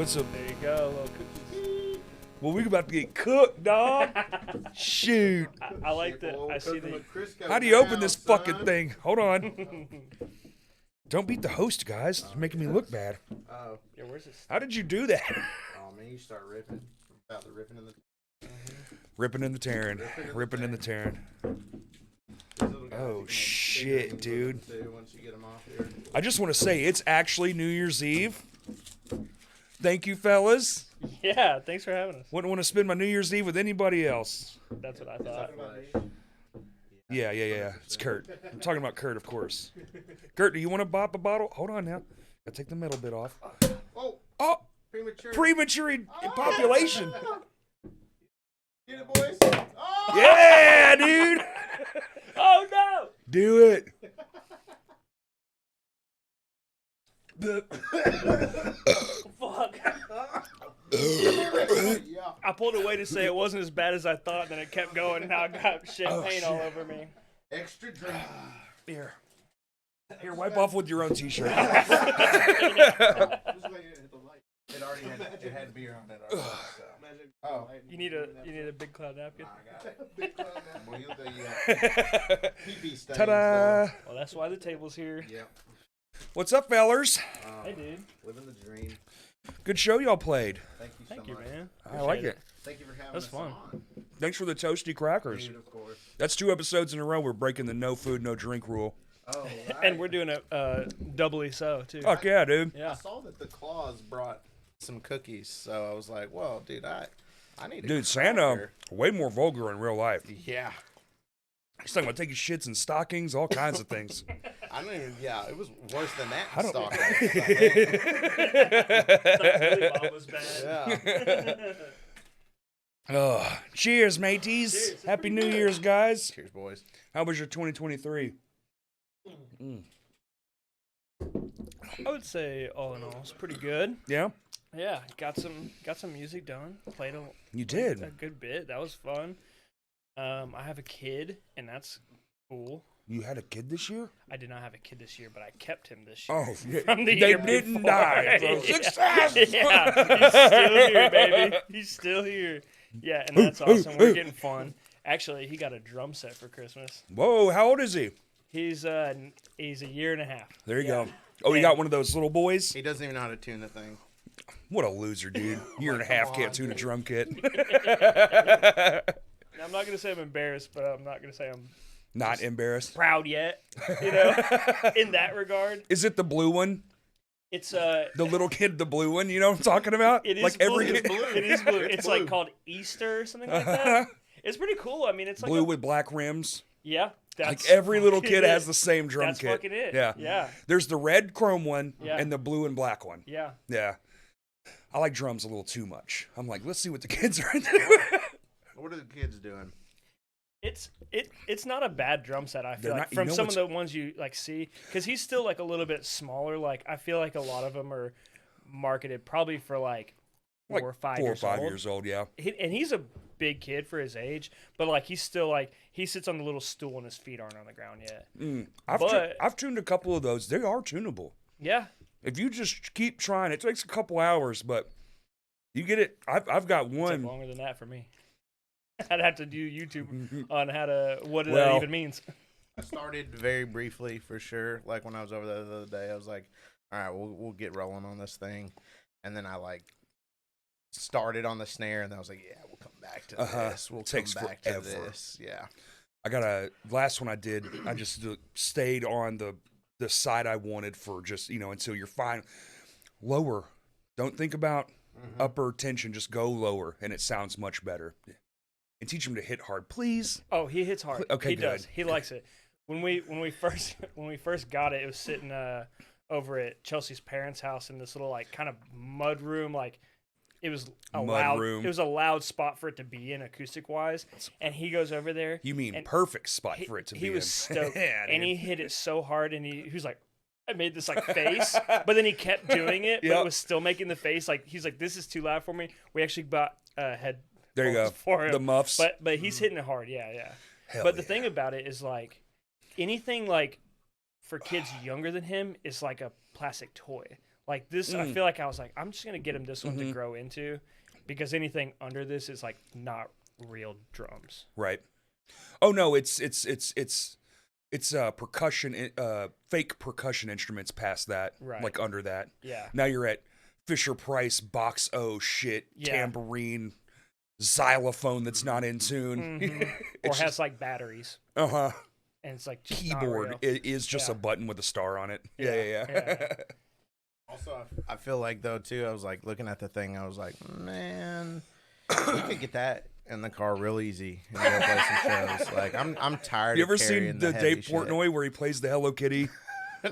What's up? There you go, little cookies. Well, we about to get cooked, dog. Shoot. I like that. I see the. How do you open this fucking thing? Hold on. Don't beat the host, guys. It's making me look bad. Oh. Yeah, where's this? How did you do that? Oh man, you start ripping. About the ripping in the. Ripping and the tearing. Ripping and the tearing. Oh, shit, dude. Once you get them off here. I just want to say, it's actually New Year's Eve. Thank you, fellas. Yeah, thanks for having us. Wouldn't want to spend my New Year's Eve with anybody else. That's what I thought. Yeah. It's Kurt. I'm talking about Kurt, of course. Kurt, do you want to pop a bottle? Hold on now. Gotta take the metal bit off. Oh! Premature population. Get it, boys. Oh! Yeah, dude. Oh no! Do it. Fuck. Yeah. I pulled away to say it wasn't as bad as I thought, then it kept going, and now I got champagne all over me. Extra drink. Here, wipe off with your own t-shirt. It already had beer on it. Already, so. Oh. You need a big cloud napkin. I got it. Well, you'll do pee-pee stains, Ta-da! Well, that's why the table's here. Yep. What's up, fellers? Hey, dude. Living the dream. Good show y'all played. Thank you so Thank you, much. man. I like Appreciate it. Thank you for having That's us fun. on. Thanks for the toasty crackers. Dude, of course. That's 2 episodes in a row we're breaking the no food, no drink rule. Oh, right. And we're doing it doubly so, too. Fuck yeah, dude. Yeah. I saw that the Claws brought some cookies, so I was like, well, dude, I need a Dude, Santa, cracker. way more vulgar in real life. Yeah. He's talking about taking shits in stockings, all kinds of things. I don't even, yeah, it was worse than that. I don't- Stock. Really, Bob was bad. Yeah. Cheers, mateys. Cheers. Happy New Year's, guys. Cheers, boys. How was your 2023? I would say, all in all, it's pretty good. Yeah? Yeah, got some music done. Played You a did. good bit. That was fun. I have a kid, and that's cool. You had a kid this year? I did not have a kid this year, but I kept him this year. Oh, yeah. From the They year didn't before. die. So Yeah. success! Yeah, he's still here, baby. He's still here. Yeah, and that's awesome. We're getting fun. Actually, he got a drum set for Christmas. Whoa, how old is he? He's a year and a half. There you Yeah. go. Oh, you Yeah. got one of those little boys? He doesn't even know how to tune the thing. What a loser, dude. Year and a half, can't tune a drum kit. Now, I'm not gonna say I'm embarrassed, but I'm not gonna say I'm Not embarrassed. proud yet. You know, in that regard, Is it the blue one? it's The little kid, the blue one? You know what I'm talking about? It is like blue. every kid. It is blue. It's blue. like called Easter or something like that. It's pretty cool. I mean, it's like Blue with black rims. yeah. That's Like every little fucking kid has it. the same drum That's kit. fucking it. Yeah. Yeah. There's the red chrome one Yeah. and the blue and black one. Yeah. Yeah. I like drums a little too much. I'm like, let's see what the kids are into. What are the kids doing? It's not a bad drum set. I feel They're like not- you from know some of what's- the ones you like see, because he's still like a little bit smaller. Like I feel like a lot of them are marketed probably for like 4 Like or 5 4 or years 5 old. years old, yeah. And he's a big kid for his age, but like he's still like he sits on the little stool and his feet aren't on the ground yet. But- I've tuned a couple of those. They are tunable. Yeah. If you just keep trying, it takes a couple hours, but you get it. I've got It took one. longer than that for me. I'd have to do YouTube on how to what that Well- even means. I started very briefly for sure. Like when I was over there the other day, I was like, all right, we'll get rolling on this thing. And then I like started on the snare and I was like, yeah, we'll come back to this. We'll Takes come back forever. to this. Yeah. I got last one I did, I just stayed on the side I wanted for just, until you're fine. Lower. Don't think about upper tension. Just go lower and it sounds much better. And teach him to hit hard, please. Oh, he hits hard. Okay, he good. does. He likes it. When we first got it, it was sitting over at Chelsea's parents' house in this little like kind of mud room. Like it was a Mud loud room. It was a loud spot for it to be in acoustic wise. And he goes over there. You mean and perfect spot he, for it to be he was in. stoked, Yeah, and dude. he hit it so hard, and he was like, I made this like face, but then he kept doing it, but Yep. it was still making the face. Like he's like, this is too loud for me. We actually bought head. There you go. For him. The muffs. But he's hitting it hard. Yeah. Hell But the yeah. thing about it is like anything like for kids younger than him is like a plastic toy. Like this, I feel like I was like, I'm just gonna get him this one to grow into, because anything under this is like not real drums. Right. Oh no, it's percussion, fake percussion instruments past that, Right. like under that. Yeah. Now you're at Fisher Price box O shit, tambourine, xylophone that's not in tune, Or has like batteries, and it's like just not keyboard. real. It is just a button with a star on it. Yeah. Also, I feel like though too. I was like looking at the thing. I was like, man, we could get that in the car real easy and go play some shows. Like I'm tired. You of ever carrying seen the heavy Dave shit. Portnoy where he plays the Hello Kitty?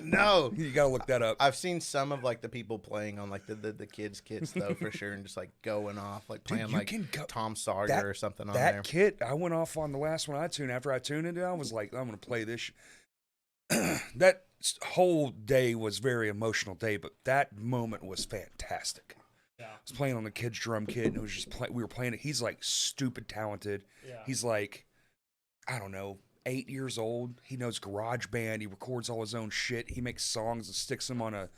No, You gotta look that up. I've seen some of like the people playing on like the kids kits though for sure, and just like going off like playing you like can go- Tom Sawyer that- or something on That there. kit, I went off on the last one I tuned. After I tuned it, I was like, I'm gonna play this. That whole day was a very emotional day, but that moment was fantastic. Yeah. I was playing on the kid's drum kit, and it was just we were playing it. He's like stupid talented. Yeah. He's like, I don't know, 8 years old. He knows GarageBand. He records all his own shit. He makes songs and sticks them on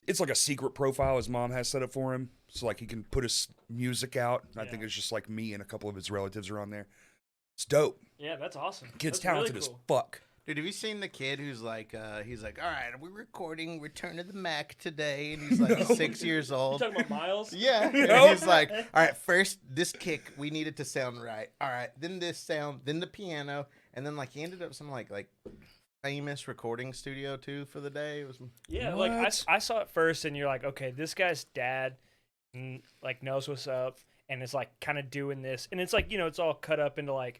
it's like a secret profile his mom has set up for him, so like he can put his music out. I think it's just like me and a couple of his relatives are on there. It's dope. Yeah, that's awesome. Kid's That's really talented cool. as fuck. Dude, have you seen the kid who's like, he's like, all right, we're recording Return of the Mac today, and he's like 6 years You old. talking about Miles? Yeah, and he's like, all right, first this kick, we need it to sound right. All right, then this sound, then the piano, and then like he ended up some like famous recording studio too for the day. It was Yeah, What? like I saw it first, and you're like, okay, this guy's dad, like knows what's up, and is like kind of doing this, and it's like it's all cut up into like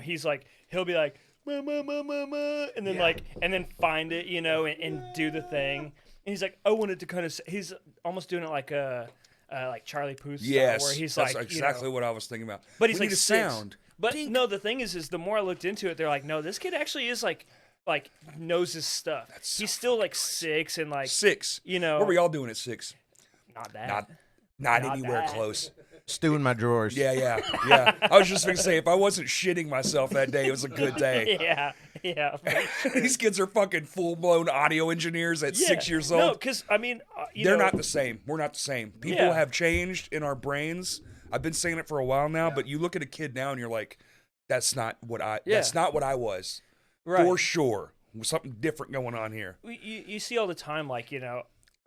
he's like he'll be like ma ma ma ma ma, and then and then find it and do the thing, and he's like I wanted to kind of he's almost doing it like a like Charlie Puth style, Yes, where he's that's like exactly what I was thinking about. but he's We like need a 6. sound. But no, the thing is the more I looked into it, they're like, no, this kid actually is like knows his stuff. so He's still like 6 and like 6. What are we all doing at 6? not that. Not Not anywhere that. close. stew in my drawers. Yeah. I was just going to say, if I wasn't shitting myself that day, it was a good day. Yeah. for sure. These kids are fucking full-blown audio engineers at 6 years old. No, because I mean, They're not the same. We're not the same. People Yeah. have changed in our brains. I've been saying it for a while now, but you look at a kid now and you're like, that's not what I was. right. For sure. Something different going on here. You see all the time, like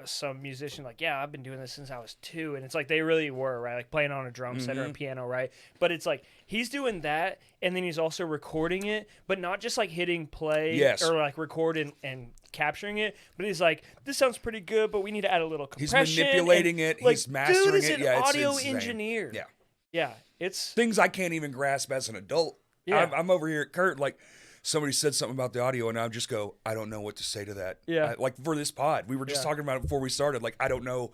some musician like, yeah, I've been doing this since I was 2, and it's like they really were, right, like playing on a drum set or a piano, right? But it's like he's doing that, and then he's also recording it, but not just like hitting play Yes. or like record and capturing it, but he's like, this sounds pretty good, but we need to add a little compression. He's manipulating and, it. like, He's mastering dude is it. an Yeah, it's audio insane. engineer. Yeah, it's Things I can't even grasp as an adult. Yeah. I'm over here at Kurt, like somebody said something about the audio, and I just go, I don't know what to say to that. Yeah. Like for this pod, we were just talking about it before we started. Like I don't know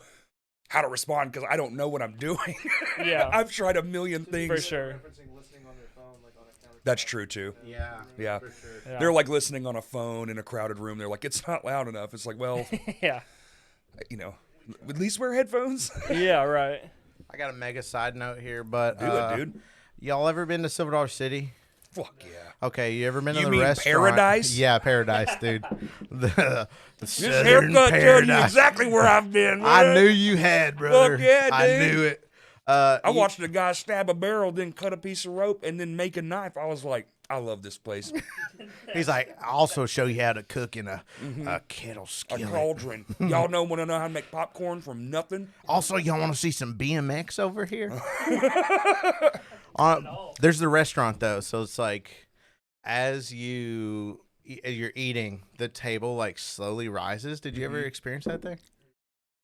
how to respond because I don't know what I'm doing. Yeah. I've tried a million things. for sure. Referencing listening on your phone, like on a counter. That's true too. Yeah, For sure. Yeah. They're like listening on a phone in a crowded room. They're like, it's not loud enough. It's like, well, Yeah, at least wear headphones. yeah, right. I got a mega side note here, but Do it, dude. Y'all ever been to Silver Dollar City? Fuck yeah. Okay, you ever been You to the mean restaurant? Paradise? Yeah, Paradise, dude. the This Southern haircut tells you Paradise. exactly where I've been. I man. knew you had, brother. yeah, I dude. knew it. I watched a guy stab a barrel, then cut a piece of rope, and then make a knife. I was like, I love this place. He's like, I also show you how to cook in a kettle A skillet. cauldron. Y'all want to know how to make popcorn from nothing? Also, y'all want to see some BMX over here? There's the restaurant though, so it's like as you're eating, the table like slowly rises. Did you ever experience that there?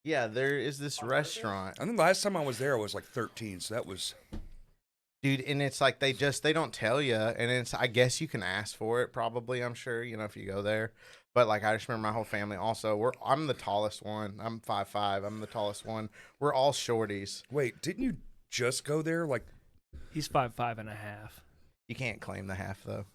Yeah, there is this restaurant, I think the last time I was there, I was like 13, so that was... dude, and it's like they don't tell you, and it's I guess you can ask for it probably. I'm sure if you go there. But like I just remember my whole family. Also, I'm the tallest one. I'm 5'5". I'm the tallest one. We're all shorties. Wait, didn't you just go there? Like, He's 5'5.5". You can't claim the half though.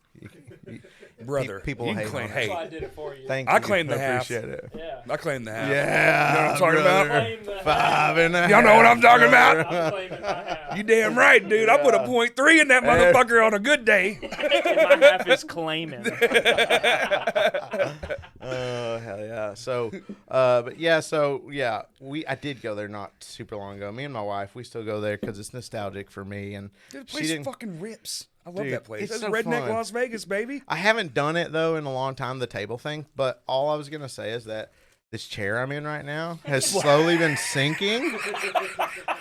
Brother, people you can hate claim, on it. That's hey, why I did it for you. Thank I you. claim the half. Appreciate it. Yeah. I claim the half. Yeah. You know what I'm talking brother. about? Claim the half. 5 and a half. Y'all know what I'm talking about? I'm claiming my half. You damn right, dude. I put a Yeah. 0.3 in that motherfucker on a good day. And my half is claiming. Oh hell yeah! So, I did go there not super long ago. Me and my wife, we still go there because it's nostalgic for me. And Dude, the she place didn't. fucking rips. I love Dude, that place. it's That's so redneck fun. Las Vegas, baby. I haven't done it though in a long time, the table thing. But all I was gonna say is that this chair I'm in right now has slowly been sinking,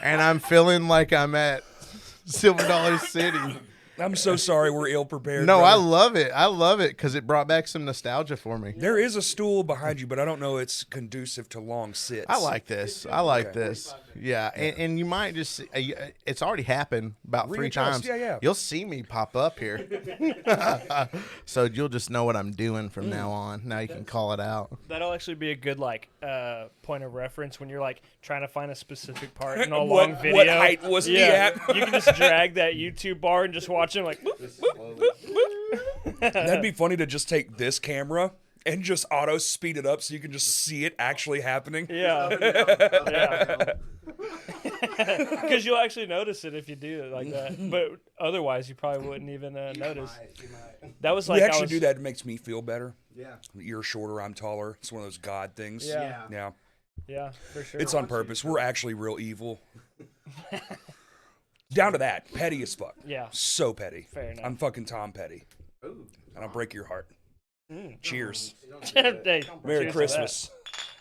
and I'm feeling like I'm at Silver Dollar City. I'm so sorry we're ill prepared. No, I brother. love it. I love it because it brought back some nostalgia for me. There is a stool behind you, but I don't know it's conducive to long sits. I like this. I like Okay. this. Yeah, and you might just it's already happened about 3 Readjust. times. Yeah. You'll see me pop up here. So you'll just know what I'm doing from now on. Now you can call it out. That'll actually be a good point of reference when you're like trying to find a specific part in a What- long video. what height was he at? You can just drag that YouTube bar and just watch him like. Boop, boop, boop, boop. That'd be funny to just take this camera and just auto speed it up so you can just see it actually happening. Yeah. Yeah. Because you'll actually notice it if you do it like that. But otherwise, you probably wouldn't even notice. That was like We I actually was- do that. It makes me feel better. Yeah. You're shorter, I'm taller. It's one of those God things. Yeah. Yeah. Yeah, for sure. It's on purpose. We're actually real evil. Down to that. Petty as fuck. Yeah. So petty. Fair enough. I'm fucking Tom Petty. And I'll break your heart. Cheers. Hey, Merry cheers to that. Christmas.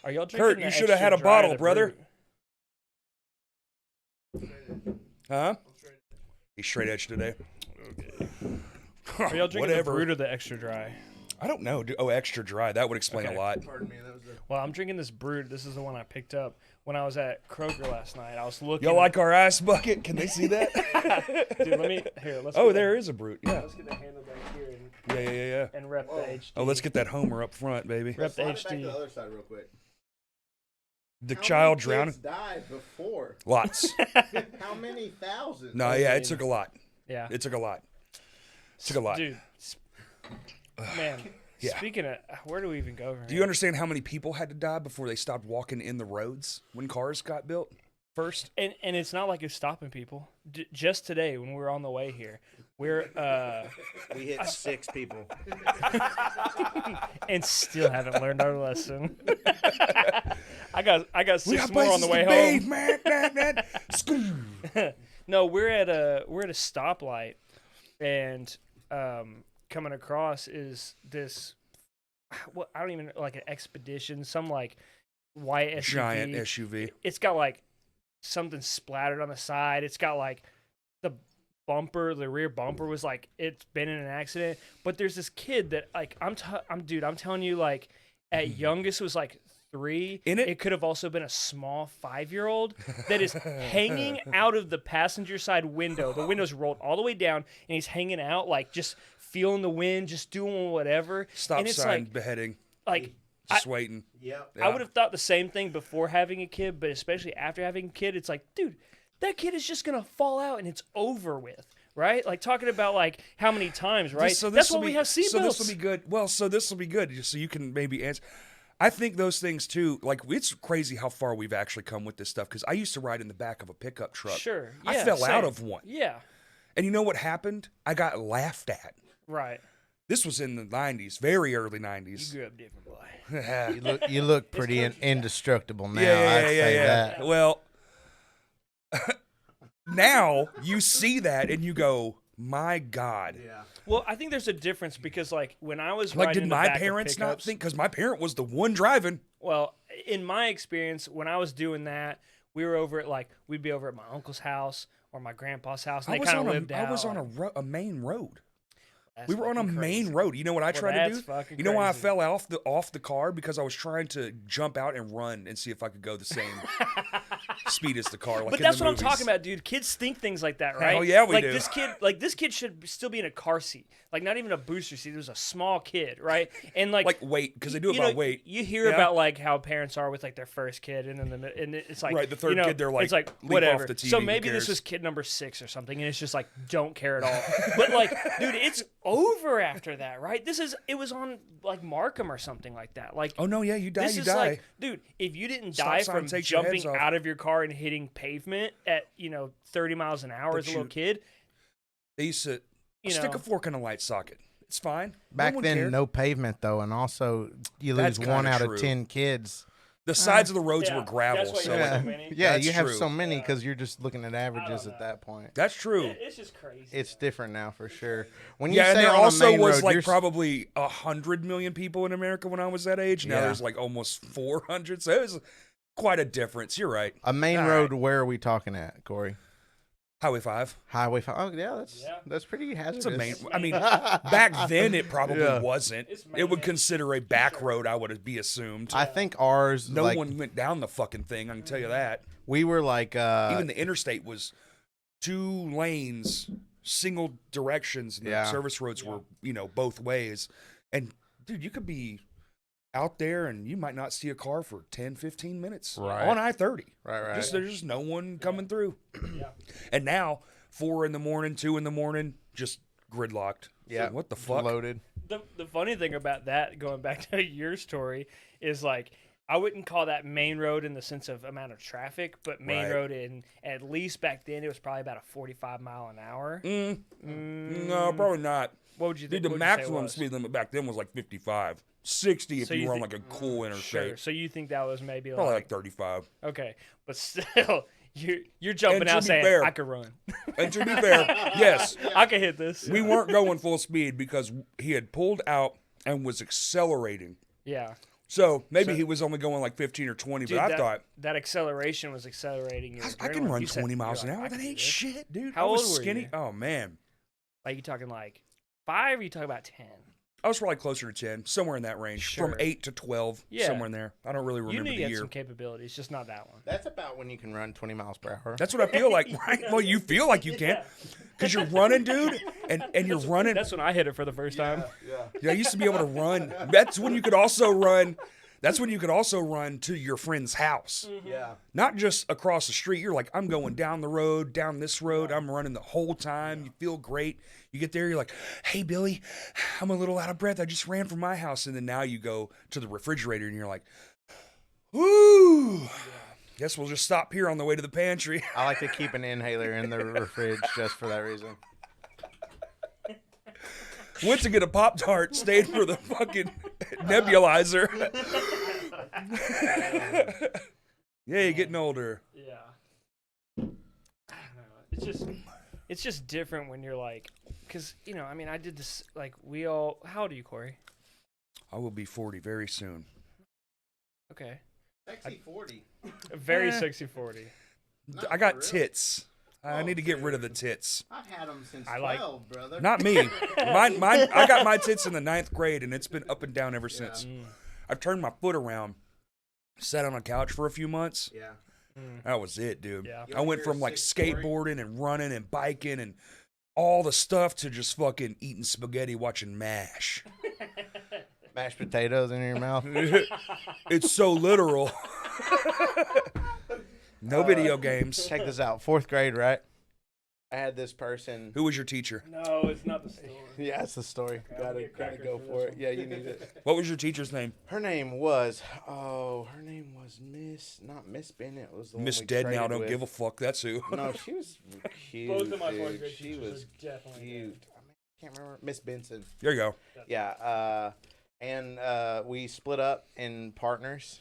Are y'all drinking Kurt, the you should have extra had a dry bottle, to brother. brute? Huh? He's straight edge today. Are y'all drinking Whatever. the brute or the extra dry? I don't know. Oh, extra dry. That would explain Okay. a lot. Pardon me. That was the Well, I'm drinking this brute. This is the one I picked up when I was at Kroger last night. I was looking. Y'all like our ice bucket? Can they see that? Dude, let me here. Let's. Oh, get there is a brute. Yeah. Let's get the handle back here Yeah. and rep the HD. Oh, let's get that Homer up front, baby. Rep the Slide it back to HD. the other side real quick. The How child many drowning. kids died before. Lots. How many thousands? No, yeah, it took a lot. Yeah. It took a lot. It took a lot. Dude. Man. Yeah. Speaking of, where do we even go from Do you understand how many people had to die before they stopped walking in the roads when cars got built first? And it's not like it's stopping people. Just today, when we were on the way here, we're We hit 6 people. and still haven't learned our lesson. I got We 6 got more on the places way to home. be, man. Scoo. No, we're at a stoplight, and coming across is this. What I don't even like an expedition, some like white SUV. Giant SUV. It's got like something splattered on the side. It's got like the rear bumper was like it's been in an accident. But there's this kid that like I'm telling you, like at youngest was like 3. In it? It could have also been a small 5-year-old that is hanging out of the passenger side window. The window's rolled all the way down, and he's hanging out like just feeling the wind, just doing whatever. Stop and it's sign beheading. like Just waiting. Yep. Yeah. I would have thought the same thing before having a kid, but especially after having a kid, it's like, dude, that kid is just gonna fall out and it's over with, right? Like talking about like how many times, right? That's why we have seatbelts. So this will be good. Well, so this will be good. So you can maybe answer. I think those things too. Like it's crazy how far we've actually come with this stuff. Because I used to ride in the back of a pickup truck. Sure, I yeah, fell out same. of one, Yeah, and you know what happened? I got laughed at. right. This was in the '90s, very early You '90s. grew up different, boy. You look pretty indestructible now. Yeah, I'd say that. Well, now you see that and you go, "My God!" Yeah. Well, I think there's a difference because like when I was Like, riding did in the my back of parents not pickups- think? Because my parent was the one driving. Well, in my experience, when I was doing that, we were over at like we'd be over at my uncle's house or my grandpa's house, and I they was kind of on lived a, out. I was on a main road. That's We were on a fucking main crazy. road. You know what I tried to that's do? fucking You know why I crazy. fell off the car? Because I was trying to jump out and run and see if I could go the same. speed as the car. Like But in that's the what I'm movies. talking about, dude. Kids think things like that, right? Hell yeah, we like do. This kid should still be in a car seat, like not even a booster seat. It was a small kid, right? And like weight, because they do it you by know, weight. You hear Yeah. about like how parents are with like their first kid, and then and it's like Right, the third you know, kid, they're like, it's like leap whatever. off the TV, So who maybe this cares? was kid number 6 or something, and it's just like don't care at all. But like, dude, it's over after that, right? It was on like Markham or something like that. Like, Oh no, yeah, you die, this you is die. like, dude, if you didn't Stop die sign from takes your heads jumping off. out of your car and hitting pavement at 30 miles an hour But as a little you- kid, They used to you stick know, a fork in a light socket. It's fine. Back no one then, cared. no pavement though, and also you That's lose 1 kinda out true. of 10 kids. The sides of the roads yeah, were gravel, that's why so you have like, so many. Yeah, That's you have true. so many because you're just looking at averages know. at that point. that's true. It's just crazy. It's different now for sure. When you Yeah, and say there on a also main was road, like you're probably 100 million people in America when I was that age. Now Yeah. there's like almost 400, so it was quite a difference. You're right. a main All road. right. Where are we talking at, Corey? Highway 5. Highway 5. Oh yeah, Yeah. that's pretty hazardous. It's a main. I mean, back then it probably Yeah. wasn't. It's It would main. consider a back road. I would be assumed. I think ours. No like, one went down the fucking thing. I can tell you that. We were like. Even the interstate was 2 lanes, single directions. And Yeah. the service roads were both ways. And dude, you could be out there and you might not see a car for 10, 15 minutes Right. on I-30. right. There's just no one coming through. Yeah. And now 4 in the morning, 2 in the morning, just gridlocked. Yeah. What the fuck? Loaded. The funny thing about that, going back to your story, is like I wouldn't call that main road in the sense of amount of traffic, but main Right. road in at least back then it was probably about a 45 mile an hour. No, probably not. What would you think? Dude, the what would you say it maximum was? speed limit back then was like 55. 60 if So you you were on think- like a cool interstate. Sure. So you think that was maybe Probably like like 35. okay, but still you're jumping And to out be saying fair- I could run, And to be fair, yes, I could hit this. we weren't going full speed because he had pulled out and was accelerating. Yeah. So maybe he was only going like 15 or 20, Dude, but I that, thought, that acceleration was accelerating your I can adrenaline. run You said- 20 miles you're an like, hour. I That can ain't do this. shit, dude. How I was old were skinny. you? Oh, man. Like you talking like 5 or you talking about 10? I was probably closer to 10, somewhere in that range. From Sure. 8 to 12, Yeah. somewhere in there. I don't really You remember knew you the had year. some capabilities, just not that one. That's about when you can run 20 miles per hour. That's what I feel like, right? Well, you feel like you can. Because you're running, dude, and you're running. That's when I hit it for the first time. Yeah, I used to be able to run. That's when you could also run. That's when you could also run to your friend's house. Yeah. Not just across the street. You're like, I'm going down the road, down this road. I'm running the whole time. You feel great. You get there, you're like, hey, Billy, I'm a little out of breath. I just ran from my house. And then now you go to the refrigerator and you're like, woo. Guess we'll just stop here on the way to the pantry. I like to keep an inhaler in the fridge just for that reason. Went to get a Pop-Tart, stayed for the fucking nebulizer. Yeah, you're getting older. Yeah. I don't know. It's just different when you're like, because I mean, I did this like we all. How old are you, Corey? I will be 40 very soon. Okay, Sexy 40. a very Eh. sexy 40. I got tits. I need to get rid of the tits. I've had them since I like- 12, brother. Not me. Mine. I got my tits in the 9th grade, and it's been up and down ever since. I've turned my foot around, sat on a couch for a few months. Yeah. That was it, dude. Yeah. I went from like skateboarding and running and biking and all the stuff to just fucking eating spaghetti, watching MASH. Mashed potatoes in your mouth. It's so literal. No video games. Check this out. 4th grade, right? I had this person. Who was your teacher? No, it's not the story. Yeah, it's the story. I'll Gotta get crackers go for for this it. one. Yeah, you need it. What was your teacher's name? Her name was not Miss Bennett. Was the Miss one we Dead now. traded Don't with. give a fuck. That's who. No, she was cute. Both of my dude. 4th grade She teachers was are definitely cute. I can't remember. Miss Benson. There you go. Yeah. And we split up in partners.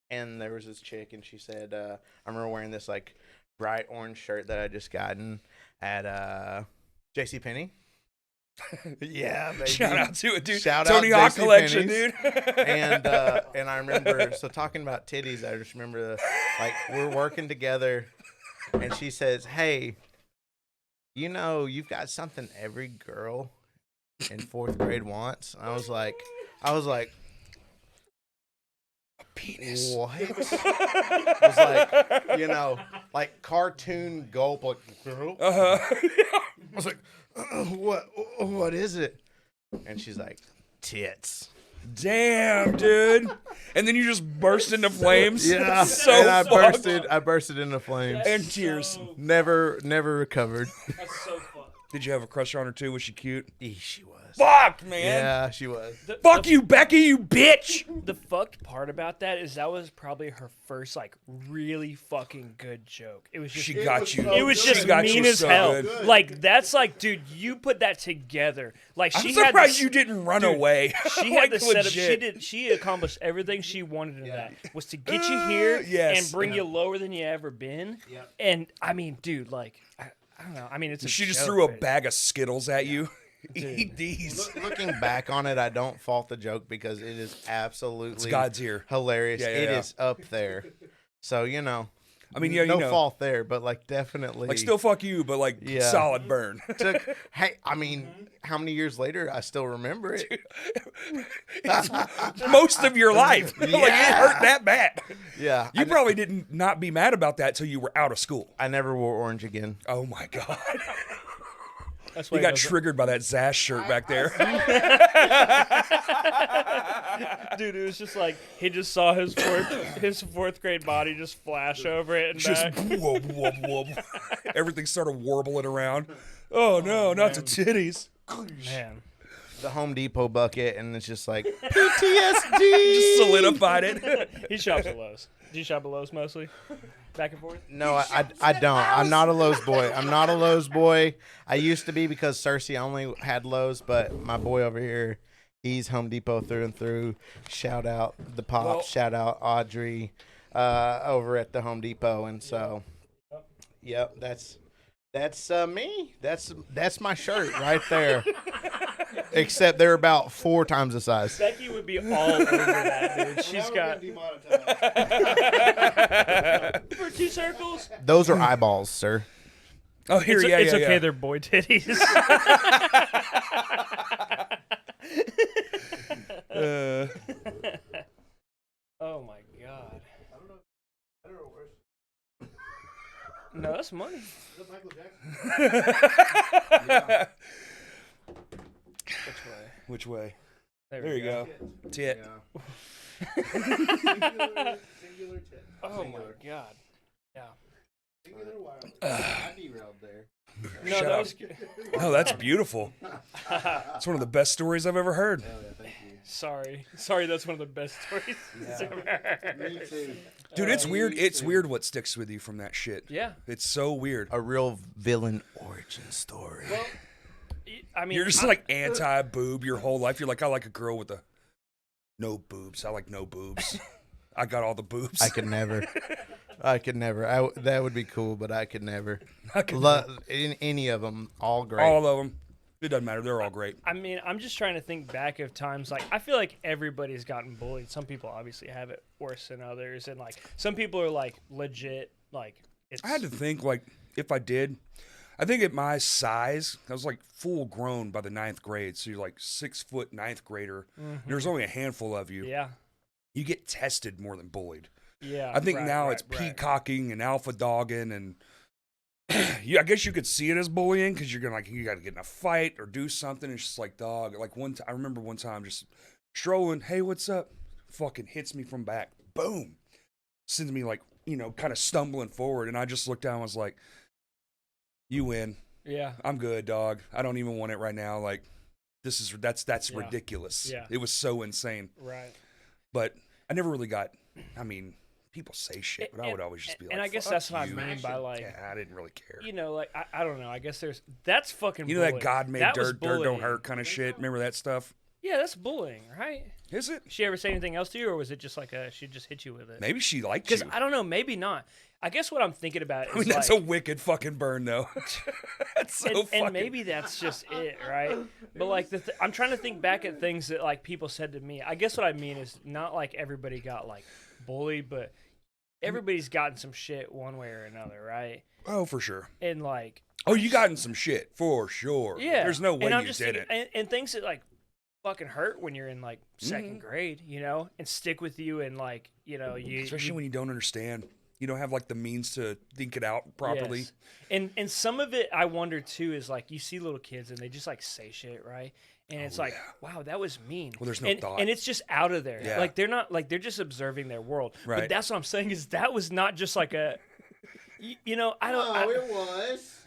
And there was this chick, and she said, I remember wearing this like bright orange shirt that I just gotten at JCPenney. Yeah, baby. Shout out to it, dude. Shout Tony out Hawk JC collection, Penney's. dude. And I remember talking about titties. I just remember we're working together, and she says, "Hey, you've got something every girl in 4th grade wants." And I was like, penis. What? It was like, you know, like cartoon gulp. Like, Uh-huh. I was like, what is it? And she's like, tits. Damn, dude. And then you just burst into flames. Yeah. So and I fucked. bursted into flames. And tears. So, Never recovered. that's so fucked. Did you have a crush on her too? Was she cute? She was. Fuck, man. Yeah, she was. Fuck you, Becky, you bitch. The fucked part about that is that was probably her first like really fucking good joke. It was just She got you. it was She just got mean you as so hell. good. Like that's like, dude, you put that together. Like I'm she had surprised this, you didn't run dude, away. She Like, had the setup. legit. She accomplished everything she wanted in that. Was to get you here yes. and bring you lower than you ever been. Yep. And I mean, dude, like I don't know. I mean, it's a She just joke, threw a but- bag of Skittles at you. Eat these. Looking back on it, I don't fault the joke because it is absolutely It's God's ear. hilarious. Yeah, yeah, It yeah. is up there. So, you know, I mean, yeah, no you know, fault there, but like definitely like still fuck you, but like Yeah. solid burn. took. Hey, I mean, how many years later I still remember it? Most of your life. Like it Yeah. hurt that bad. Yeah, You probably didn't not be mad about that till you were out of school. I never wore orange again. Oh my god. That's You why got he does it. triggered by that Zash shirt back there. Dude, it was just like he just saw his fourth grade body just flash over it and Just back. whoop, whoop, whoop. Everything started warbling around. Oh no, not the titties. Man, The Home Depot bucket, and it's just like PTSD. Just solidified it. he shops at Lowe's. Do you shop at Lowe's mostly? Back and forth? No, I don't. I'm not a Lowe's boy. I'm not a Lowe's boy. I used to be because Cersei only had Lowe's, but my boy over here, he's Home Depot through and through. Shout out the Pops. Well- Shout out Audrey over at the Home Depot. And so, yep, that's me. That's my shirt right there. Except they're about 4 times the size. Becky would be all over that, dude. She's got for 2 circles. Those are eyeballs, sir. Oh, here, It's, yeah, it's yeah, okay, yeah. they're boy titties. Oh my god. No, that's money. Which way? Which way? There There we you go. Tit. Oh my god. Yeah. I derailed there. No, Shut that up. was good. No, that's beautiful. It's one of the best stories I've ever heard. Hell yeah, thank you. Sorry, that's one of the best stories he's ever heard. Me too. Dude, it's weird. It's weird what sticks with you from that shit. Yeah. It's so weird. A real villain origin story. Well, I mean, You're just like anti-boob your whole life. You're like, I like a girl with no boobs. I like no boobs. I got all the boobs. I could never. I could never. That would be cool, but I could never. I could In any of them, all great. all of them. It doesn't matter. They're all great. I mean, I'm just trying to think back of times like I feel like everybody's gotten bullied. Some people obviously have it worse than others, and like some people are like legit like it's. I had to think like if I did. I think at my size, I was like full grown by the 9th grade. So you're like 6 foot 9th grader. There's only a handful of you. Yeah. You get tested more than bullied. Yeah. I think right, now right, it's right. peacocking and alpha dogging and I guess you could see it as bullying because you're gonna like you got to get in a fight or do something. It's just like dog. Like I remember one time just strolling. Hey, what's up? Fucking hits me from back. Boom. Sends me like kind of stumbling forward, and I just looked down and was like, "You win. Yeah. I'm good, dog. I don't even want it right now. Like that's Yeah. ridiculous. Yeah. It was so insane. Right. But I never really got. I mean, people say shit, but I would always just be like, and I guess "Fuck that's what I you." mean by like, Yeah, I didn't really care. like I don't know. I guess that's fucking. You know that bullying. God made That was dirt don't bullying. hurt kind of shit? Remember that stuff? Yeah, that's bullying, right? Is it? She ever say anything else to you, or was it just like she just hit you with it? Maybe she liked you. Because I don't know, maybe not. I guess what I'm thinking about is I mean, that's like, a wicked fucking burn, though. That's so fucking. and maybe that's just it, right? But like I'm trying to think back at things that like people said to me. I guess what I mean is not like everybody got like bullied, but everybody's gotten some shit one way or another, right? Oh, for sure. And like, Oh, you got in some shit for sure. yeah, There's no way and I'm you just did thinking, it. and things that like fucking hurt when you're in like second grade, you know, and stick with you and like, you know, Especially when you don't understand. You don't have like the means to think it out properly. Yes. And some of it I wonder too is like you see little kids and they just like say shit, right? And it's like, wow, that was mean. Well, there's no thought. And it's just out of there. Yeah. Like they're not like they're just observing their world. Right. But that's what I'm saying is that was not just like a you know, I don't it was.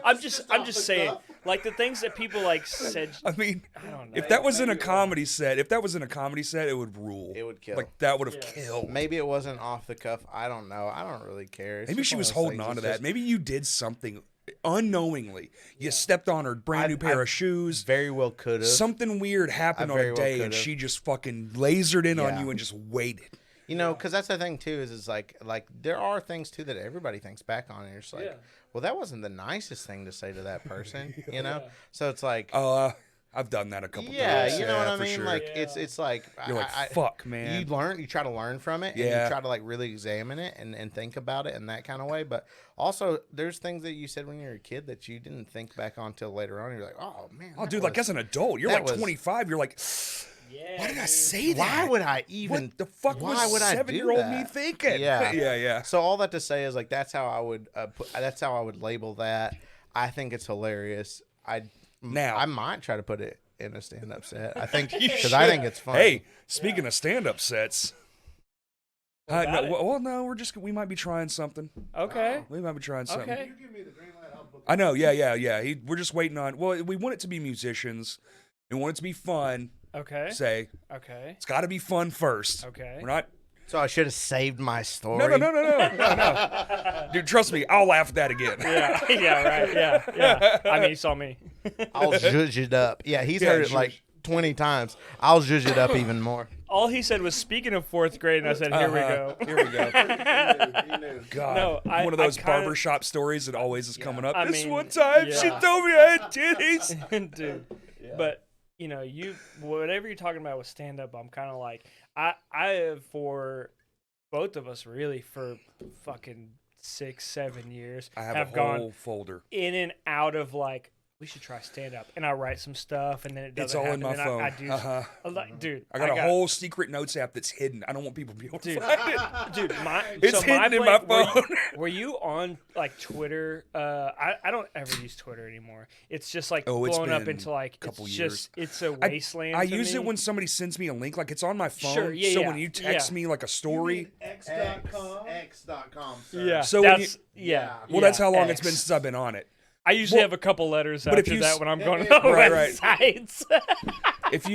I'm just saying like the things that people like said I mean, I don't know. if that was in a comedy set, it would rule. It would kill. Like that would have killed. Maybe it wasn't off the cuff. I don't know. I don't really care. It's Maybe just she one was of those holding things. on to It's that. just Maybe you did something unknowingly. You stepped on her brand new pair of shoes. Very well could have. Something weird happened I on a very well day, and could've. she just fucking lasered in on Yeah. you and just waited. You know, because that's the thing too. Is like there are things too that everybody thinks back on, and you're just like, well, that wasn't the nicest thing to say to that person. You know, so it's like, I've done that a couple yeah, times. you know what I for mean. sure. Like it's like You're like, fuck, man. You try to learn from it, and Yeah. you try to like really examine it and think about it in that kind of way. But also, there's things that you said when you were a kid that you didn't think back on till later on. You're like, oh man, Oh, that dude, like was- as an adult, you're that like was- 25. You're like, why did I say that? why would I even? What the fuck why was would I do 7-year-old me that? thinking? Yeah, yeah. So all that to say is like that's how I would that's how I would label that. I think it's hilarious. I might try to put it in a stand-up set. I think because I think it's fun. Hey, speaking of stand-up sets. about it? No, we might be trying something. Okay. We might be trying something. Okay. You give me the green light, I'll book I know, yeah. We're just waiting on. Well, we want it to be musicians. We want it to be fun. Okay. Say Okay. it's got to be fun first. Okay. We're not. So I should have saved my story. No. Dude, trust me, I'll laugh at that again. Yeah. Yeah. Right. Yeah. I mean, you saw me. I'll zhuzh it up. Yeah, he's Yeah, heard it zhuzh. like 20 times. I'll zhuzh it up even more. All he said was, "Speaking of fourth grade," and I said, "Here we go." Here we go. He knew. God, No, one of those I kinda- barbershop stories that always is coming up. I This mean, one time, she yeah. told me I had titties. Dude. But you know, whatever you're talking about with stand up, I'm kind of like I have for both of us really for fucking 6-7 years I have a gone whole folder. in and out of like we should try stand up, and I write some stuff, and then it doesn't It's all happen, in my and phone. I do, I'm like, dude, I got a whole secret notes app that's hidden. I don't want people to be able to Dude, find it. dude, It's hidden in my phone. Were you on like Twitter? I don't ever use Twitter anymore. It's just like Oh, it's blown up been into like a couple it's years. just it's a wasteland. I to use it me. when somebody sends me a link, like it's on my phone. Sure, yeah, so yeah, when you text yeah. me like a story, X.com. X.com. Sir. Yeah, So when that's yeah. well, that's how long X. it's been since I've been on it. I usually have a couple letters but if after you that s- when I'm going yeah, to right. websites. If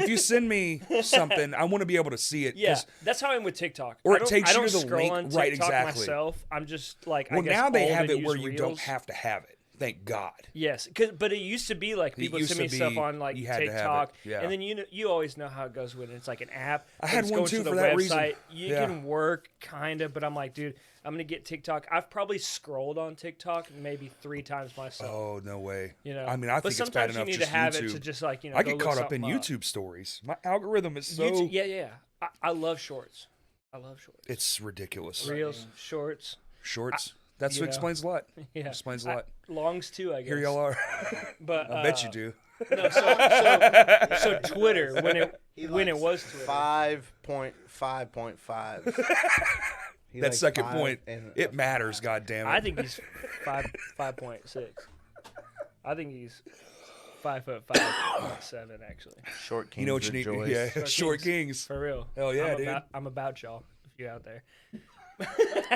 you send me something, I want to be able to see it. Yeah, 'cause- that's how I'm with TikTok. Or I it don't- takes I you don't to the scroll link. on Right, TikTok exactly. myself. I'm just like Well, I guess now they old have and it where use you don't Reels. have to have it. Thank God. Yes, but it used to be like people would used send me to stuff be on like you had to have it, TikTok, yeah. and then you always know how it goes when it's like an app. I and had it's one going too to the for that website. reason. You Yeah. can work kind of, but I'm like, dude, I'm gonna get TikTok. I've probably scrolled on TikTok maybe 3 times myself. Oh no way. You know, I mean, I but think it's bad sometimes enough you need just to have YouTube. it to just like I go get look caught up in something YouTube stories. My algorithm is so YouTube, yeah. I love shorts. I love shorts. it's ridiculous. Reels, shorts. Shorts. That's you what know. explains a lot. Yeah, Explains a lot. Longs too, I guess. Here y'all are. But I bet you do. No, so Twitter when it was Twitter. 5.5.5. He That likes second 5 point, and it matters. God damn it. I think he's 5.6. I think he's 5'5.7" actually. short kings you know what you need? rejoice. Yeah, Short short kings. kings. For real. Hell yeah, dude. I'm about y'all if you're out there.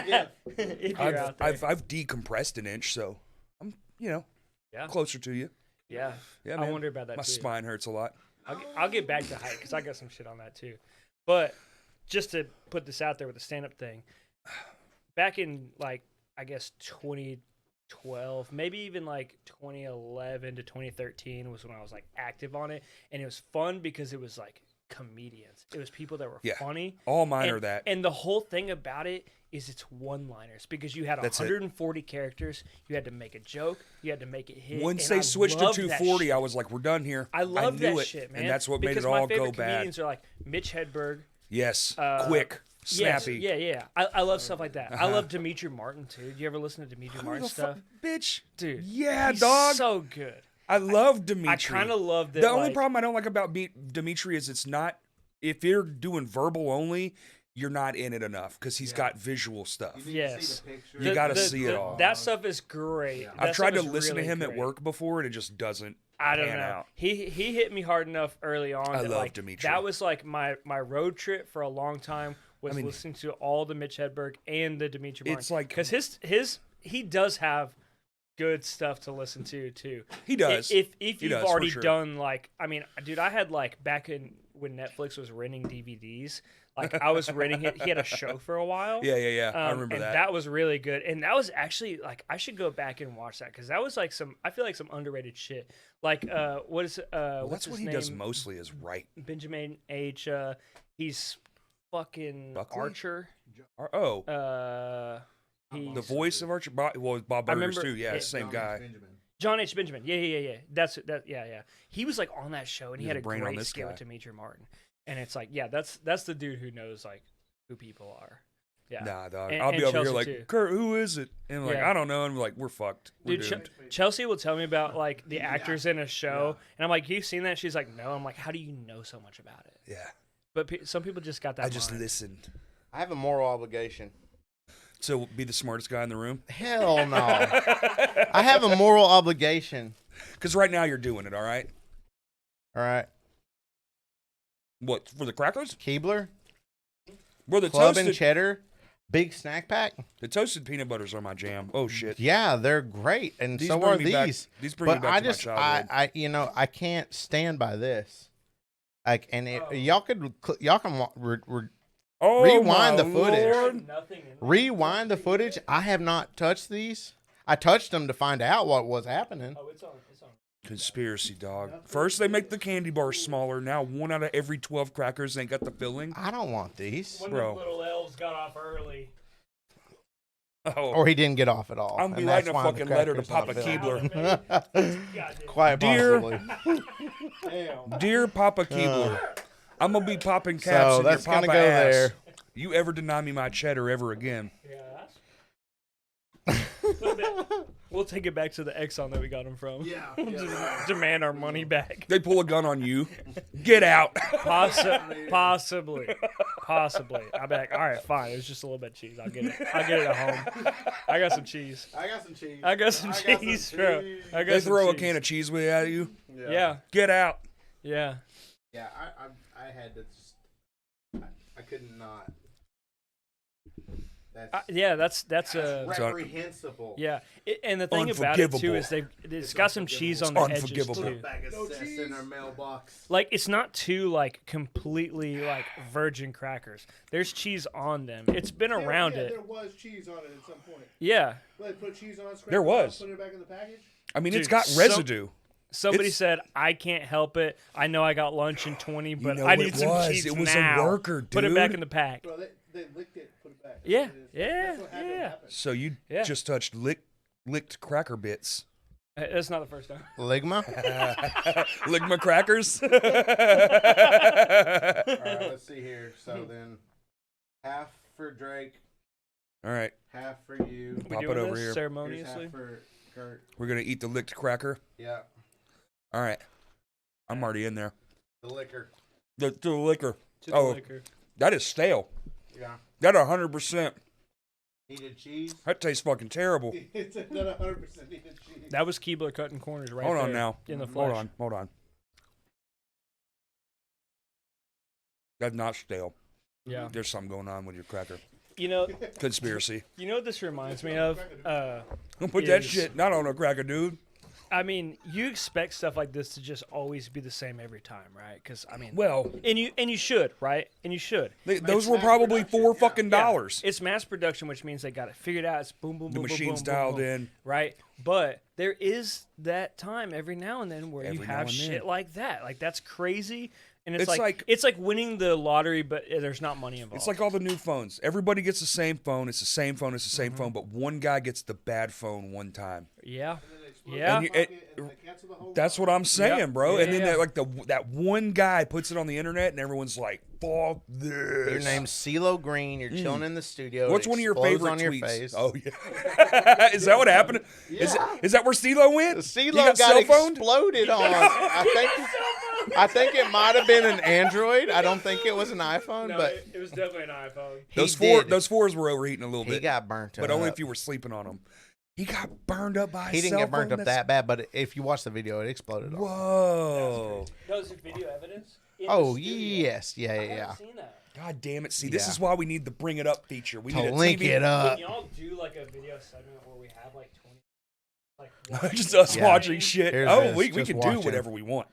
Yeah. If you're out there. I've decompressed an inch, so I'm Yeah. closer to you. Yeah. Yeah, I man. wonder about that My too. spine hurts a lot. I'll get back to height because I got some shit on that too. But just to put this out there with the stand-up thing, back in like I guess 2012, maybe even like 2011 to 2013 was when I was like active on it, and it was fun because it was like comedians. It was people that were Yeah. funny. All mine and, are that. And the whole thing about it is it's one-liners because you had That's it. 140 characters. You had to make a joke. You had to make it hit. Once and they I switched to loved that 240, shit. I was like, we're done here. I love knew that it, shit, man. And that's what because made it my all favorite go bad. comedians are like Mitch Hedberg. Yes, Uh, quick, Yes, snappy. yeah. I love stuff like that. I love Dimitri Martin too. Do you ever listen to Dimitri Who Martin the stuff? fuck, bitch? Dude, Yeah, he's dog. so good. I love Dimitri. I kind of love that. The only like, problem I don't like about Dimitri is it's not, if you're doing verbal only, you're not in it enough because he's got visual stuff. You need to Yes. see the picture. You gotta see it all. That stuff is great. Yeah. That I've tried to stuff is listen to really him at great. work before, and it just doesn't I don't pan know. out. He hit me hard enough early on. I that, love like, Dimitri. That was like my road trip for a long time. Was listening to all the Mitch Hedberg and the Dimitri Martin. It's like- because he does have good stuff to listen to too. He does. If He you've does, for already sure. done like, I mean, dude, I had like back in when Netflix was renting DVDs. Like I was renting it. He had a show for a while. Yeah. I remember and that. that was really good. And that was actually like I should go back and watch that because that was like I feel like some underrated shit. Like what is Well, what's that's what his he does name? mostly is right. Benjamin H. He's fucking Buckley? Archer. He The voice of Archer. Bob Burgers remember too. Yeah, it- same guy. John H. Benjamin. Yeah. That's that. Yeah. He was like on that show and he He's had a a brain on great this skill guy. with Dimitri Martin. And it's like, yeah, that's the dude who knows like who people are. Yeah. Nah, dog. And- I'll be and over here Chelsea, like, too. Kurt, who is it? And I'm like, Yeah. I don't know. And we're like, we're fucked. We're Dude, doomed. Chelsea will tell me about like the actors in a show, and I'm like, "You've seen that?" She's like, "No." I'm like, "How do you know so much about it?" Yeah. But some people just got that. I just mind. listened. I have a moral obligation. So be the smartest guy in the room. Hell no. I have a moral obligation. Because right now you're doing it, all right? All right. What, for the crackers? Keebler, Bro, the Club toasted, and Cheddar, big snack pack. the toasted peanut butters are my jam. Oh, shit. Yeah, they're great, and so bring are me back- these. these bring me But back I to my just, childhood. I can't stand by this. Like, and Oh. y'all can Oh, rewind my the footage. Lord. Nothing. In rewind the footage. I have not touched these. I touched them to find out what was happening. Oh, it's on. It's on. Conspiracy, dog. First they make the candy bars smaller. Now 1 out of every 12 crackers ain't got the filling. I don't want these. When Bro. the little elves got off early. Oh, Or he didn't get off at all. I'm gonna be and writing that's a why the fucking letter to cracker's not Papa filled. Keebler. Quite Dear- possibly. Dear Papa Keebler, I'm gonna be popping caps So in your that's gonna Papa go ass. there. You ever deny me my cheddar ever again? We'll take it back to the Exxon that we got him from. Yeah. Demand our money back. They pull a gun on you. Get out. Possibly. I'll be like, all right, fine. It was just a little bit of cheese. I'll get it at home. I got some cheese. I got some cheese. I got some cheese, bro. I got They some throw a cheese. can of cheese with at you. Yeah. Get out. Yeah. Yeah, I had to just. I couldn't not. That's That's reprehensible. yeah. And the thing about it too Unforgivable. is it's got some cheese on the edges Unforgivable. too. Bag of No cess cheese. in our mailbox. Like it's not too like completely like virgin crackers. There's cheese on them. It's been around it. There was cheese on it at some point. Yeah. They put cheese on it. scrape There it off, was. Put it back in the package. I mean, it's Dude, got residue. Somebody It's- said, I can't help it. I know I got lunch in 20, but know I what need it some was? cheese It was a now. worker, Put it back dude. in the pack. Bro, they licked it, put it back. Yeah, That's what it is. yeah, That's what happened. yeah. Happened. So you Yeah. just touched licked cracker bits. That's not the first time. Ligma. Ligma crackers. All right, let's see here. So then, half for Drake, All right, half for you. We Pop doing it over this here. Here's ceremoniously? half for Kurt. we're gonna eat the licked cracker. Yeah, All right, I'm already in there. the liquor. The liquor. To the Oh. liquor. That is stale. Yeah, That 100%. needed cheese. That tastes fucking terrible. It's not 100% needed cheese. That was Keebler cutting corners right Hold there on now. in the Hold flesh. on. That's not stale. Yeah. There's something going on with your cracker. You know Conspiracy. what this reminds me of? Don't put that Is- shit not on a cracker, dude. I mean, you expect stuff like this to just always be the same every time, right? Because I mean, Well, and you should, right? And you should. those were mass probably production, $4 yeah. fucking Yeah. dollars. It's mass production, which means they got it figured out. It's boom, boom, The boom, boom, machine's boom, boom, dialed boom, in. right? But there is that time every now and then where you Every now have and shit then. like that. Like that's crazy, and It's like- it's like winning the lottery, but there's not money involved. It's like all the new phones. Everybody gets the same phone. It's the same phone. It's the Mm-hmm. same phone. But one guy gets the bad phone one time. yeah, Yeah. And They cancel the whole that's lot. what I'm saying, Yep. bro. Yeah, And then yeah. that one guy puts it on the internet, and everyone's like, "Fuck this." Your name's CeeLo Green. You're chilling in the studio. What's it one of your explodes favorite on your tweets? face. Oh yeah, is that what happened? Is that where CeeLo went? CeeLo He got got cell phoned? exploded on. I think it might have been an Android. I don't think it was an iPhone, No, but it was definitely an iPhone. he did. Those fours were overheating a little He bit, got burnt but up. only if you were sleeping on them. He got burned up by. He a didn't cell get burnt phone? up that bad, but if you watch the video, it exploded. on him. Whoa! No, is it video evidence? In Oh the studio. yes, yeah, I yeah, haven't yeah. seen that. God damn it! See, this Yeah. is why we need the bring it up feature. We need To a link TV. it up. Can y'all do like a video segment where we have like 20, like Just us Yeah. watching shit. Here's Oh, this, we just can do watching. whatever we want.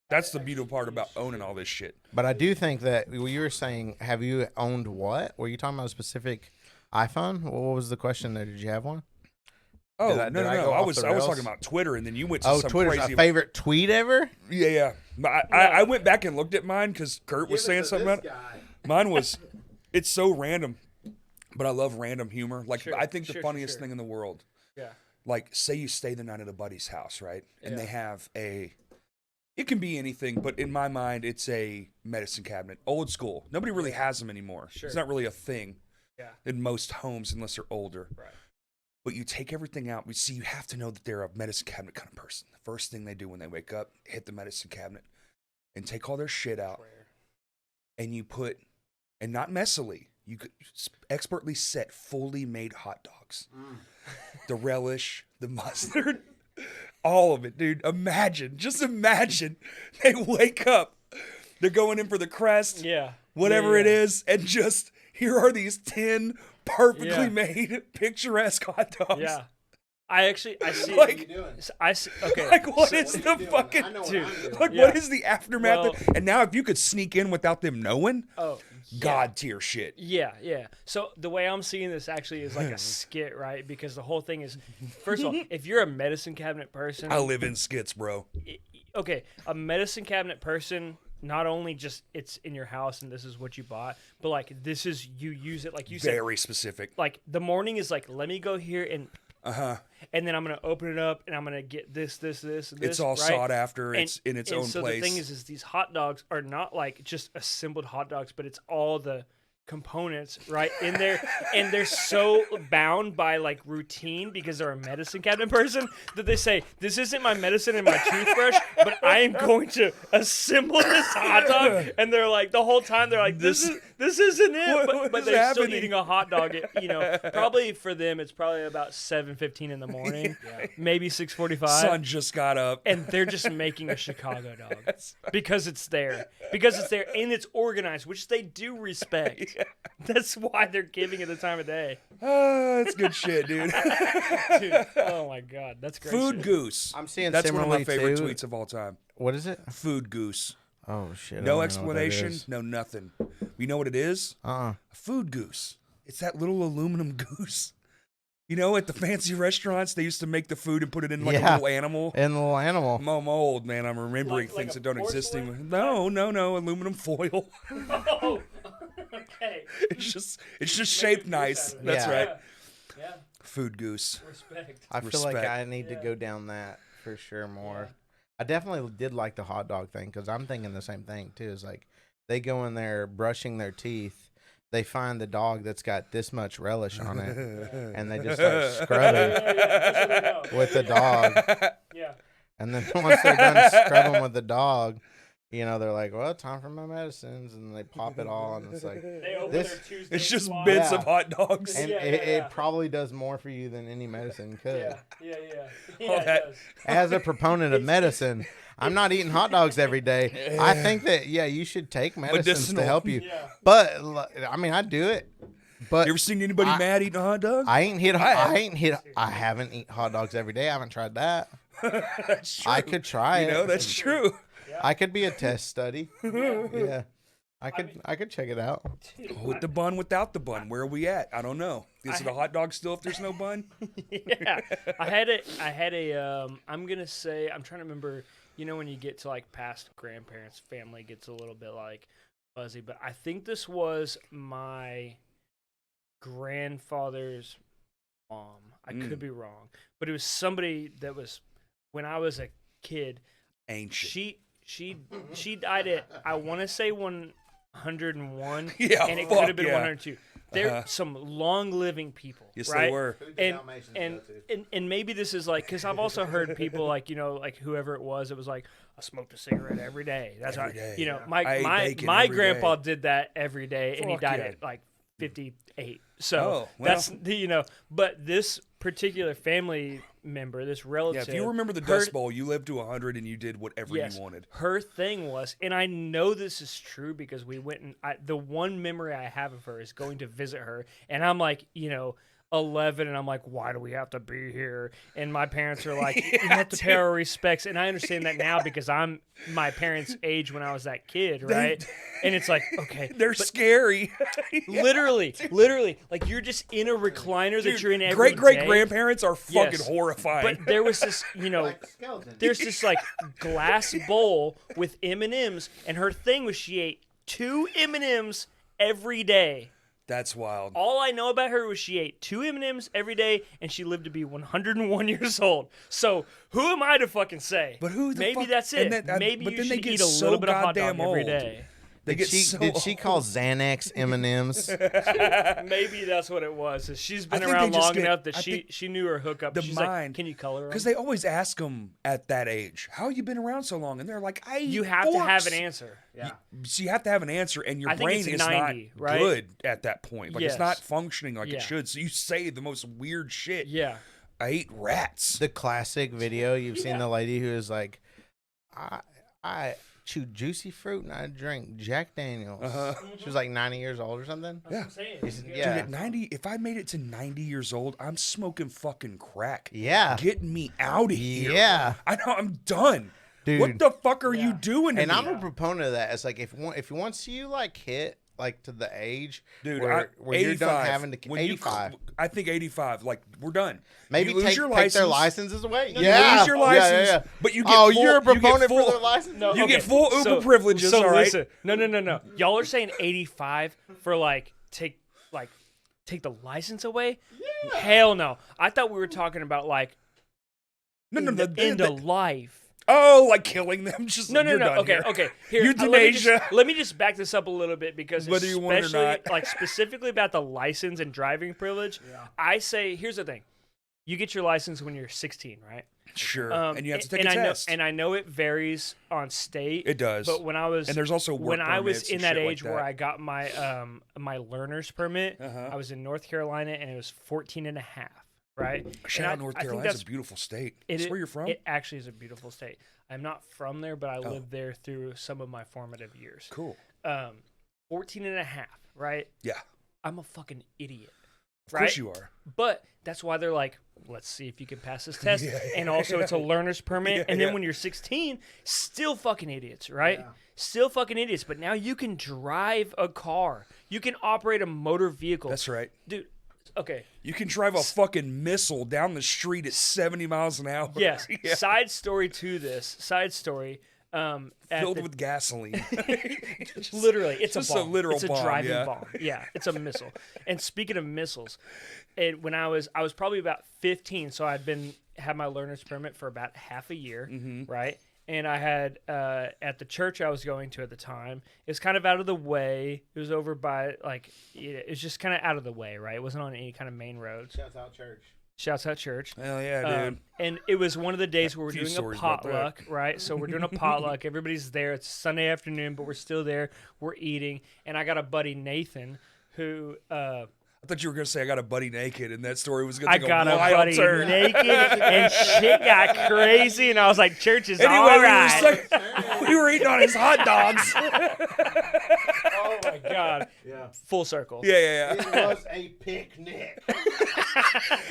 That's the beautiful part about owning all this shit. But I do think that you were saying, have you owned what? Were you talking about a specific iPhone? What was the question there? Did you have one? Oh Did I no! go I off was the talking rails? about Twitter, and then you went to Oh, some Twitter's crazy. a favorite tweet ever? Yeah. But I went back and looked at mine because Kurt was saying something about it. Mine was, it's so random, but I love random humor. Like, Sure, I think the sure, funniest sure. thing in the world, Yeah. like, say you stay the night at a buddy's house, right? And Yeah. they have it can be anything, but in my mind, it's a medicine cabinet. Old school. Nobody really has them anymore. Sure. It's not really a thing Yeah. in most homes unless they're older. Right. But you take everything out. You have to know that they're a medicine cabinet kind of person. The first thing they do when they wake up, hit the medicine cabinet and take all their shit out. Rare. And you put, and not messily, you could expertly set fully made hot dogs. The relish, the mustard, all of it, dude. Just imagine they wake up, they're going in for the crest, Yeah. whatever Yeah, it yeah. is, and just here are these 10 perfectly Yeah. made picturesque hot dogs. Yeah. I see. Like, Okay. like what so- is the fucking I know what Dude, I'm doing. like Yeah. what is the aftermath? Well- And now if you could sneak in without them knowing, Oh. god tier shit. Yeah, yeah. So the way I'm seeing this actually is like a skit, right? Because the whole thing is, first of all, if you're a medicine cabinet person, I live in skits, bro. okay, a medicine cabinet person, not only just it's in your house and this is what you bought, but like this is you use it like you said. Very specific. Like the morning is like, let me go here and Uh-huh. and then I'm gonna open it up and I'm gonna get this, and this. It's all right? sought after. And- It's in its and own so place. the thing is these hot dogs are not like just assembled hot dogs, but it's all the components right in there, and they're so bound by like routine because they're a medicine cabinet person that they say this isn't my medicine and my toothbrush, but I am going to assemble this hot dog, and they're like the whole time they're like this isn't it, What but is they're still happening? eating a hot dog. Probably for them it's probably about 7:15 in the morning, maybe 6:45. Sun just got up. And they're just making a Chicago dog because it's there, and it's organized, which they do respect. That's why they're giving it the time of day. Oh, that's good shit, dude. Dude, oh my god, that's great. Food shit. Goose. I'm seeing That's one of my similarly, favorite too. tweets of all time. What is it? Food Goose. Oh shit! I No don't know what that explanation, is. no nothing. You know what it is? Uh-uh. A food goose. It's that little aluminum goose. You know, at the fancy restaurants, they used to make the food and put it in like a Yeah. little animal. And the little animal. I'm old, man. I'm remembering Like things a that don't exist porcelain? anymore. No, aluminum foil. Oh, okay. It's just shaped nice. out of it. That's Yeah. right. Yeah, Food goose. respect. I feel like Respect. I need to Yeah. go down that for sure more. I definitely did like the hot dog thing because I'm thinking the same thing too. Is like they go in there brushing their teeth, they find the dog that's got this much relish on it, and they just start scrubbing with the dog. Yeah. And then once they're done scrubbing with the dog, they're like, "Well, time for my medicines," and they pop it all, and it's like, They open This- their Tuesday It's just spot. bits Yeah. of hot dogs. and Yeah, it probably does more for you than any medicine could. Yeah. All Yeah, it that- does. As a proponent of medicine, I'm not eating hot dogs every day. I think that you should take medicines Medicinal. to help you. Yeah. But I mean, I do it. But You ever seen anybody I- mad eating a hot dog? I haven't have. eaten hot dogs every day. I haven't tried that. That's true. I could try it. That's true. I could be a test study. Yeah. I could check it out. With the bun, without the bun, where are we at? I don't know. Is it a hot dog still if there's no bun? Yeah, I had a I'm gonna say, I'm trying to remember, when you get to like past grandparents, family gets a little bit like fuzzy, but I think this was my grandfather's mom. I could be wrong, but it was somebody that was when I was a kid, Ancient. she died at, I want to say 101, Yeah, and it fuck could have been yeah. 102. They're some long living people. Yes, right? they were. Who'd the And, Dalmatians and, go to? and maybe this is like, because I've also heard people like, you know, like whoever it was like, I smoked a cigarette every day. That's Every how, day, you know, yeah. my I ate my bacon my every grandpa day. did that every day, and he Fuck died yeah. at like 58. So Oh, well. that's the, you know, but this particular family member, this Yeah, relative, if you remember the her- Dust Bowl, you lived to 100 and you did whatever yes, you wanted. her thing was, and I know this is true because we went and the one memory I have of her is going to visit her, and I'm like, you know, 11, and I'm like, why do we have to be here? And my parents are like, you have to pay our respects, and I understand that now because I'm my parents' age when I was that kid, right? And it's like, okay, They're but scary. literally, like you're just in a recliner that you're in every Great great day. grandparents are fucking Yes. horrifying. But there was this, you know, Like a skeleton. there's this like glass bowl with M&Ms, and her thing was she ate 2 M&Ms every day. That's wild. All I know about her was she ate 2 M&Ms every day, and she lived to be 101 years old. So who am I to fucking say? But who the Maybe fuck- that's and it. that- Maybe but you then they should get eat a so little bit of hot dog goddamn every old. day. They Did get she, so did she old. call Xanax M&Ms? Maybe that's what it was. Is she's been I think around they just long get- enough that I she think knew her hookup. the She's mind- like, can you color Because them? they always ask them at that age, how you been around so long? And they're like, I eat You have to have an forks." answer. Yeah. So you have to have an answer, and your I think brain it's is 90, not right? good at that point. Like Yes. it's not functioning like Yeah. it should. So you say the most weird shit. Yeah. I ate rats. The classic video, you've seen the lady who is like, I chew juicy fruit and I drink Jack Daniels. She was like 90 years old or something. That's what I'm saying. He said, Dude, yeah. at 90, if I made it to 90 years old, I'm smoking fucking crack. Yeah. Get me out of here. Yeah. I know, I'm done. Dude. What the fuck are you doing to And me? I'm a proponent of that. It's like if once you like hit like to the age Dude, where you're done 85, having to when you 85, I think 85. Like we're done. maybe you lose take, your take their license. licenses away. You lose your license, but you get oh, full, you're a you get proponent full- for their license. No, You get okay, full Uber privileges, So all right? listen, no. Y'all are saying 85 for like take the license away? Yeah. Hell no. I thought we were talking about like No, in the end of life. Oh, like killing them? Just No. you're done Okay, here. okay. Here, Euthanasia. let me just back this up a little bit because Whether you want it or especially not. like specifically about the license and driving privilege, I say here's the thing: you get your license when you're 16, right? Sure, and you have to take a I test. know, and I know it varies on state. It does. But when I was And there's also work when I was permits in and that shit like age where that. I got my my learner's permit, Uh-huh. I was in North Carolina and it was 14 and a half, right? Shout And out North I think Carolina. It's that's a beautiful state. it, That's where you're from? It actually is a beautiful state. I'm not from there, but I lived there through some of my formative years. Cool. 14 and a half, right? Yeah. I'm a fucking idiot. Of Right? course you are. But that's why they're like, let's see if you can pass this test. Yeah, and also, it's a learner's permit. Yeah, and then yeah. when you're 16, still fucking idiots, right? Yeah. Still fucking idiots. But now you can drive a car. You can operate a motor vehicle. That's right. Dude, okay. You can drive a fucking missile down the street at 70 miles an hour. Yes. Yeah. Side story to this. Side story. At Filled the- with gasoline. Literally, it's just a a bomb. literal it's a bomb, driving yeah. bomb. Yeah, it's a missile. And speaking of missiles, and when I was probably about 15, so I'd had my learner's permit for about half a year, right? And I had at the church I was going to at the time, it was kind of out of the way. It was over by it was just kind of out of the way, right? It wasn't on any kind of main roads. Shouts out church. Shouts out church. Hell yeah, dude. And it was one of the days where we're Few doing a stories about that. potluck, right? So we're doing a potluck. Everybody's there. It's Sunday afternoon, but we're still there. We're eating. And I got a buddy, Nathan, who I thought you were going to say I got a buddy naked, and that story was going I to take got a a wild buddy turn. naked, and shit got crazy. And I was like, church is Anyway, all right. we were eating on his hot dogs. Oh, my God. Yeah. Full circle. Yeah. It was a picnic.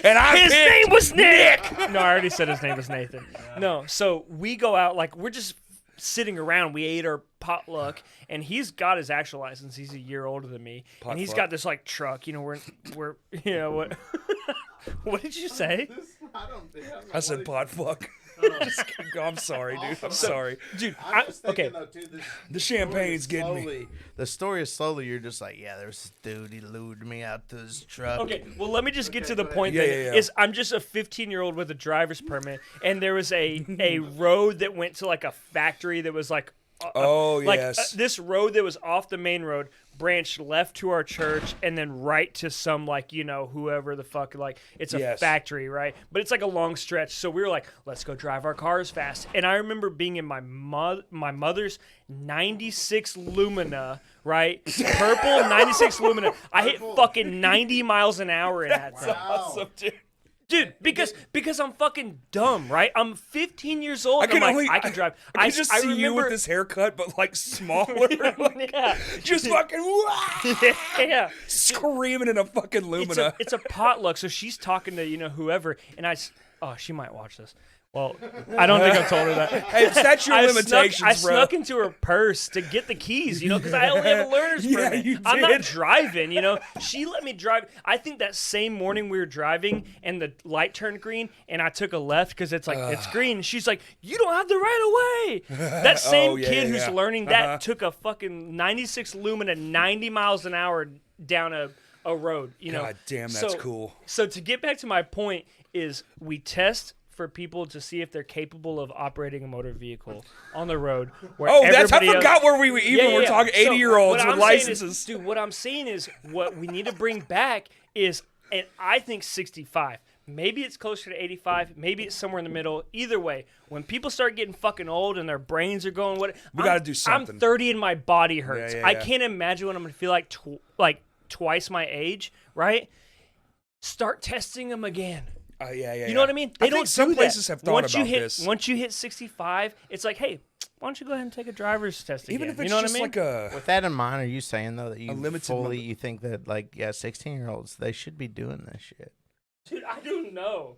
And I His picked name was Nick. No, I already said his name was Nathan. No, so we go out like we're just sitting around. We ate our potluck, and he's got his actual license. He's a year older than me, and he's Potluck. got this like truck. You know, we're you know what? What did you say? I don't think. I said pot fuck. Just kidding. I'm sorry, dude. I'm sorry. Dude, I'm just thinking okay. though too. The champagne's getting me. Slowly, the story is slowly. You're just like, yeah, there's this dude. He lured me out to his truck. Okay, well, let me just get to the go ahead. point. Yeah, then, yeah, yeah. Is I'm just a 15-year-old with a driver's permit, and there was a road that went to like a factory that was like, Oh, like yes. this road that was off the main road branched left to our church and then right to some like whoever the fuck like it's a Yes. factory, right? But it's like a long stretch, so we were like, let's go drive our cars fast. And I remember being in my mother's 96 Lumina, right? Purple 96 Lumina. I hit fucking 90 miles an hour in that thing. Awesome, dude. Dude, because I'm fucking dumb, right? I'm 15 years old. I can I'm like, I can drive. I can just see you with this haircut, but like smaller. Like, Yeah. just fucking Yeah. screaming in a fucking Lumina. It's a potluck, so she's talking to whoever, and she might watch this. Well, I don't think I've told her that. Hey, statute of limitations, I bro. snuck into her purse to get the keys, because I only have a learner's Yeah, permit. you I'm did. not driving, She let me drive. I think that same morning we were driving and the light turned green and I took a left because it's like, it's green. She's like, you don't have the right of way. That same Oh, yeah, kid yeah, who's yeah. learning that took a fucking 96 Lumina 90 miles an hour down a road, God damn, that's So- cool. So to get back to my point is we test for people to see if they're capable of operating a motor vehicle on the road. Where Oh, I everybody else- forgot where we were. Even we're talking So 80-year-olds what with I'm saying is- licenses. dude, what I'm saying is what we need to bring back is, and I think 65. Maybe it's closer to 85. Maybe it's somewhere in the middle. Either way, when people start getting fucking old and their brains are going, We gotta do something. I'm 30 and my body hurts. yeah, I yeah. can't imagine what I'm gonna feel like twice my age. Right? Start testing them again. Yeah. You know what I mean? They I don't think some do places that. have thought once you about hit, this. Once you hit 65, it's like, hey, why don't you go ahead and take a driver's test again? Even if it's you know just what I mean? like a... With that in mind, are you saying though that you limited fully number. you think that 16-year-olds they should be doing this shit? Dude, I don't know.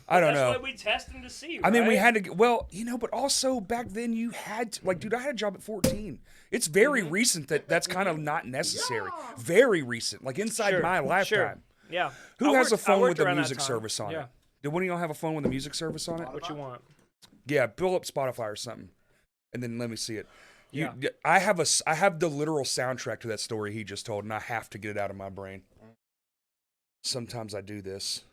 I don't That's know. why we test them to see. I mean, we right? had to, but also back then you had to, dude, I had a job at 14. It's very recent that's kind of not necessary. Very recent, like inside Sure, my lifetime. sure. Yeah. Who I has a worked- I phone worked with a around that music time. service on Yeah. it? Did one of y'all have a phone with a music service on it? What you want? Yeah, pull up Spotify or something, and then let me see it. Yeah. I have the literal soundtrack to that story he just told, and I have to get it out of my brain. Sometimes I do this.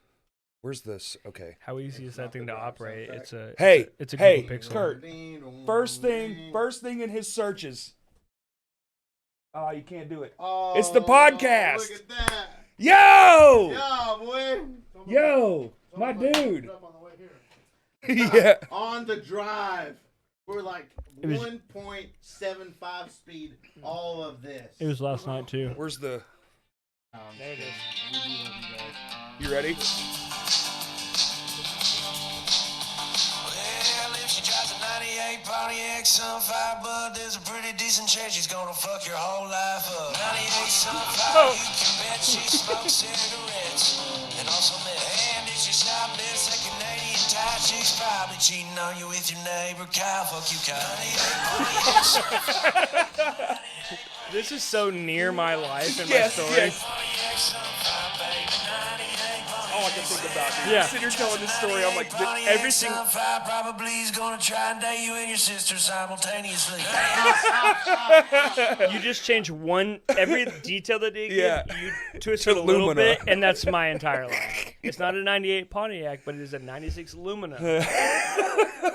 Where's this? Okay. How easy is that thing to operate? It's a Hey, it's a hey, Google Pixel. Kurt. First thing in his searches. Oh, you can't do it. Oh, It's the podcast. Look at that. Yo! Yeah, boy. Yo! My dude! Up on the way here. Yeah. On the drive. We're like It was- 1.75 speed. All of this. It was last night too. Where's the... There it is. You ready? Well, if she drives a 98 Pontiac Sunfire, bud, there's a pretty decent chance she's gonna fuck your whole life up. 98 Sunfire, you can bet she smokes cigarettes and also meth. And if she's not this, a Canadian tie chick's probably cheating on you with your neighbor Kyle. Fuck you, Kyle. 98 Pontiac This is so near my life and Yes, my story. yes. Pontiac Sunfire, baby, 98 Pontiac. All I can think about, dude. Yeah. Sitting here telling this story, I'm like, Everything. Sunfire probably is gonna try and date you and your sister simultaneously. You just change every detail that they Yeah. give, you twist To it a little Lumina. bit, and that's my entire life. It's not a 98 Pontiac, but it is a 96 Lumina.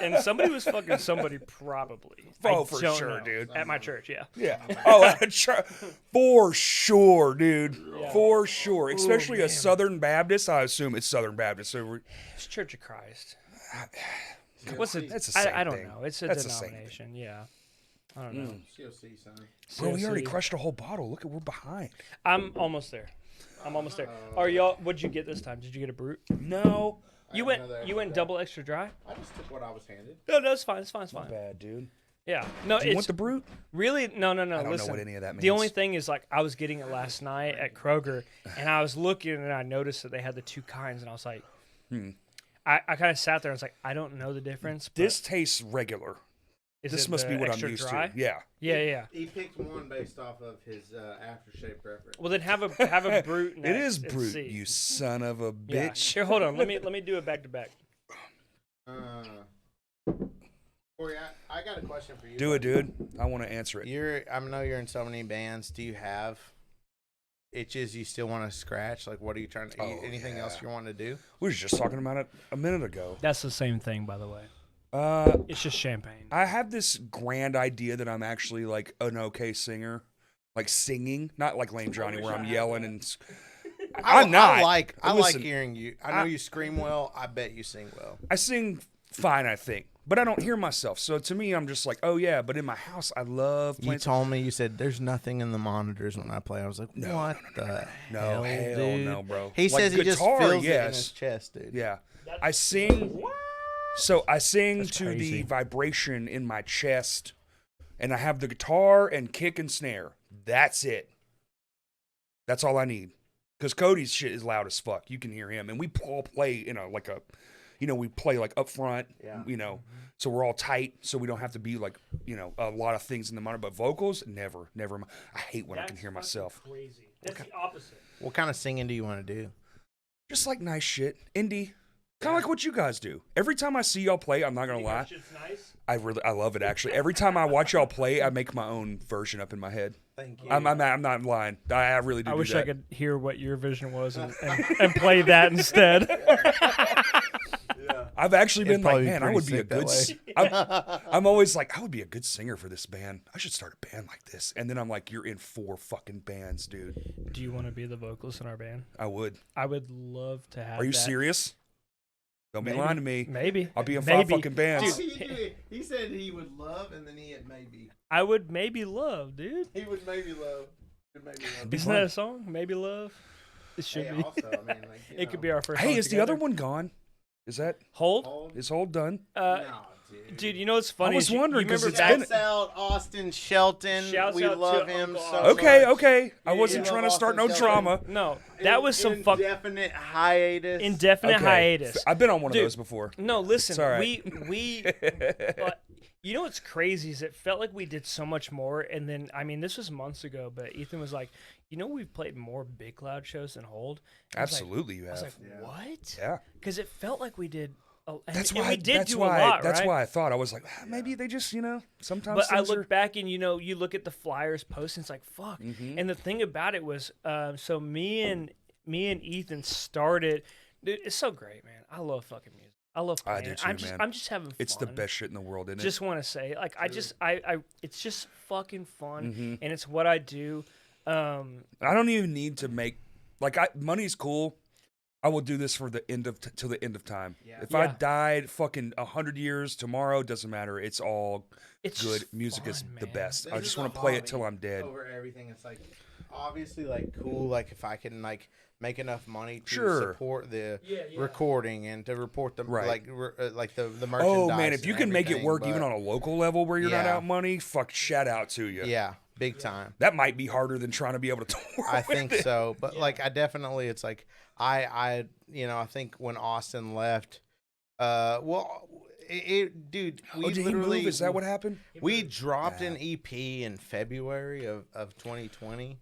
And somebody was fucking somebody, probably. Oh, I for don't sure, know. dude. At my church, yeah. Yeah. Oh, for sure, dude. Yeah. For sure. Especially man. a Southern Baptist. I assume it's Southern Baptist. So It's Church of Christ. What's it? That's the same I don't thing. know. It's a That's the same denomination. Yeah. I don't know. COC, son. bro, we already COC. crushed a whole bottle. Look at we're behind. I'm almost there. I'm almost there. Are y'all? What'd you get this time? Did you get a brute? No. You went double extra dry. I just took what I was handed. No, it's fine. It's fine. It's fine. Bad, dude. Yeah. No, Do you it's want the brute? really no. I don't Listen, know what any of that means. the only thing is like I was getting it last night at Kroger, and I was looking and I noticed that they had the two kinds, and I was like, I kind of sat there and was like, I don't know the difference. But This tastes regular. is This it must the be what I'm extra used dry? to. Yeah. Yeah. He picked one based off of his aftershave preference. Well, then have a brute. Next It is and brute, see. you son of a Yeah. bitch. Here, hold on. Let me do it back to back. Corey, I got a question for you. Do it, dude. I want to answer it. I know you're in so many bands. Do you have itches you still want to scratch? Like, what are you trying to? Anything else you want to do? We were just talking about it a minute ago. That's the same thing, by the way. It's just champagne. I have this grand idea that I'm actually like an okay singer, like singing, not like Lame Johnny where I'm yelling and. I'm not. I like Listen, hearing you. I know you scream well. I bet you sing well. I sing fine, I think, but I don't hear myself. So to me, I'm just like, oh yeah. But in my house, I love playing. You told me, you said there's nothing in the monitors when I play. I was like, what the hell, dude? No, bro. He Like says he just guitar, feels it in yes. his chest, dude. Yeah, I sing. So I sing That's to crazy. the vibration in my chest, and I have the guitar and kick and snare. That's it. That's all I need. Because Cody's shit is loud as fuck. You can hear him, and we all play we play like up front. Yeah. So we're all tight, so we don't have to be like a lot of things in the monitor. But vocals, never. I hate when I can hear myself. Crazy. That's the opposite. What kind of singing do you want to do? Just like nice shit, indie. Kind of like what you guys do. Every time I see y'all play, I'm not gonna lie. Shit's nice. I love it actually. Every time I watch y'all play, I make my own version up in my head. Thank you. I'm not lying. I really do. I do wish that. I could hear what your vision was and play that instead. I've actually been like, probably be man, I pretty would be a sick that good. I'm always like, I would be a good singer for this band. I should start a band like this. And then I'm like, you're in 4 fucking bands, dude. Do you want to be the vocalist in our band? I would. I would love to have. Are you that. serious? Don't be lying to me. Maybe. I'll be in 5 Maybe. fucking bands. He said he would love, and then he had maybe. I would maybe love, dude. He would maybe love. Isn't that a song? Maybe love. It should be. Also, I mean, like, It could be our first. Hey, song is the other together. one gone? Is that Hold? is Hold done? Dude, you know what's funny? I was is you- wondering you 'cause remember it's back. been- Out Austin Shelton. Shouts we out to love him Uncle so Austin. Okay, much. okay. I Yeah, wasn't yeah. trying to start no Austin drama. No, that was some fuck Indefinite hiatus. indefinite Okay. hiatus. I've been on one Dude. of those before. No, listen, It's all right. we you know what's crazy is it felt like we did so much more, and then I mean this was months ago, but Ethan was like, we've played more Big Cloud shows than Hold. And I was like- Absolutely, you I was have. like, what? Yeah. Because it felt like we did. That's and why. we did that's do why. a lot, That's right? why I thought I was like, maybe they just sometimes. But I things look are- back and you look at the Flyers post and it's like fuck. Mhm. And the thing about it was, so me and Ethan started. Dude, it's so great, man. I love fucking music. I love I playing. do too, man. I'm just having fun. It's the best shit in the world, isn't it? Just want to say, like, I it's just fucking fun, Mhm. and it's what I do. I don't even need to make money's cool. I will do this for the end of till the end of time. Yeah. If I Yeah. died fucking 100 years tomorrow, doesn't matter. It's all It's good. just Music is fun, the man. best. I This just is want a to play it hobby till I'm dead. Over everything, it's like obviously like cool. Like if I can like make enough money to Sure. support the Yeah. recording and to report the Right. like the merchandise. Oh man, if you and can make it everything, work even but on a local level where you're not Yeah. out money, fuck, shout out to you. yeah, big time. That might be harder than trying to be able to tour. I with think it. so, but like I definitely, it's like I I think when Austin left, dude, we Oh, did he literally move? Is that what happened? we dropped Yeah. an EP in February of 2020.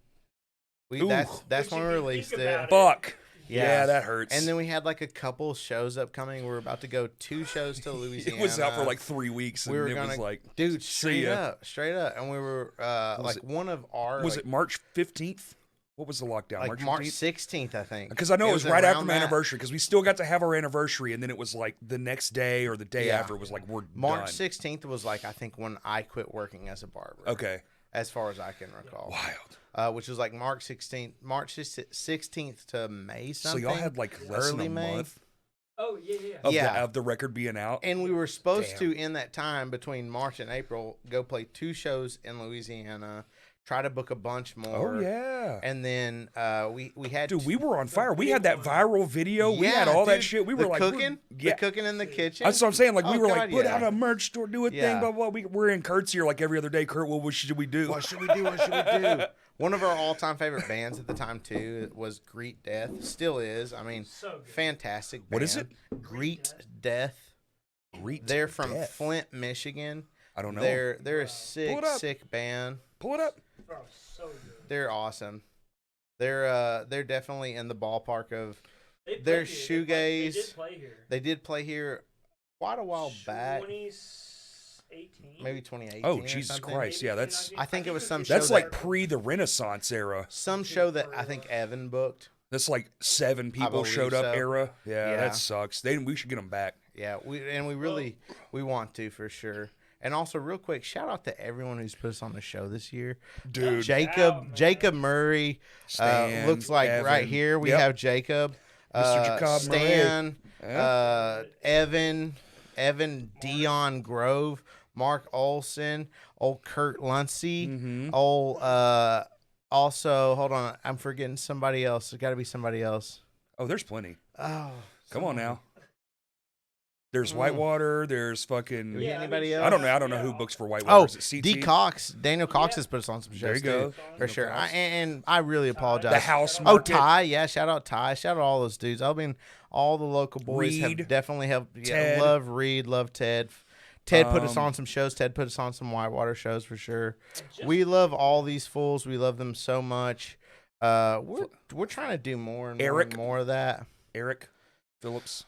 Ooh. That's when we If you released think it. about it, Fuck. Yeah. Yeah, that hurts. And then we had like a couple shows upcoming. We were about to go 2 shows to Louisiana. it was out for like 3 weeks, and we were it gonna, was like, dude, see ya. straight up, and we were like it- one of our was like, it March 15th? What was the lockdown? like March 16th, I think. Because I know it was right after around my that. anniversary. Because we still got to have our anniversary, and then it was like the next day or the day Yeah. after. It was like we're March done. 16th was like I think when I quit working as a barber. Okay, As far as I can recall. wild. Which was like March 16th to May So something. y'all had like less early than a May. month Oh yeah. of, Yeah. of the record being out. And we were supposed Damn. to, in that time between March and April, go play 2 shows in Louisiana, try to book a bunch more. Oh yeah, And then we had dude, we were on fire. We had that viral video. We had Yeah, all that dude, shit. We the were like, cooking, yeah. the cooking in the kitchen. That's what I'm saying. Like we Oh, were God, like, put yeah. out a merch store, do a Yeah. thing, blah blah. We're in Kurt's ear like every other day. Kurt, what should we do? What should we do? What should we do? One of our all-time favorite bands at the time too was Greet Death. Still is. I mean, So good. fantastic band. What is it? Greet Death. Greet They're from Death. Flint, Michigan. I don't know. They're a Pull sick it up. sick band. Pull it up. Bro, so good. They're awesome. They're definitely in the ballpark of. They played They're here. They shoegaze. did play here. They did play here quite a while back. 18 maybe 2018. Oh, or Jesus something. Christ! Yeah, that's I think it was some show that's like that, pre the Renaissance era. some show that I think Evan booked. That's like 7 people believe showed up so. era. Yeah, Yeah. that sucks. We should get them back. Yeah, we really we want to for sure. And also, real quick, shout out to everyone who's put us on the show this year. Dude. Jacob Murray, Stan, looks like right Evan. here we Yep. have Jacob, Mr. Jacob Stan, Murray. Evan Dion Grove, Mark Olson, old Kurt Luncey, Mm-hmm. old also hold on, I'm forgetting somebody else. There's got to be somebody else. Oh, there's plenty. Oh, Come on now. There's Whitewater. There's fucking. Do we have anybody else? I don't know who books for Whitewater. Oh, Is it CT? D. Cox, Daniel Cox has put us on some shows. There you go. too, for Daniel sure. Cox. And I really apologize. The House Oh, Market. Ty, yeah, shout out Ty, shout out all those dudes. I mean, all the local boys Reed, have definitely helped. Yeah, Ted. love Reed, love Ted. Ted put us on some shows. Ted put us on some Whitewater shows for sure. We love all these fools. We love them so much. We're trying to do more and more, Eric. and more of that. Eric Phillips.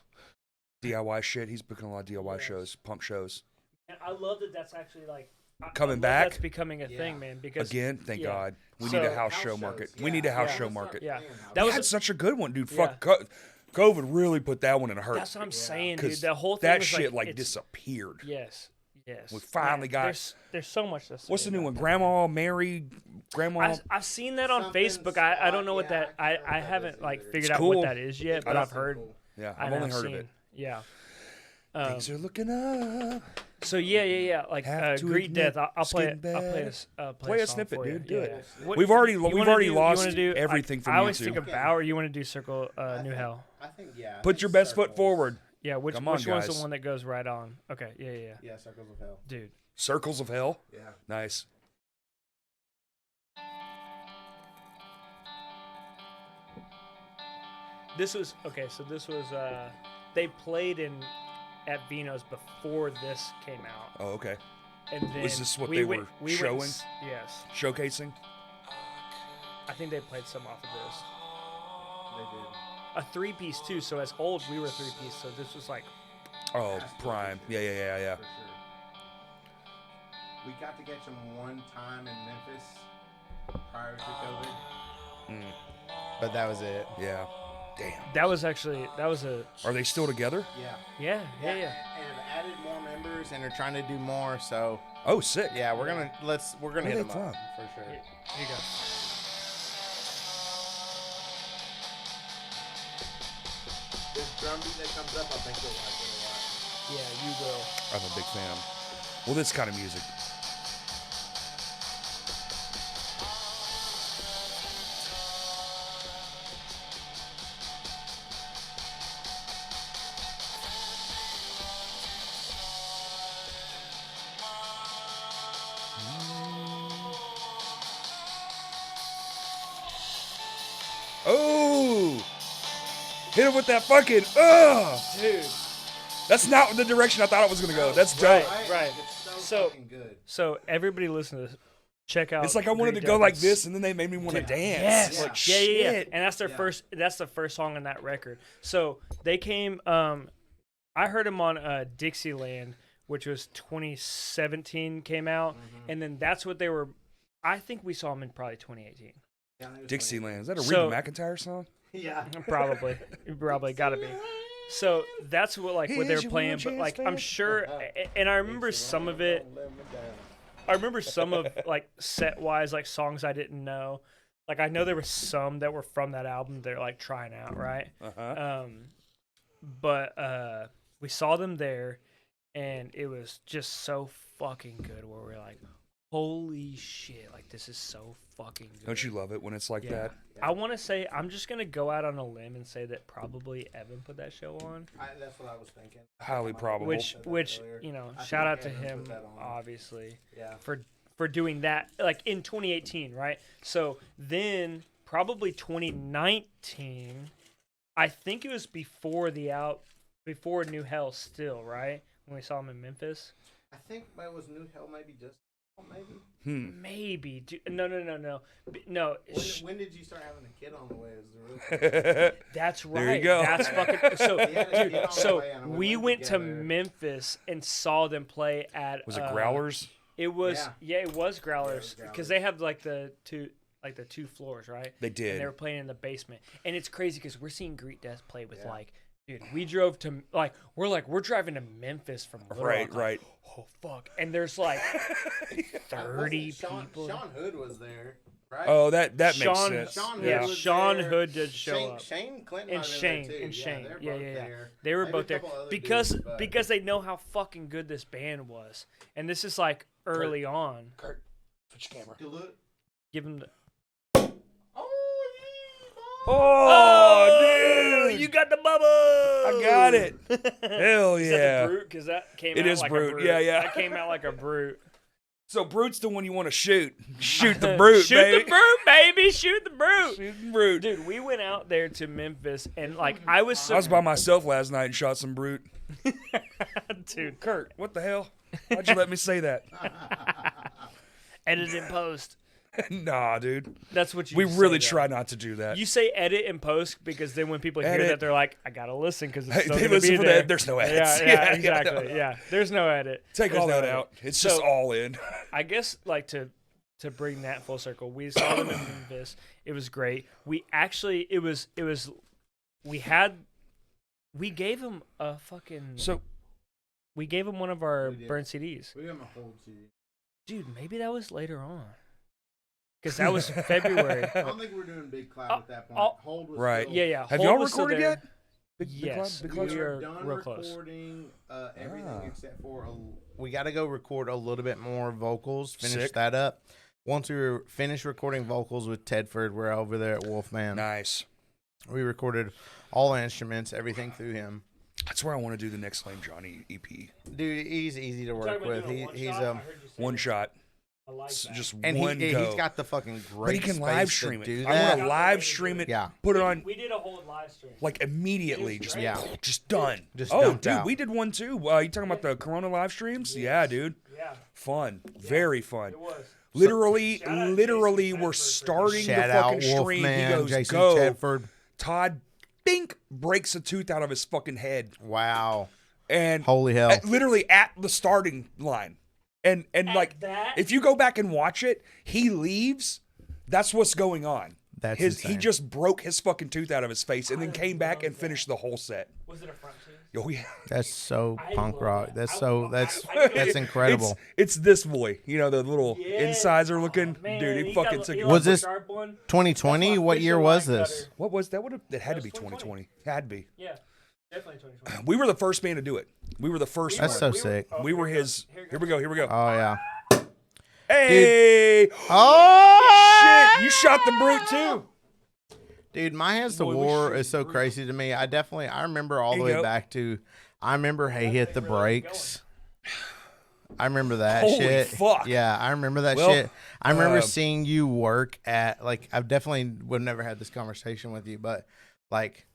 DIY shit. He's booking a lot of DIY shows, pump shows. And I love that that's actually like Coming I love back? That's becoming a thing, man. Because Again, thank yeah. God. We So- need a house show market. We need a house show market. Yeah, That that we was had such a good one, dude. Yeah. Fuck, COVID really put that one in a hurt. that's what I'm saying, dude. Because The whole thing that was shit like like it's- disappeared. Yes, yes. We finally got- There's so much to say. What's the new about one? that. Grandma Mary, Grandma. I've seen that on Something Facebook. I don't know what yeah, that. I I can't remember what that haven't is like either. figured It's out cool. what that is yet, but don't I've heard. Yeah, and I've only heard of it. Yeah. Things are looking up. So yeah. Like Have to Greet admit, Death. I'll play it's it. getting I'll play bad. a Play a song snippet, for you. dude. Do Yeah, it. yeah. What- We've already you we've wanna already do- you lost wanna do, everything from I always YouTube. think of Bauer. You want to do Circle New Hell? I think yeah. Put your best foot forward. Yeah. Which Come on, one's guys. the one that goes right on? Okay. Yeah. Yeah, Circles of Hell. Dude. Circles of Hell. Yeah. Nice. This was okay. So this was they played at Vino's before this came out, Oh, okay. and then Was this what we they went- were we went showing? Yes, Showcasing. I think they played some off of this. They did. A 3-piece too. So as old, we were 3-piece. So this was like Oh, Prime. Yeah. For sure. We got to catch them one time in Memphis prior to COVID. Mm, But that was it. yeah. Damn. that was a Are they still together? Yeah. yeah. And have added more members and are trying to do more. So Oh, sick. yeah, we're gonna Where hit they them from? up for sure. Here you go. This drum beat that comes up, I think you'll like it a lot. Yeah, you will. I'm a big fan. Well, this kind of music. Oh! Hit him with that fucking Dude. That's not the direction I thought it was gonna go. That's dope. Right. It's So- fucking good. So everybody listen to this. Check out. It's like I wanted to Greet go Death. like this, and then they made me want to dance. Yes. Like, Yeah. shit. And that's their first. That's the first song on that record. So they came. I heard them on Dixieland, which was 2017 came out, and then that's what they were. I think we saw them in probably 2018. Dixieland. Is that a So- Reba McEntire song? Yeah. Probably gotta be. So that's what like what they Here's were your playing, one but like chance, I'm sure, and I remember some of it. I remember some of like set wise like songs I didn't know. Like I know there were some that were from that album they're like trying out, right? Uh-huh. But we saw them there, and it was just so fucking good. Where we're like, holy shit! Like this is so fucking good. Don't you love it when it's like Yeah. that? I want to say I'm just gonna go out on a limb and say that probably Evan put that show on, That's what I was thinking. Highly probable. which you know, shout out to Evan put him that on. obviously Yeah. for doing that like in 2018, right? So then probably 2019, I think it was before before New Hell still, right? When we saw him in Memphis. I think it was New Hell maybe just Maybe. No. No. When did you start having a kid on the way? Is the real That's right. There you go. That's fucking. So, He had a kid on the so way and we went to together. Memphis and saw them play at. Was it Growlers? It was. Yeah. It was Growlers because they have like the two floors, right? They did. And they were playing in the basement, and it's crazy because we're seeing Greet Death play with like. Dude, we drove to we're driving to Memphis from Little Rock, Right. Oh fuck! And there's like 30 Sean people. Sean Hood was there, right? Oh, that makes Sean- sense. Sean Hood Yeah, was Sean there. Hood did show Shane, up. Shane Clinton And might have been Shane, there too. and Shane, they're yeah, both yeah. there. They were Maybe both a there couple other because dudes, but- because they know how fucking good this band was, and this is like early on. Kurt, switch camera. You look- Give them the. Oh, dude! You got the bubble. I got it. Hell Is yeah! that the brute? Because that came It out is like brute. a brute. Yeah, yeah. That came out like a brute. So Brute's the one you want to shoot. Shoot the Brute, Shoot baby. the brute, baby. Shoot the brute. Shoot the Brute. Dude, we went out there to Memphis, and like I was I was by myself last night and shot some Brute. dude, Kurt, what the hell? Why'd you let me say that? edit and post. Nah, dude. That's what you We say, really though. try not to do that. You say edit and post because then when people hear Edit. that, they're like, I gotta listen because it's Hey, still they gonna listen be for there. that. There's no edits. Yeah, Yeah, exactly. Yeah, there's no edit. Take There's all no that edit. out. It's So- just all in. I guess like to bring that full circle, we saw them in Memphis. It was great. We actually we gave them a fucking So we gave them one of our We did. burned CDs. We got my whole CD. Dude, maybe that was later on. Because that was February. I don't think we were doing Big Cloud at that point. oh, Hold was right. still, Yeah, yeah. have Hold y'all was still recorded there. yet? Big Yes. Big We Cloud? We are are done real close. recording everything Ah. except for we got to go record a little bit more vocals. Finish Sick. that up. Once we finish recording vocals with Tedford, we're over there at Wolfman. Nice. We recorded all instruments, everything through him. That's where I want to do the next Lame Johnny EP. Dude, he's easy to work with. He's One shot. I like It's that. just and one he's go. got the fucking great. But he can space live to stream do it. I that. want to live stream it. Yeah. Put it on We did a whole live stream. like immediately. Just Yeah. just done. Just oh, dumped dude, out. we did one too. You talking about the Corona live streams? Yeah, dude. Yeah, Fun. Very fun. it was. Literally, Shout out literally, Jason we're Tedford for starting Shout the out fucking stream. Wolfman, He goes, Jason go. Tedford. Todd, bink, breaks a tooth out of his fucking head. Wow. And Holy hell. literally at the starting line. And like, that? if you go back and watch it, he leaves. That's what's going on. That's He insane. just broke his fucking tooth out of his face and then came back and finished the whole set. Was it a front tooth? Oh, yeah. That's so I punk love rock. that. That's I- that's incredible. It's this boy. You know, the little Yeah. incisor looking. Man, Dude, he fucking got- took he it. got Was the this- sharp one. 2020? What year was Official line this? cutter. What was that? It had to was be 2020. 2020. Had to be. Yeah, definitely 2020. We were the first band to do it. We were the first That's one. so sick. We were his. Here we go. Here we go. Oh yeah. Hey! Oh Shit! You shot the brute too. Dude, My Hands to Boy, we War shoot is so crazy to me. I remember all the Here you way go. back to, I remember Hey Hit the Brakes. I remember that Holy shit. fuck. Yeah, I remember that Well, shit. I remember um, seeing you work at, like, I've definitely would never had this conversation with you, but like,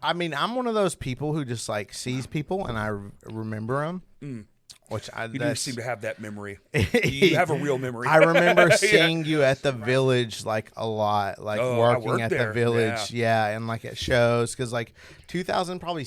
I mean, I'm one of those people who just like sees people and I remember them. Mm. Which I You do that's, seem to have that memory. You have a real memory. I remember Yeah. seeing you at the Village like a lot, like Oh, I working worked at there, the Village, yeah, and like at shows because like 2000 probably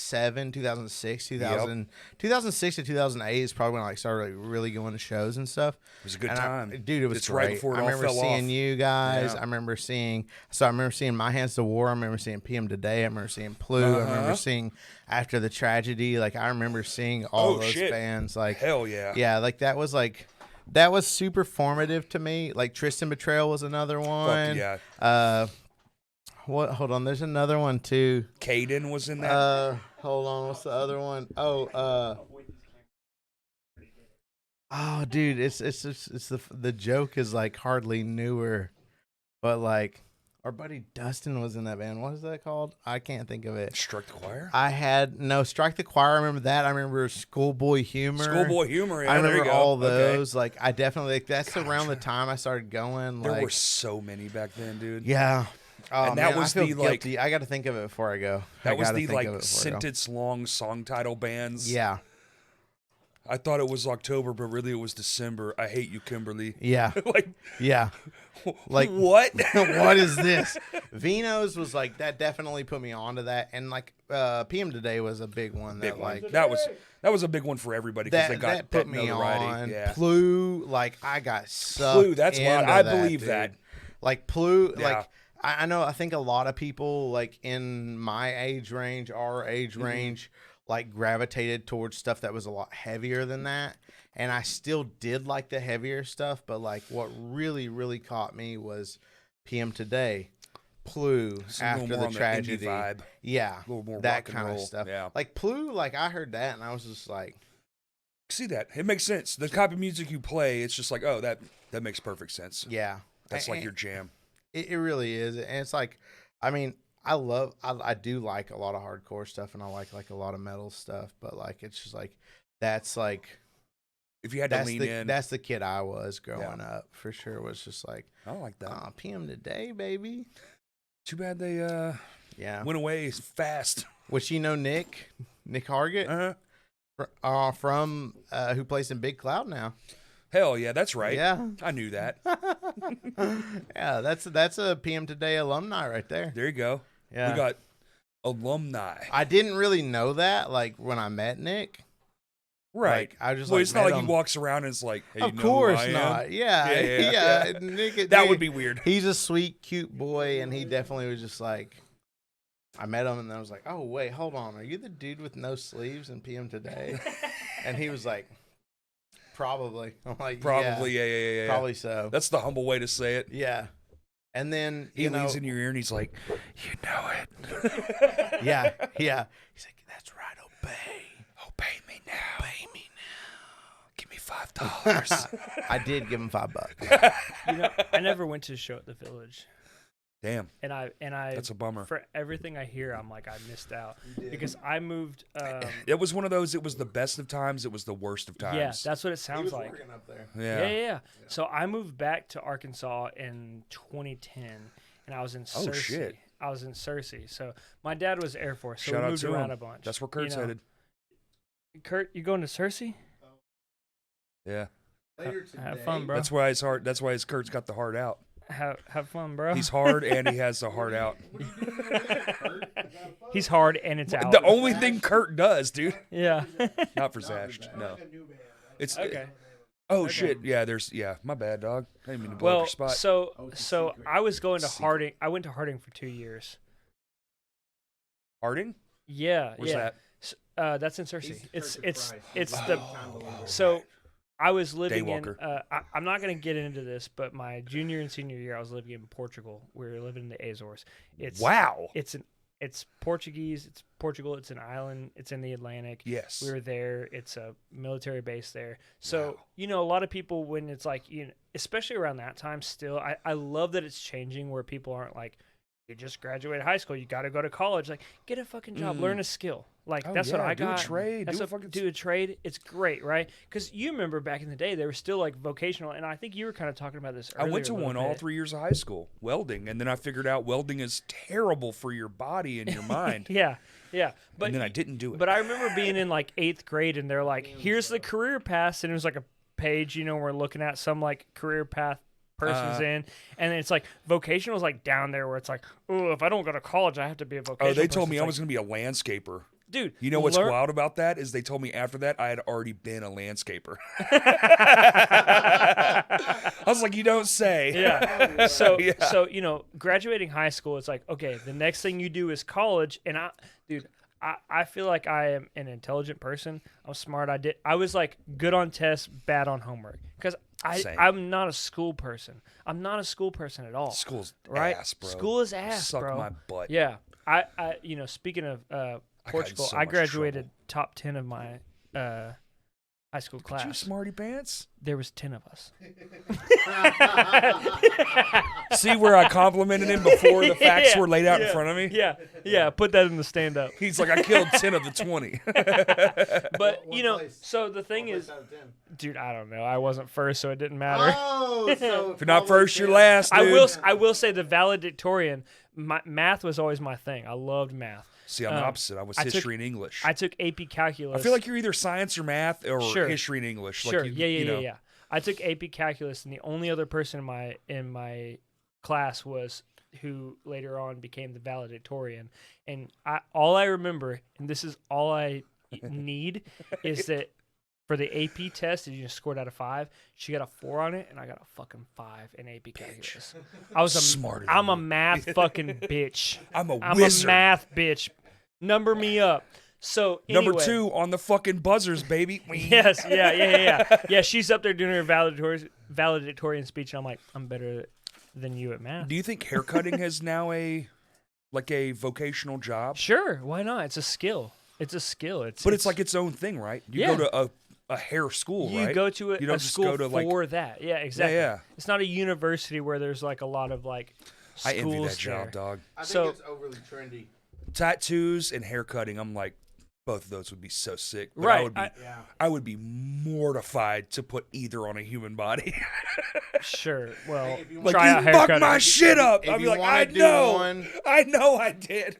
2006, 2006 to 2008 is probably when I like started like really going to shows and stuff. It was a good And time. dude. It was It's great. right before it I all remember fell seeing off. you guys. Yeah. I remember seeing My Hands to War. I remember seeing PM Today. I remember seeing Plu. I remember Uh-huh. seeing After the Tragedy. Like I remember seeing all Oh, those shit. bands. Like Hell yeah. yeah, like that was super formative to me. Like Tristan Betrayal was another one. yeah. What? Hold on, there's another one too. Caden was in that. Hold on, what's the other one? Oh, dude, it's the joke is like hardly newer, but like our buddy Dustin was in that band. What is that called? I can't think of it. Struck the choir. I had no Strike the Choir. I remember that. I remember Schoolboy Humor. Schoolboy humor. Yeah, I there you remember go. all Okay. those. Like I definitely that's around the time I started going. There like, were so many back then, dude. yeah. Oh, And that man, was I feel the, like- guilty. I got to think of it before I go. I That was gotta the think of like it before I go. sentence long song title bands. Yeah. I thought it was October, but really it was December. I hate you, Kimberly. Yeah. Like, Yeah. Like, what? what is this? Vino's was like, that definitely put me onto that. And like, PM Today was a big one. Big That one. like, that was a big one for everybody because they got that put me notoriety. on. Yeah. Plu, like I got sucked. Plu, that's why into I that, believe dude. that. Like Plu, Yeah. like I know. I think a lot of people like in my age range, our age range, like gravitated towards stuff that was a lot heavier than that. And I still did like the heavier stuff, but like what really, really caught me was PM Today, Plu, It's a little after more the on the indie tragedy. vibe. Yeah, A little more that rock and kind of roll. stuff. Yeah. Like Plu, like I heard that and I was just like, See that? It makes sense. The type of music you play, it's just like, oh, that makes perfect sense. yeah. That's like And your jam. it really is. And it's like, I mean, I do like a lot of hardcore stuff and I like a lot of metal stuff, but like, it's just like, that's like, If you had to that's lean the, in, that's the kid I was growing up for sure. Was just like, I like that. oh, PM Today, baby. Too bad they Yeah. went away fast. Which, you know, Nick Hargett, from who plays in Big Cloud now. Hell yeah, that's right. Yeah. I knew that. Yeah, that's a PM Today alumni right there. There you go. Yeah. We got alumni. I didn't really know that like when I met Nick. Right. Like, I just well, like it's not met like him. he walks around and it's like, hey, you Of know who course I am? not. Yeah, Yeah. yeah. Nick, That would be weird. He's a sweet, cute boy, and he definitely was just like. I met him, and I was like, "Oh wait, hold on, are you the dude with no sleeves in PM Today?" And he was like, "Probably." I'm like, Probably, yeah, yeah. probably so." That's the humble way to say it. Yeah, and then He you know, leans in your ear and he's like, you know it. yeah. He's like, "That's right, Obey me now. obey me now." Give me $5. I did give him $5. You know, I never went to a show at the Village, Damn, and I that's a bummer. for everything I hear, I'm like I missed out because I moved. It was one of those, it was the best of times, it was the worst of times. Yeah, that's what it He sounds was like. working up there. Yeah. Yeah. So I moved back to Arkansas in 2010, and I was in Oh, Searcy. shit. I was in Searcy. So my dad was Air Force, so Shout we out moved to around him. a bunch. That's where Kurt's you know. headed. Kurt, you going to Searcy? Yeah. Later today. Have fun, bro. That's why his heart, that's why his Kurt's got the heart out. Have fun, bro. He's hard and he has the heart out. He's hard and it's out. The only thing Kurt does, dude. Yeah. Not for Zashed. No. It's Okay. Oh shit! Yeah, my bad, dog. I didn't mean to blow up Well, your spot. so I was going to Secret. Harding. I went to Harding for 2 years. Harding? Yeah. Where's yeah. that? That's in Searcy. East It's Church of it's Christ. it's About the time to leave. so I was living in. Daywalker. I'm not going to get into this, but my junior and senior year, I was living in Portugal. We were living in the Azores. It's Wow. It's Portuguese. It's Portugal. It's an island. It's in the Atlantic. Yes. We were there. It's a military base there. So, Wow. you know, a lot of people, when it's like, you know, especially around that time still, I love that it's changing where people aren't like, you just graduated high school, you got to go to college. Like, get a fucking job, learn a skill. Like, Oh, that's what yeah, I do a got. trade, That's do a what- fucking- do a trade. It's great, right? Because you remember back in the day, they were still like vocational. And I think you were kind of talking about this I earlier. went to a little one all bit. 3 years of high school, welding, and then I figured out welding is terrible for your body and your mind. Yeah. But And then I didn't do it. But I remember being in like 8th grade and they're like, here's the career path. And it was like a page, you know, we're looking at some like career path person's in. And then it's like vocational is like down there where it's like, oh, if I don't go to college, I have to be a vocational. Oh, they told person. me It's I was going to be a landscaper. dude. You know what's learn- wild about that is they told me after that I had already been a landscaper. I was like, you don't say. Yeah. So Yeah. so you know, graduating high school, it's like, okay, the next thing you do is college. And I feel like I am an intelligent person. I'm smart. I was like good on tests, bad on homework because Same. I'm not a school person. I'm not a school person at all. School's right? ass, bro. School is ass, Suck bro. my butt. Yeah. I you know, speaking of Portugal, so I much graduated trouble. top 10 of my high school class. You smarty pants. There was 10 of us. See where I complimented him before the facts were laid out in front of me? Yeah. Put that in the stand-up. He's like, I killed 10 of the 20. But What you know, place? so the thing is, Out of 10. dude, I don't know. I wasn't first, so it didn't matter. Oh, so If you're not first, you're last, I dude. will say the valedictorian. Math was always my thing. I loved math. See, I'm the opposite. I was history and English. I took AP calculus. I feel like you're either science or math or Sure. history and English. Sure. Like you know. Yeah. I took AP calculus, and the only other person in my class was who later on became the valedictorian. And all I remember, and this is all I need, is that for the AP test, you just scored out of 5. She got a 4 on it, and I got a fucking 5 in AP calculus. I was Smarter I'm than a math fucking bitch. I'm a I'm wizard. a math bitch. Number me up. So anyway, Number 2 on the fucking buzzers, baby. Yes, yeah. She's up there doing her valedictorian speech, and I'm like, I'm better than you at math. Do you think haircutting is now a vocational job? Sure, why not? It's a skill. It's a skill. But it's like its own thing, right? You Yeah. go to a hair school, you right? go to You don't a just school go to, like- for that. Yeah, exactly. yeah. It's not a university where there's like a lot of like I schools envy that job, there. dog. I think So- it's overly trendy. Tattoos and haircutting, I'm like, both of those would be so sick. But Right, Yeah. I would be mortified to put either on a human body. Sure. Well, Hey, if you Like, try out you fucked haircutting. my shit up. If I'd be you like, wanna I do know. one- I know I did.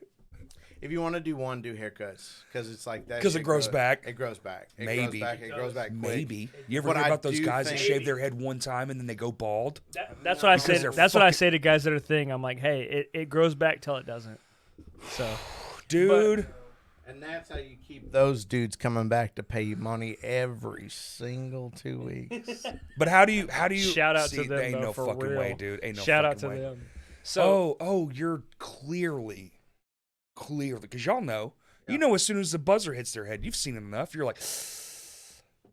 If you want to do one, do haircuts because it's like that. 'Cause it shit grows back. It grows back. It Maybe. grows back quick. Maybe. You ever What hear I about those do guys that think- shave their head one time and then they go bald? That's what I Because say. they're That's what I fucking- say to guys that are thin. I'm like, hey, it grows back till it doesn't. So Dude. And that's how you keep those dudes coming back to pay you money every single 2 weeks. But how do you shout out see, to them ain't though, no for fucking real. way, dude. Ain't no Shout out fucking to way. them. So You're clearly because y'all know. You know as soon as the buzzer hits their head, you've seen it enough. You're like,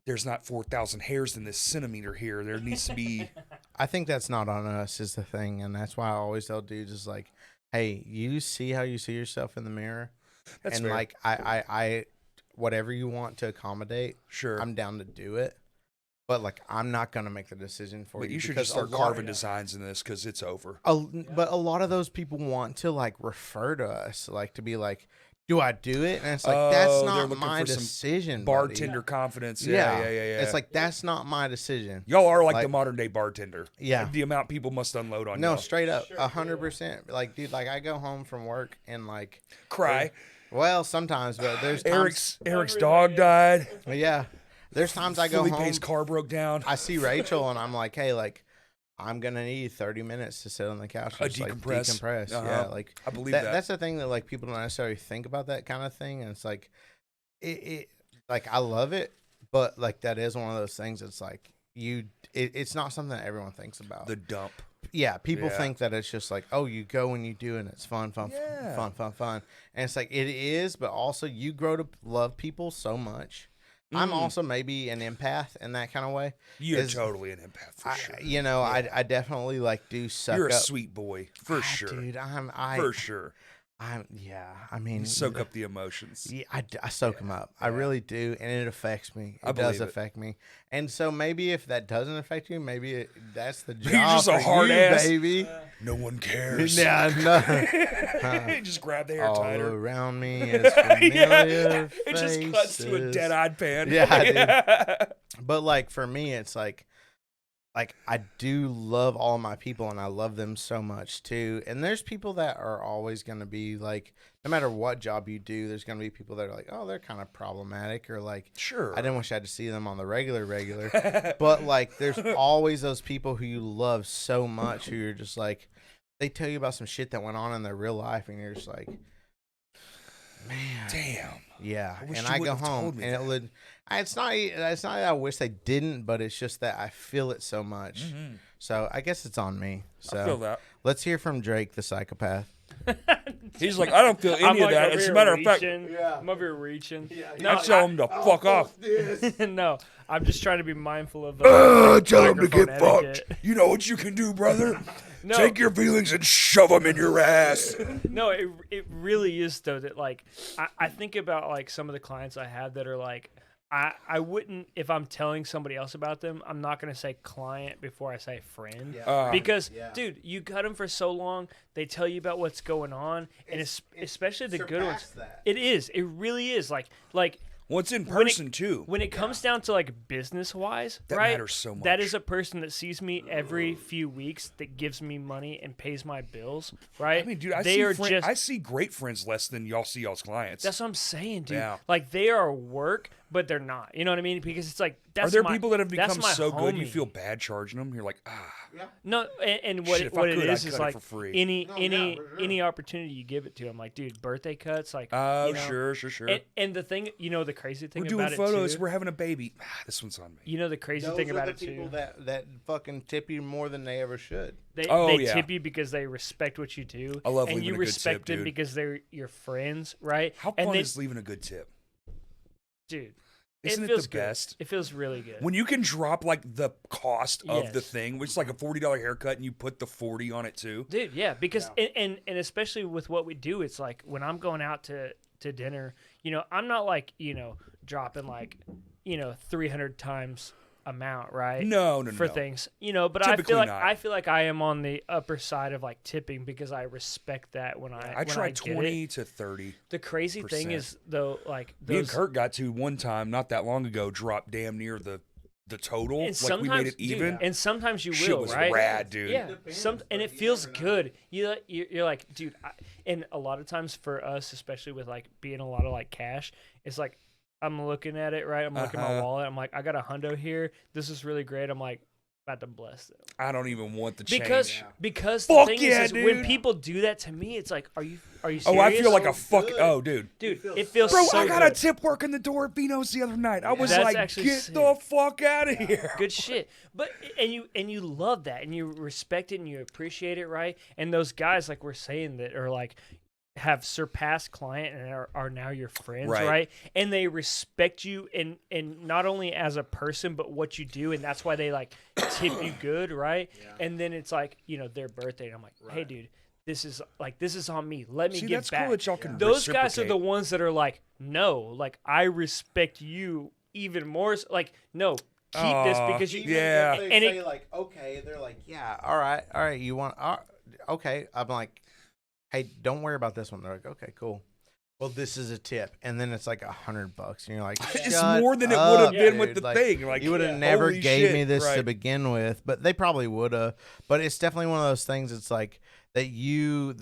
there's not 4,000 hairs in this centimeter here. There needs to be. I think that's not on us is the thing, and that's why I always tell dudes is like, hey, you see how you see yourself in the mirror, That's and fair. like I whatever you want to accommate, Sure. I'm down to do it. But like I'm not gonna make the decision for But you. you should because just start a lot- carving designs in this because it's over. But a lot of those people want to like refer to us, like to be like, do I do it? And it's like that's Oh, they're not looking my for some decision, Bartender buddy. confidence. Yeah. It's like that's not my decision. y'all are like the like- modern day bartender. Yeah. The amount people must unload on No, y'all. straight up, 100%. Like, dude, like I go home from work and like, Cry. well, sometimes, but there's times, Eric's dog died. yeah, there's times I go home. Felipe's car broke down. I see Rachel and I'm like, hey, like, I'm gonna need 30 minutes to sit on the couch and just, like, decompress. decompress. Uh-huh. Yeah, like I believe that. That's the thing that like people don't necessarily think about that kind of thing, and it's like, it like I love it, but like that is one of those things. It's like it's not something that everyone thinks about. The dump. Yeah, people Yeah. think that it's just like, oh, you go and you do, and it's fun, Yeah. fun. And it's like it is, but also you grow to love people so much. I'm also maybe an empath in that kind of way. You're Is- totally an empath for sure. I definitely like do suck You're a up. sweet boy for sure. Dude. For sure. I mean, You soak up the emotions. Yeah, I soak them up. I really do, and it affects me. I It does believe it. affect me. And so maybe if that doesn't affect you, maybe that's the job You're just a for hard you, ass. baby. No one cares. Yeah, no. Just grab the hair All tighter. around me is familiar It just cuts to a faces. dead-eyed pan. Yeah, But like for me, it's like I do love all my people, and I love them so much too. And there's people that are always going to be like, no matter what job you do, there's going to be people that are like, oh, they're kind of problematic, or like, Sure. I didn't wish I had to see them on the regular. But like, there's always those people who you love so much who you're just like, they tell you about some shit that went on in their real life, and you're just like, man, Damn. yeah. I wish And you I go wouldn't have home, told me and it that. would. It's not that I wish they didn't, but it's just that I feel it so much. Mhm. So I guess it's on me. I feel So that. let's hear from Drake, the psychopath. He's like, I don't feel any I'm of like that. over As a here matter of fact, reaching. I'm over here reaching. I tell him to fuck off. No, I'm just trying to be mindful of. Tell him to microphone get fucked. etiquette. You know what you can do, brother? No. Take your feelings and shove them in your ass. No, it really is though that like I think about like some of the clients I have that are like I wouldn't, if I'm telling somebody else about them, I'm not going to say client before I say friend. Because, dude, you cut them for so long, they tell you about what's going on, and especially the good ones. that. It is. It really is. Like Well, it's in person too. when it comes down to like business wise, That right? matters so That much. is a person that sees me every few weeks, that gives me money and pays my bills, right? I mean, dude, I see great friends less than y'all see y'all's clients. That's what I'm saying, dude. Yeah. Like they are work, but they're not. You know what I mean? Because it's like that's Are there my, people that have that's become my so good you homie. feel bad charging them? You're like, No, and what Shit, if I what it could, is I'd is cut it like for free. any opportunity you give it to them, like dude, birthday cuts, like oh, you know, sure. And the thing, you know, the crazy thing We're about doing it photos. too, We're having a baby. This one's on me. you know, the crazy Those thing are about the it people too, that fucking tip you more than they ever should. they Oh, yeah. tip you because they respect what you do, I love and leaving you a good respect tip, them dude. because they're your friends, right? How and fun then, is leaving a good tip? dude? Isn't it feels the good. best? It feels really good. When you can drop like the cost of the Yes. thing, which is like a $40 haircut, and you put the 40 on it too. Dude, yeah, because and especially with what we do, it's like when I'm going out to dinner, you know, I'm not like, you know, dropping like, you know, 300 times amount, right? No, for no. things, you know, but Typically I not. feel like I am on the upper side of like tipping because I respect that when I tried get 20 it. to 30. The crazy thing is though, like Me and those, Kurt got to one time not that long ago drop damn near the total. and Like sometimes we made it dude, even. and sometimes you Shit will, was right? rad, dude. Yeah, and it feels good. You're like, dude, and a lot of times for us, especially with like being a lot of like cash, it's like I'm looking at it, right? I'm looking at my wallet. I'm like, I got $100 here. This is really great. I'm like, about to bless them I don't even want the change. because Fuck the thing yeah, is dude. when people do that to me, it's like, are you serious? Oh, I feel like a So fuck. good. Oh, dude. dude. It feels Bro, so I got good. a tip working the door at Vino's the other night. I was That's like, actually get sick. the fuck out of here. Good shit. But and you love that and you respect it and you appreciate it, right? And those guys, like we're saying, that are like have surpassed client and are now your friends, Right. right? And they respect you and not only as a person but what you do, and that's why they like tip you good, right? And then it's like, you know, their birthday and I'm like, hey dude, this is on me. Let me See, give that's back. cool that y'all can Those guys are the reciprocate. ones that are like, no, like I respect you even more. Like, no, keep this Aw, because you. yeah. They And say it- like, okay, they're like, yeah, all right, you want, okay. I'm like, hey, don't worry about this one. They're like, okay, cool. Well, this is a tip, and then it's like $100, and you're like, It's "Shut more than it up, would have been with dude." the Like, thing. Like you would have yeah, never holy gave shit, me this to right. begin with, but they probably would have. But it's definitely one of those things. It's like that you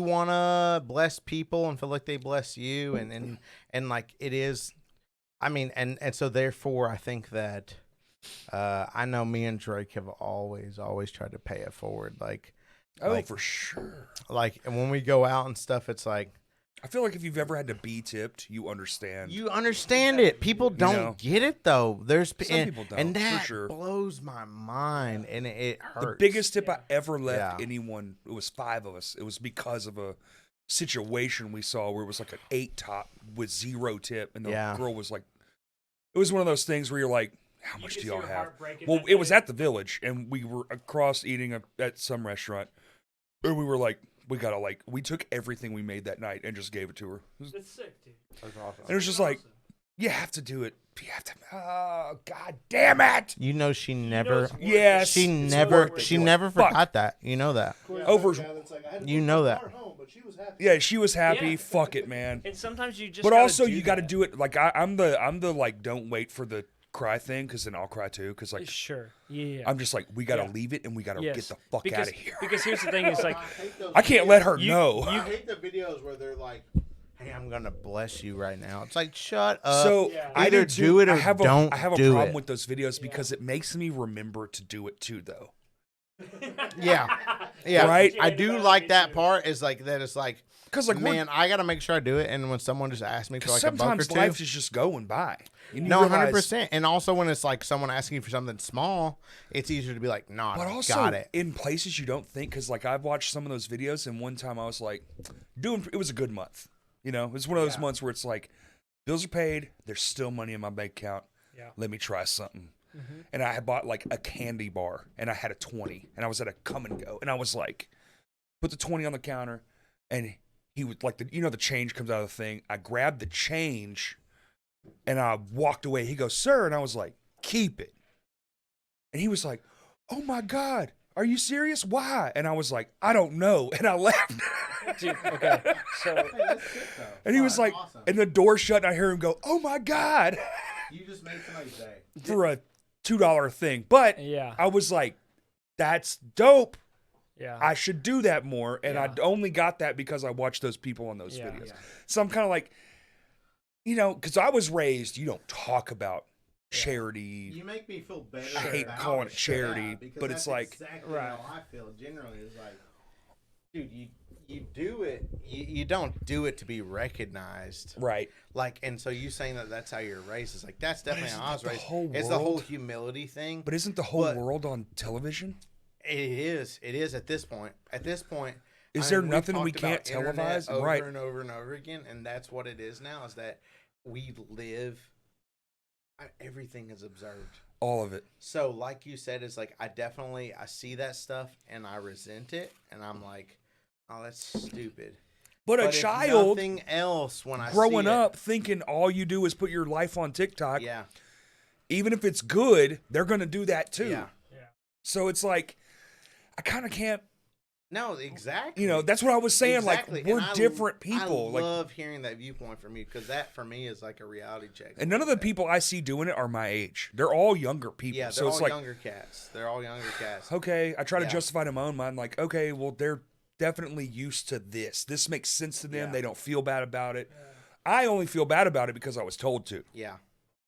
want to bless people and feel like they bless you, and like it is. I mean, and so therefore, I think that I know me and Drake have always tried to pay it forward, like For sure. like, and when we go out and stuff, it's like. I feel like if you've ever had to be tipped, you understand. You understand it. People don't know? get it though. There's Some and, people don't, and for that sure. blows my mind, and it hurts. The biggest tip I ever left Yeah. anyone, it was 5 of us. It was because of a situation we saw where it was like an 8 top with 0 tip. And the Yeah. girl was like, it was one of those things where you're like, how much could do see y'all her have? heart breaking Well, that it was day. at the Village, and we were across eating at some restaurant. And we were like, we took everything we made that night and just gave it to her. That's sick, dude. That's awesome. And it was just like, you have to do it. You have to. Oh, God damn it. You know, she never, Yes. she it's never, worth it. she never Fuck. forgot that. You know that. Over. You know that. But she was happy. Yeah, she was happy. Yeah. Fuck it, man. And sometimes you just. But gotta also, do you got to that. do it. Like I'm the like, don't wait for the cry thing, because then I'll cry too. Because like Sure. Yeah. I'm just like, we got to Yeah. leave it and we got to Yes. get the fuck because, out of here. Because here's the thing: is like, I can't let her You- know. I hate the videos where they're like, "Hey, I'm gonna bless you right now." It's like, shut up. So I Either do it or I have don't I have a do problem it. with those videos because it makes me remember to do it too, though. yeah, yeah, Right? I do like that part. Is like that. It's like, Because like man, I gotta make sure I do it. And when someone just asks me for like a buck or sometimes two, life is just going by. And you no, realize- 100%. And also when it's like someone asking you for something small, it's easier to be like, nah, But I also got it. in places you don't think, because like I've watched some of those videos, and one time I was like, it was a good month. You know, it's one of those months where it's like, bills are paid, there's still money in my bank account. Yeah. Let me try something. And I had bought like a candy bar, and I had a 20, and I was at a Come and Go, and I was like, put the 20 on the counter, and he would like the change comes out of the thing. I grabbed the change, And I walked away. He goes, "Sir," and I was like, "Keep it." And he was like, "Oh my God, are you serious? Why?" And I was like, "I don't know." And I left. Dude, okay. So Hey, that's sick, though. And he was That's like, awesome. and the door shut, and I hear him go, "Oh my God," You just made somebody's day. for a $2 thing. But yeah, I was like, that's dope. yeah. I should do that more. And I Yeah. only got that because I watched those people on those Yeah. videos. Yeah. So I'm kind of like, because I was raised, you don't talk about charity. You make me feel better. I hate about calling it it. charity, Yeah, because but it's that's like- exactly Right. how I feel. Generally, is like, dude, you do it. You don't do it to be recognized. Right. Like, and so you saying that that's how you're raised is like that's definitely isn't how I was that the raised. whole It's the whole world? humility thing. But isn't the whole But- world on television? It is. It is at this point. At this point, Is I there mean, we've nothing we talked about can't internet televise? over Right. and over and over again, and that's what it is now. Is that we live. Everything is observed. All of it. So, like you said, is like I see that stuff and I resent it, and I'm like, oh, that's stupid. But a if child nothing else when I growing see it- up thinking all you do is put your life on TikTok, yeah, even if it's good, they're going to do that too. yeah, So it's like, I kind of can't, no, exactly. that's what I was saying. Exactly. Like, we're And different people. I Like, love hearing that viewpoint from you because that for me is like a reality check. and none of the people I see doing it are my age. They're all younger people. yeah, they're so all it's like, younger cats. They're all younger cats. okay, I try to Yeah. justify it in my own mind. Like, okay, well, they're definitely used to this. This makes sense to them. Yeah. They don't feel bad about it. I only feel bad about it because I was told to. Yeah,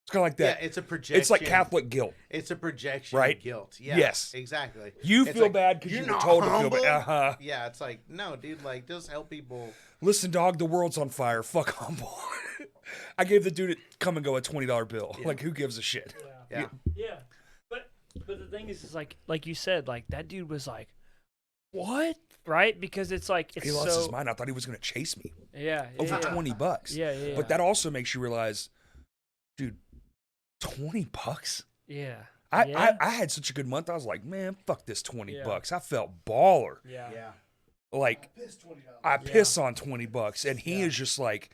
It's kind of like that. yeah. It's a projection. It's like Catholic guilt. It's a projection Right? of guilt. Yeah, Yes. exactly. You It's feel like, bad because you're you were not told to feel humble? bad. Uh-huh. Yeah, it's like no, dude. Like just help people. Listen, dog, the world's on fire. Fuck humble. I gave the dude at Come and Go a $20 bill. Yeah. Like, who gives a shit? Yeah, Yeah, but the thing is like you said, like that dude was like, what? Right? Because it's like it's He lost so his mind. I thought he was going to chase me yeah over yeah, $20. Yeah, yeah. But that also makes you realize, dude, $20? yeah. I had such a good month. I was like, man, fuck this $20. Yeah. I felt baller. yeah. yeah. Like, Piss $20. I piss on $20, and he is just like,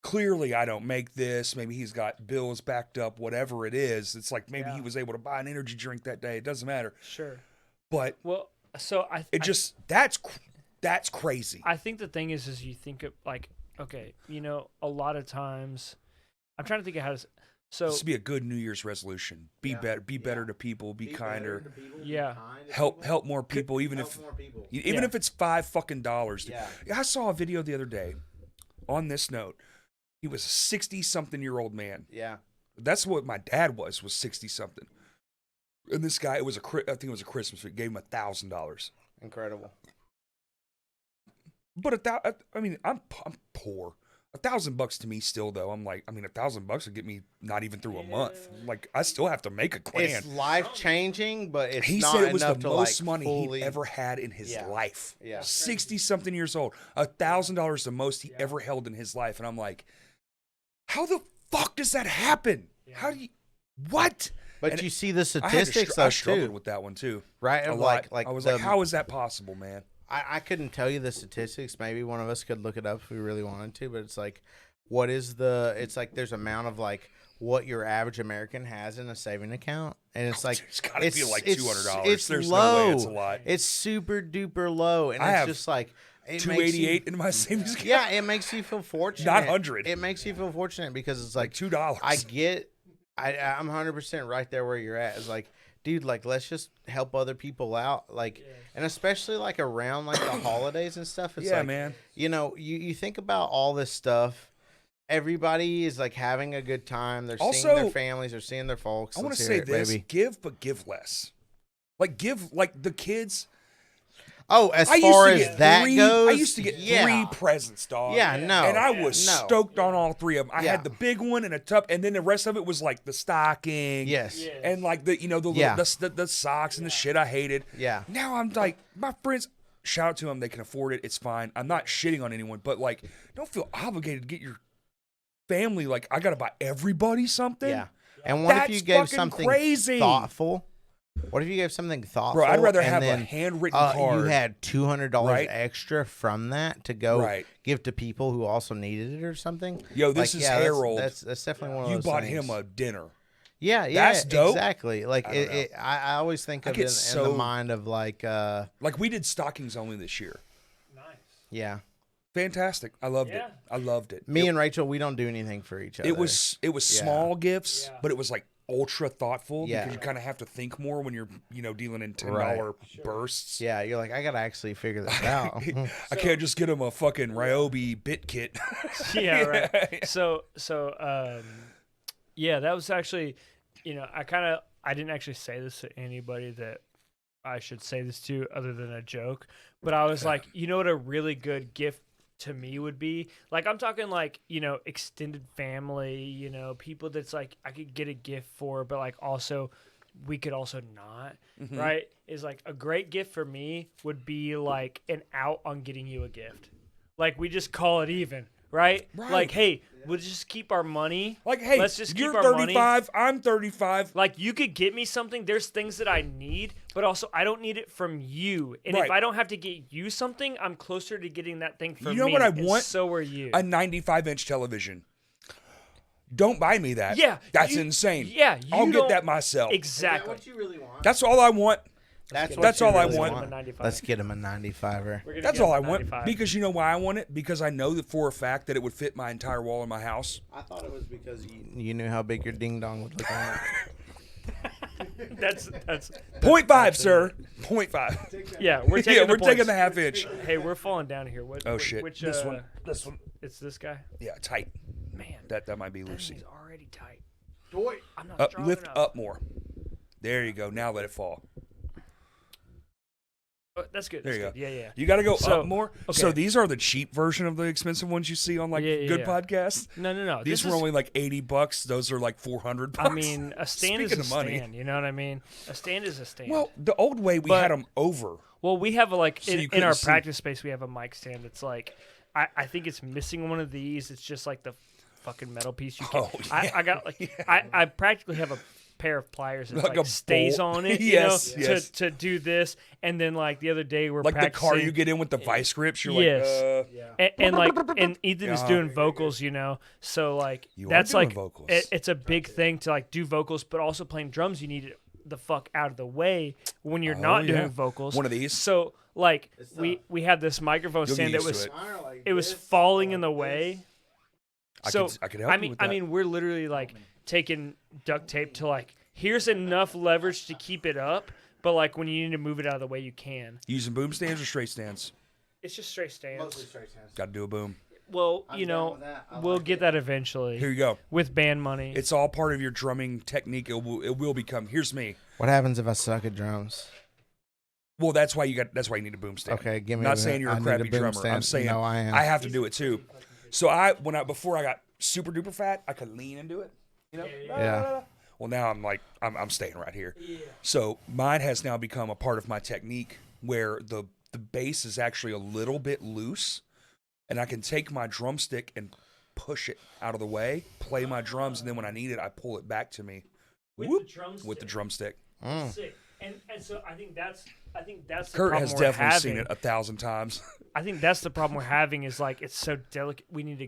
clearly I don't make this. Maybe he's got bills backed up, whatever it is. It's like maybe Yeah. he was able to buy an energy drink that day. It doesn't matter. Sure. But Well, so that's crazy. I think the thing is you think of like, okay, a lot of times, I'm trying to think of how to. So This would be a good New Year's resolution. Be Yeah. better. Be better Yeah. to people. Be Be kinder. better to people, be Yeah. kind to Help people, more people. Even help if more people. even Yeah. if it's $5 Yeah. I saw a video the other day. On this note, he was a 60-something-year-old man. Yeah, That's what my dad was 60-something. And this guy, I think it was a Christmas. It gave him $1,000. incredible. But I'm poor. $1,000 to me still though. I'm like, $1,000 would get me not even through a month. Like I still have to make a grand. It's life changing, but it's He not said it was the enough to most like money fully... he'd ever had in his Yeah. life. Yeah. 60-something years old. $1,000 the most he ever held in his life. And I'm like, how the fuck does that happen? How do you, what? But And you see the I statistics though struggled too, with that one too. right? A Of lot. like I was the, like, how is that possible, man? I couldn't tell you the statistics. Maybe one of us could look it up if we really wanted to. But it's like, what is the? It's like there's amount of like what your average American has in a saving account, and it's like It's got to be like $200. It's There's low. no way it's a lot. It's super duper low, and I it's have just like it makes you- 288 in my savings account. Yeah, it makes you feel fortunate. Not 100. It makes you feel fortunate because it's like like $2. I'm 100% right there where you're at. It's like, dude, like let's just help other people out, like, and especially like around like the holidays and stuff. It's Yeah, like, man. You think about all this stuff. Everybody is like having a good time. They're seeing Also, their families. They're seeing their folks. I want to Let's say hear it, this: baby. give, but give less. Like give, like the kids. Oh, as I far used to as get that three, goes, I used to get yeah. 3 presents, dog. Yeah, no, And I was no. stoked on all 3 of them. I Yeah. had the big one and a tub, and then the rest of it was like the stocking. Yes. Yeah. And like the little, Yeah. the socks and the shit I hated. Yeah. Now I'm like, my friends, shout out to them. They can afford it. It's fine. I'm not shitting on anyone, but like, don't feel obligated to get your family. Like, I got to buy everybody something. Yeah. And what if That's you gave fucking something crazy. thoughtful? What if you gave something thoughtful? Bro, I'd rather and have a then, handwritten You card. had $200 Right? extra from that to go Right. give to people who also needed it or something. Yo, this is that's- Harold. That's definitely one of You those bought things. him a dinner. Yeah, yeah, That's dope. exactly. Like I don't know. I always think I of get it in so- the mind of like, Like we did stockings only this year. Nice. yeah. Fantastic. I loved Yeah. it. I loved it. Me and Rachel, we don't do anything for each other. It was Yeah. small gifts, Yeah. but it was like ultra thoughtful Yeah. because you kind of have to think more when you're dealing in $10 Right. bursts. Yeah, you're like, I gotta actually figure this out. I can't just get him a fucking Ryobi bit kit. Yeah, right. So, yeah, that was actually, I didn't actually say this to anybody that I should say this to other than a joke, but I was like, you know what a really good gift to me would be? Like, I'm talking like, extended family, people that's like, I could get a gift for, but like also, we could also not, right? Is like a great gift for me would be like an out on getting you a gift. Like, we just call it even. Right? Like, hey, we'll just keep our money. Like, hey, let's just you're keep our money. 35, I'm 35. Like, you could get me something. There's things that I need, but also I don't need it from you. And if Right. I don't have to get you something, I'm closer to getting that thing from me. You know what I and want? So are you. A 95-inch television. Don't buy me that. Yeah, That's you- insane. yeah, I'll you get don't- that myself. Exactly. you really want? That's all I want. That's all I want. Him a 95. Let's get him a 95er. We're gonna That's get all him I a want. 95. Because you know why I want it? Because I know that for a fact that it would fit my entire wall in my house. I thought it was because you knew how big your ding dong would look on it. That's 0.5, sir. 0.5. yeah. We're taking Yeah, the we're taking points. the half inch. Hey, we're falling down here. What? Oh shit. Which, This one. This one. It's this guy. Yeah, tight. Man, That might be that Lucy. thing's already tight. I'm not Up, strong lift enough. up more. There you go. Now let it fall. Oh, that's good. There That's you good. go. Yeah, yeah. You got to go So, up more. okay. So these are the cheap version of the expensive ones you see on like Yeah, yeah, good yeah. podcasts. No. These This were is- only like $80. Those are like $400. I mean, a stand Speaking is of a money. stand. You know what I mean? A stand is a stand. Well, the old way we But- had them over. Well, we have So you in couldn't our see. practice space, we have a mic stand that's like, I think it's missing one of these. It's just like the fucking metal piece. You can. Oh, yeah. I got like I practically have a pair of pliers that Like like, a stays bolt. on it. Yes, you know, yes. to do this, and then like the other day we're Like the practicing. car you get in with the vice grips. You're Yes. like, And Ethan is Yeah. doing vocals, so like You are that's doing like vocals. it's a big thing to like do vocals, but also playing drums. You need it the fuck out of the way when you're not yeah. doing vocals. One of these? So like we had this microphone You'll get stand that used was to it was falling in the way. So I could help you with that. I mean, we're literally like taking duct tape to like here's enough leverage to keep it up, but like when you need to move it out of the way, you can. Using boom stands or straight stands? It's just straight stands. Got to do a boom. Well, down with that. I we'll like get it. that eventually. Here you go. With band money. It's all part of your drumming technique. It will become. Here's me. What happens if I suck at drums? Well, that's why you need a boom stand. Okay, give me. Not a saying you're I a need crappy boom drummer. stand. I'm saying no, I am. I have to do it too. So before I got super duper fat, I could lean into it. You know. Yeah. Well, now I'm like I'm staying right here. So mine has now become a part of my technique where the bass is actually a little bit loose, and I can take my drumstick and push it out of the way, play my drums, and then when I need it, I pull it back to me. Whoop, with the drumstick. Sick. And so I think that's the Kurt problem has we're definitely having. seen it 1,000 times. I think that's the problem we're having is like it's so delicate. We need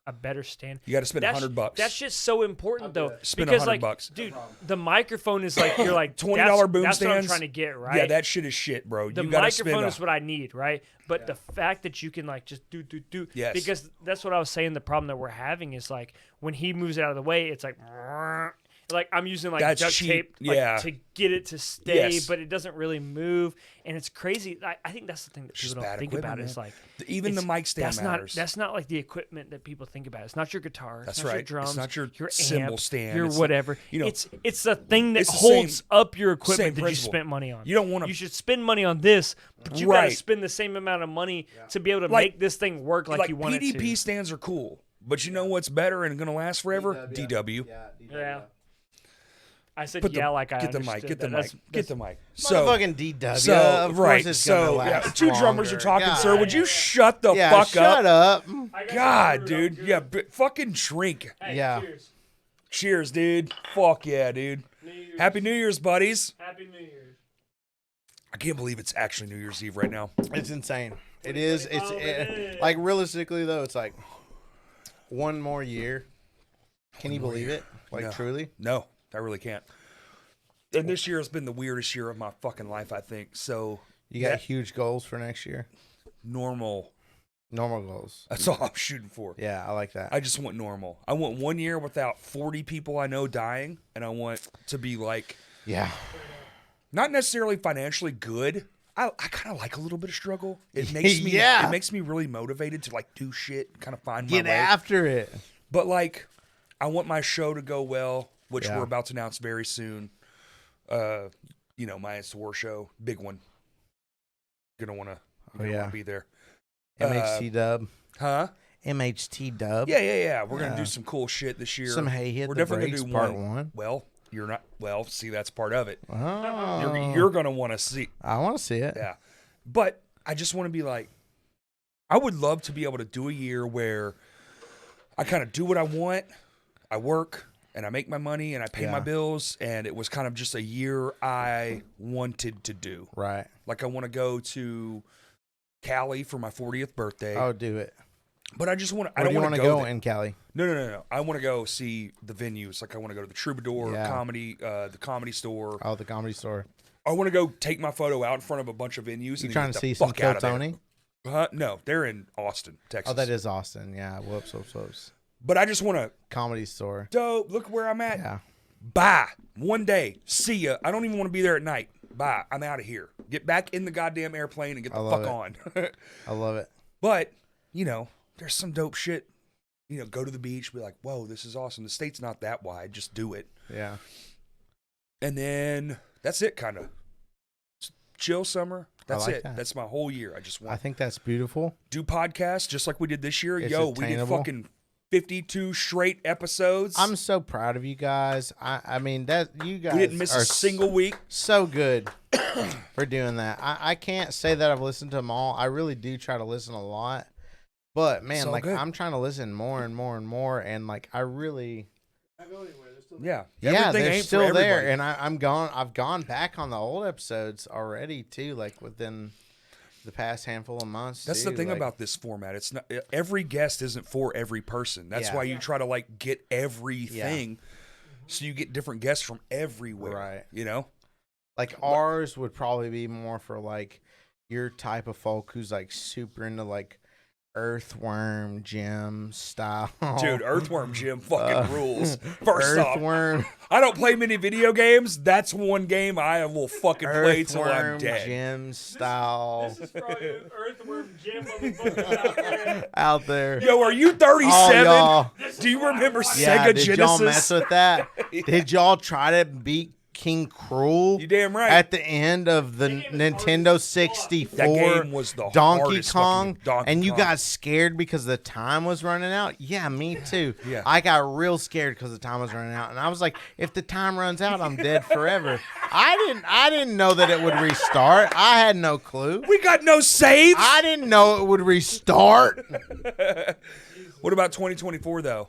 a better stand. You got to spend $100. That's just so important though. Spend because $100. like, dude, the microphone is like you're like $20 that's- boom that's what I'm stands. trying to get right. Yeah, that shit is shit, bro. the You got to spend. microphone is what I need, right? But the fact that you can like just do, Yes. because that's what I was saying. The problem that we're having is like when he moves it out of the way, it's like I'm using like That's duct cheap, tape like, yeah. to get it to stay, Yes. but it doesn't really move, and it's crazy. I think that's the thing that just people don't bad think equipment, about is man. like Even the it's- mic stand that's matters. That's not like the equipment that people think about. It's not your guitar. It's That's not right. Your It's drums. not your your cymbal amp, stand. Your It's- whatever. you know, it's the thing that it's the holds same- up your equipment same that principle. you spent money on. You don't wanna- You should spend money on this, but you gotta Right. spend the same amount of money to be able to Like- make this thing work like you want PDP it to. stands are cool, but you know what's better and going to last forever? DW. Yeah. I said Put the, like I get the understood mic. Get the that. mic. Get That's- the mic. Motherfucking DW. So of right. course it's So gonna yeah, last two drummers are longer. talking, God. sir. Would you shut the Yeah, fuck shut up? up. I got God, you, dude. I'm Yeah, good. fucking drink. Hey, Yeah. cheers. Cheers, dude. Fuck yeah, dude. New Year's. Happy New Year's, buddies. Happy New Year's. I can't believe it's actually New Year's Eve right now. It's insane. It is. It's Oh, man. like realistically though, it's like one more year. Can you believe it? Like No. truly? No, I really can't. And this year has been the weirdest year of my fucking life, I think. So You got Yeah. huge goals for next year. normal. Normal goals. That's all I'm shooting for. Yeah, I like that. I just want normal. I want 1 year without 40 people I know dying, and I want to be like yeah. not necessarily financially good. I kind of like a little bit of struggle. It makes me Yeah. It makes me really motivated to like do shit, kind of find Get my way. after it. But like, I want my show to go well, which Yeah. we're about to announce very soon. My It's the War show, big one. Gonna wanna yeah. be there, MHT dub. huh? MHT dub. Yeah. We're gonna Yeah. do some cool shit this year. Some Hey Hit We're the definitely Brakes gonna do part one. one. Well, you're not. Well, see, that's part of it. Oh. You're gonna want to see. I want to see it. Yeah, but I just want to be like, I would love to be able to do a year where I kind of do what I want, I work, and I make my money, and I pay my Yeah. bills, and it was kind of just a year I wanted to do. Right. Like I want to go to Cali for my 40th birthday, Oh, do it. but I just want to. I Where don't do you want want to to go there. in Cali? No. I want to go see the venues. Like I want to go to the Troubadour Yeah. comedy, the Comedy Store. Oh, the Comedy Store. I want to go take my photo out in front of a bunch of venues. You and then trying get to the see some fuck Kill out of there. Tony? No, they're in Austin, Texas. Oh, that is Austin. Yeah. Whoops. But I just want to. Comedy Store. Dope. Look where I'm at. Yeah. Bye. One day. See ya. I don't even want to be there at night. Bye. I'm out of here. Get back in the goddamn airplane and get the love fuck it. on. I love it. But, there's some dope shit. Go to the beach, be like, whoa, this is awesome. The state's not that wide. Just do it. Yeah. And then that's it, kind of. Chill summer. That's like it. that. That's my whole year. I just I want to think that's beautiful. do podcasts just like we did this year. It's Yo, we did attainable. fucking 52 straight episodes. I'm so proud of you guys. I mean that you guys we didn't miss are a single week. so good for doing that. I can't say that I've listened to them all. I really do try to listen a lot. But man, all like good. I'm trying to listen more and more and more, and like I really, Not going anywhere. They're still Yeah. yeah, Everything they're ain't still for there, everybody. and I'm gone. I've gone back on the old episodes already too, like within the past handful of months. That's too. the thing like, about this format. It's not every guest isn't for every person. That's Yeah. why you try to like get everything, so you get different guests from everywhere. Right. Like ours would probably be more for like your type of folk who's like super into like Earthworm Jim style. Dude, Earthworm Jim fucking rules. First Earthworm, off, I don't play many video games. That's one game I will fucking play till I'm Earthworm dead. Jim style This is for all you Earthworm Jim motherfuckers out there. out there. Yo, are you 37? Oh, y'all. Do you remember Yeah, Sega did Genesis? y'all mess with that? Did y'all try to beat King Cruel You damn right. at the end of the That game is Nintendo hard as 64 That game was the Donkey hardest Kong, fucking Donkey and you Kong. got scared because the time was running out? Yeah, me too. Yeah. I got real scared because the time was running out, and I was like, if the time runs out, I'm dead forever. I didn't know that it would restart. I had no clue. We got no saves. I didn't know it would restart. What about 2024 though?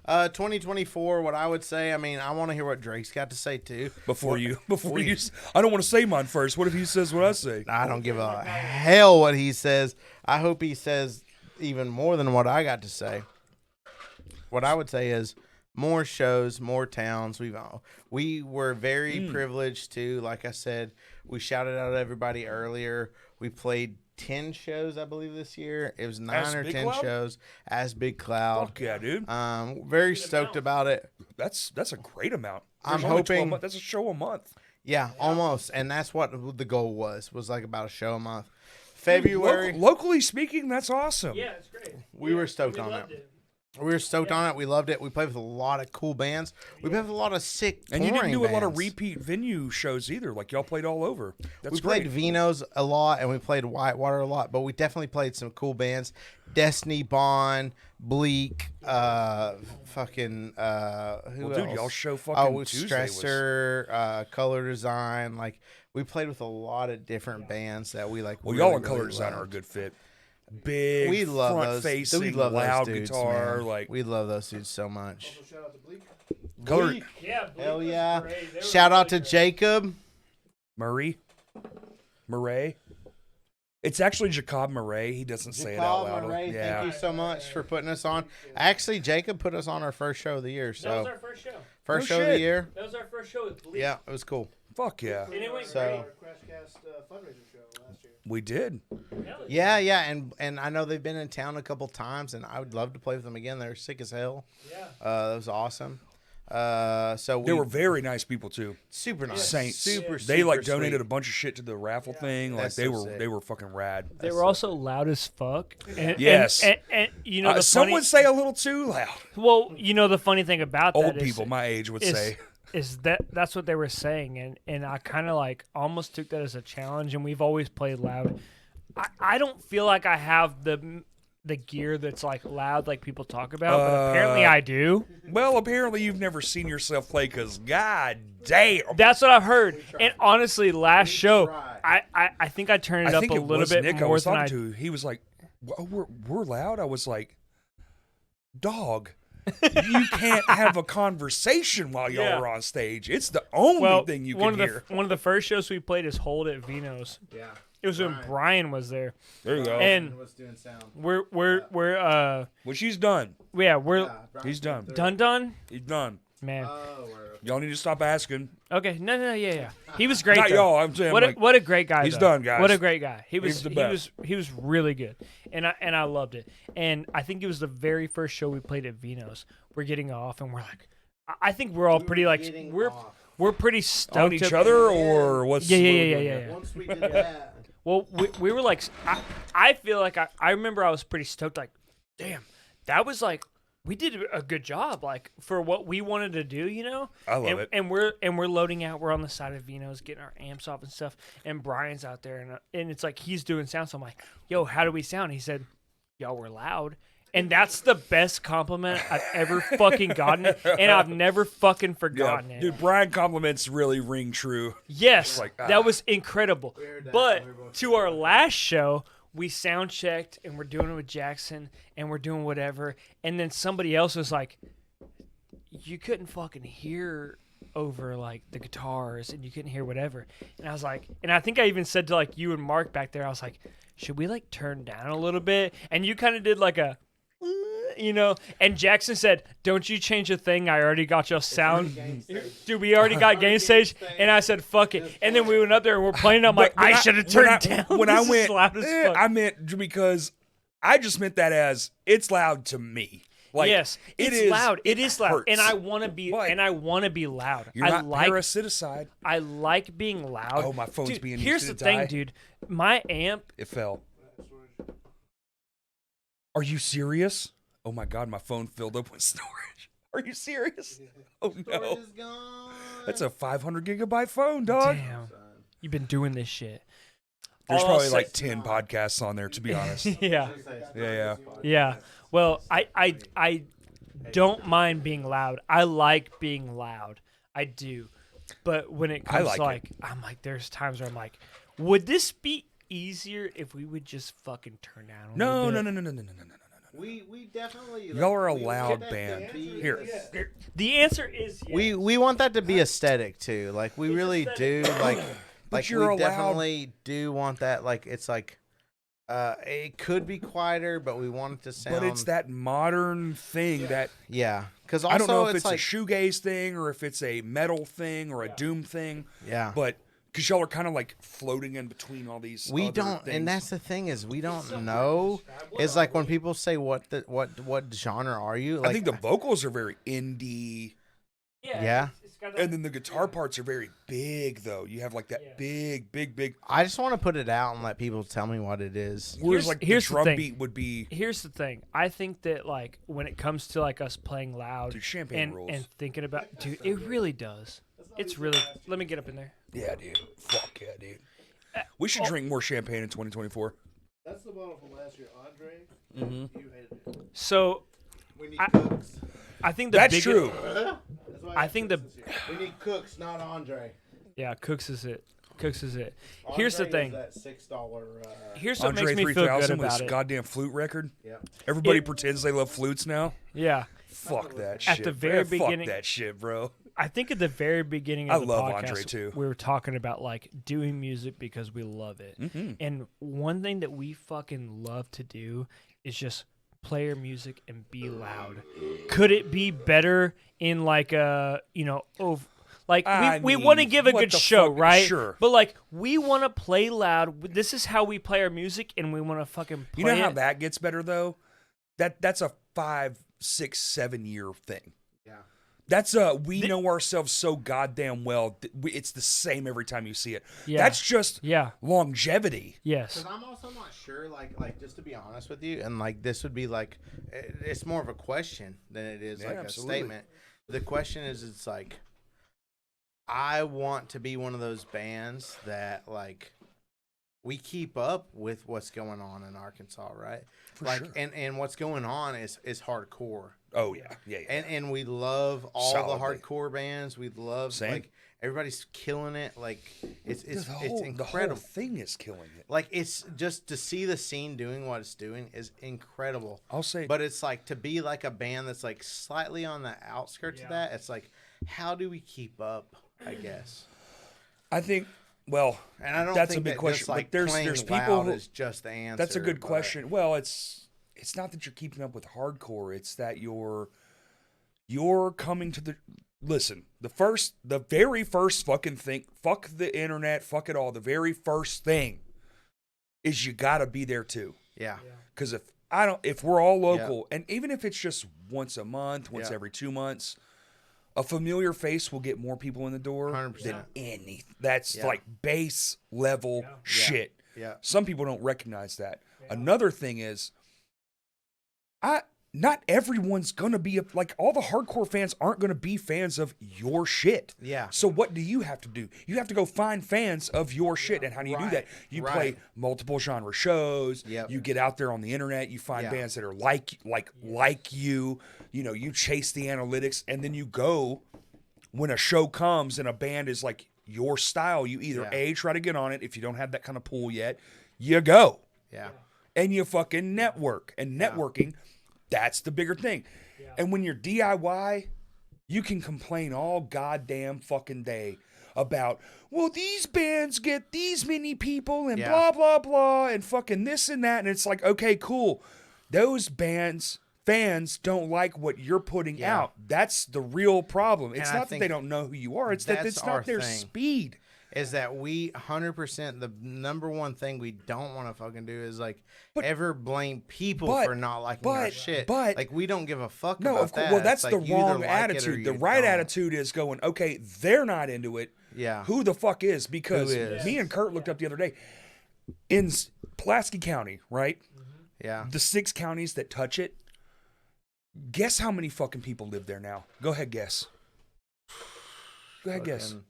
2024, what I would say, I mean, I want to hear what Drake's got to say too. Before you, I don't want to say mine first. What if he says what I say? I don't give a hell what he says. I hope he says even more than what I got to say. What I would say is more shows, more towns. We were very privileged to, like I said, we shouted out everybody earlier. We played 10 shows, I believe, this year. It was 9 As or Big 10 Cloud? shows as Big Cloud. Fuck yeah, dude. Very stoked about it. That's a great amount. I'm There's only 12 hoping- months. That's a show a month. Yeah, almost. And that's what the goal was like about a show a month. February, Locally speaking, that's awesome. Yeah, it's great. We were stoked on loved it. We were stoked on it. We loved it. We played with a lot of cool bands. We played with a lot of sick And you didn't do touring a lot of bands. repeat venue shows either. Like y'all played all over. That's We played great. Vino's a lot, and we played Whitewater a lot, but we definitely played some cool bands. Destiny Bond, Bleak, fucking, who Well, else? dude, y'all show fucking with Tuesday was- Stressor, Color Design. Like, we played with a lot of different bands that we like. Well, really, y'all and Color really Design are a loved. good fit. Big, We love front those. facing, We love loud those dudes, guitar. man. Like We love those dudes so much. Shout out to Bleak. Color Yeah, Hell yeah. Shout out to Jacob. Murray. It's actually Jacob Murray. He doesn't say it out loud. Murray, Yeah. thank you so much for putting us on. Actually, Jacob put us on our first show of the year. That was So our first show. first No show of the shit. year. That was our first show with Bleak. Yeah, it was cool. Fuck yeah. And it went So- great. Our Crashcast fundraiser show last year. We did. Hell Yeah, and I know they've been in town a couple times, and I would love to play with them again. They're sick as hell. Yeah. That was awesome. So They were very nice people too. super nice, Saints. super. They like super donated sweet. a bunch of shit to the raffle thing. Like That's they so were sick. they were fucking rad. They were also loud as fuck. And, Yes. And you know, Some funny, would say a little too loud. well, you know, the funny thing about that Old is- people my age would is, say. is that's what they were saying, and I kind of like almost took that as a challenge, and we've always played loud. I don't feel like I have the gear that's like loud like people talk about, but apparently I do. Well, apparently you've never seen yourself play because god damn. That's what I've heard. And honestly, last show, I think I turned it I up think a it little was bit Nick I more was than talking to. He was like, we're loud. I was like, dog, you can't have a conversation while y'all Yeah. are on stage. It's the only Well, thing you one can of hear. the one of the first shows we played is Hold at Vino's. Yeah, It was when Brian was there, There you go. and was doing sound. we're Which he's done. we're He's done. done, He's done. man. Y'all need to stop asking. Okay, no, yeah. He was great. Not though. y'all. I'm saying like, What a great guy. he's though. done, guys. What a great guy. He was He's the he best. was really good, and I loved it. And I think it was the very first show we played at Vino's. We're getting off, and we're like, I think we're all pretty like we're pretty stoked on each up- other or what's Yeah. Once we did that, Well, we were like, I feel like I remember I was pretty stoked. Like, damn, that was like we did a good job, like for what we wanted to do, you know. I love it. And we're loading out. We're on the side of Vino's, getting our amps off and stuff. And Brian's out there, and it's like he's doing sound. So I'm like, yo, how do we sound? He said, y'all were loud. And that's the best compliment I've ever fucking gotten, and I've never fucking forgotten it. Dude, Brian compliments really ring true. Yes, Like, that was incredible. But to our last show, we sound checked and we're doing it with Jackson and we're doing whatever. And then somebody else was like, you couldn't fucking hear over like the guitars and you couldn't hear whatever. And I was like, and I think I even said to like you and Mark back there, I was like, should we like turn down a little bit? And you kind of did like a, you know, and Jackson said, don't you change a thing. I already got your sound. Dude, we already got gain stage. And I said, fuck it. And then we went up there and we're playing. I'm like, I should have turned down. When I This is went, loud as fuck. I meant because I just meant that as it's loud to me. Like, yes, it it's is loud. It is loud, hurts. and I want to be. But and I want to be loud. You're I not like. parasiticide. I like being loud. Oh, my phone's Dude, being Here's used the to thing, die. dude. My amp. It fell. Are you serious? Oh my god, my phone filled up with storage. Are you serious? Oh no. That's a 500 gigabyte phone, dog. Damn, you've been doing this shit. There's All I'll probably say- like 10 podcasts on there, to be honest. Yeah, Yeah. Well, I don't mind being loud. I like being loud. I do. But when it comes like to like, I'm like, there's times where I'm like, would this be easier if we would just fucking turn down? A No, little no, bit? no, no, no, no, no, no, no. we definitely. Y'all are a loud band. Here. The answer is yes. We want that to be aesthetic too. Like we really do. Like you're we allowed- definitely do want that. Like it's like. It could be quieter, but we want it to sound. But it's that modern thing that Yeah, because also I don't know if it's like a shoegaze thing or if it's a metal thing or a doom thing. yeah. But because y'all are kind of like floating in between all these. We other don't, things. and that's the thing is we don't know. It's like when people say what genre are you? Like, I think the vocals are very indie, Yeah. It's got that- and then the guitar parts are very big. Though you have like that big. I just want to put it out and let people tell me what it is. Whereas Here's- like here's the the drum thing. beat would be. Here's the thing. I think that like when it comes to like us playing loud Dude, champagne and rules. and thinking about, dude, it really does. It's really. Let me get up in there. Yeah, dude. Fuck yeah, dude. We should drink more champagne in 2024. That's the bottle from last year, Andre. Mm-hmm. You hated it. So We need cooks. I think the That's biggest, true. That's why I think the this year. We need cooks, not Andre. yeah, Cooks is it. Cooks is it. Here's the thing. That $6. Here's what Andre makes me feel good 3000 with about his it. goddamn flute record. Yeah. Everybody It- pretends they love flutes now. Yeah. Fuck that At shit. the very Fuck beginning- that shit, bro. I think at the very beginning of I the love podcast, Andre, too. we were talking about like doing music because we love it. Mm-hmm. And one thing that we fucking love to do is just play our music and be loud. Could it be better in like a, like I we mean, want to give a what good the show, fuck- right? sure. But like we want to play loud. This is how we play our music, and we want to fucking play You know how it. that gets better though? That's a 5, 6, 7 year thing. Yeah. That's we know ourselves so goddamn well. It's the same every time you see it. Yeah. That's just Yeah. longevity. Yes. Because I'm also not sure, like just to be honest with you, and like this would be like, it's more of a question than it is Yeah, like absolutely. a statement. The question is, it's like, I want to be one of those bands that like we keep up with what's going on in Arkansas, right? For like, sure. and what's going on is hardcore. Oh yeah, yeah. And we love all Solidly. the hardcore bands. We love Same. like everybody's killing it. Like it's the whole, it's the incredible. whole thing is killing it. Like it's just to see the scene doing what it's doing is incredible. I'll say, But it's like to be like a band that's like slightly on the outskirts of that. It's like, how do we keep up? I guess. I think. Well, And I don't that's think a big that question. just, like but there's playing people loud who, is just the answer. that's a good but- question. Well, it's not that you're keeping up with hardcore. It's that you're coming to the listen. The very first fucking thing. Fuck the internet. Fuck it all. The very first thing is you got to be there too. Yeah. Because if we're all local, and even if it's just once a month, once Yeah. every 2 months, a familiar face will get more people in the door 100%. than any. That's Yeah. like base level shit. Yeah. Some people don't recognize that. Another thing is, not everyone's gonna be like all the hardcore fans aren't gonna be fans of your shit. Yeah. So what do you have to do? You have to go find fans of your shit, and how do you do Right. that? You play Right. multiple genre shows. Yep. You get out there on the internet. You find Yeah. bands that are like you. You know, you chase the analytics, and then you go when a show comes and a band is like your style. You either Yeah. A, try to get on it if you don't have that kind of pool yet. You go Yeah. and you fucking network. And networking, that's the bigger thing. And when you're DIY, you can complain all goddamn fucking day about, well, these bands get these many people and Yeah. blah, blah, blah, and fucking this and that. And it's like, okay, cool. Those fans don't like what you're putting Yeah. out. That's the real problem. It's And I not that think they don't know who you are. It's that that's it's our not their thing. speed. Is that we 100% the number one thing we don't want to fucking do is like ever blame people for not liking our shit. but- like we don't give a fuck No, about of course. that. Well, that's It's the like, you either wrong like it or attitude. The you right don't. attitude is going, okay, they're not into it. Yeah. Who the fuck is? Because Who is? me and Kurt looked up the other day. In Pulaski County, right? Yeah. The 6 counties that touch it, guess how many fucking people live there now? Go ahead, guess. Go ahead, guess. Fucking-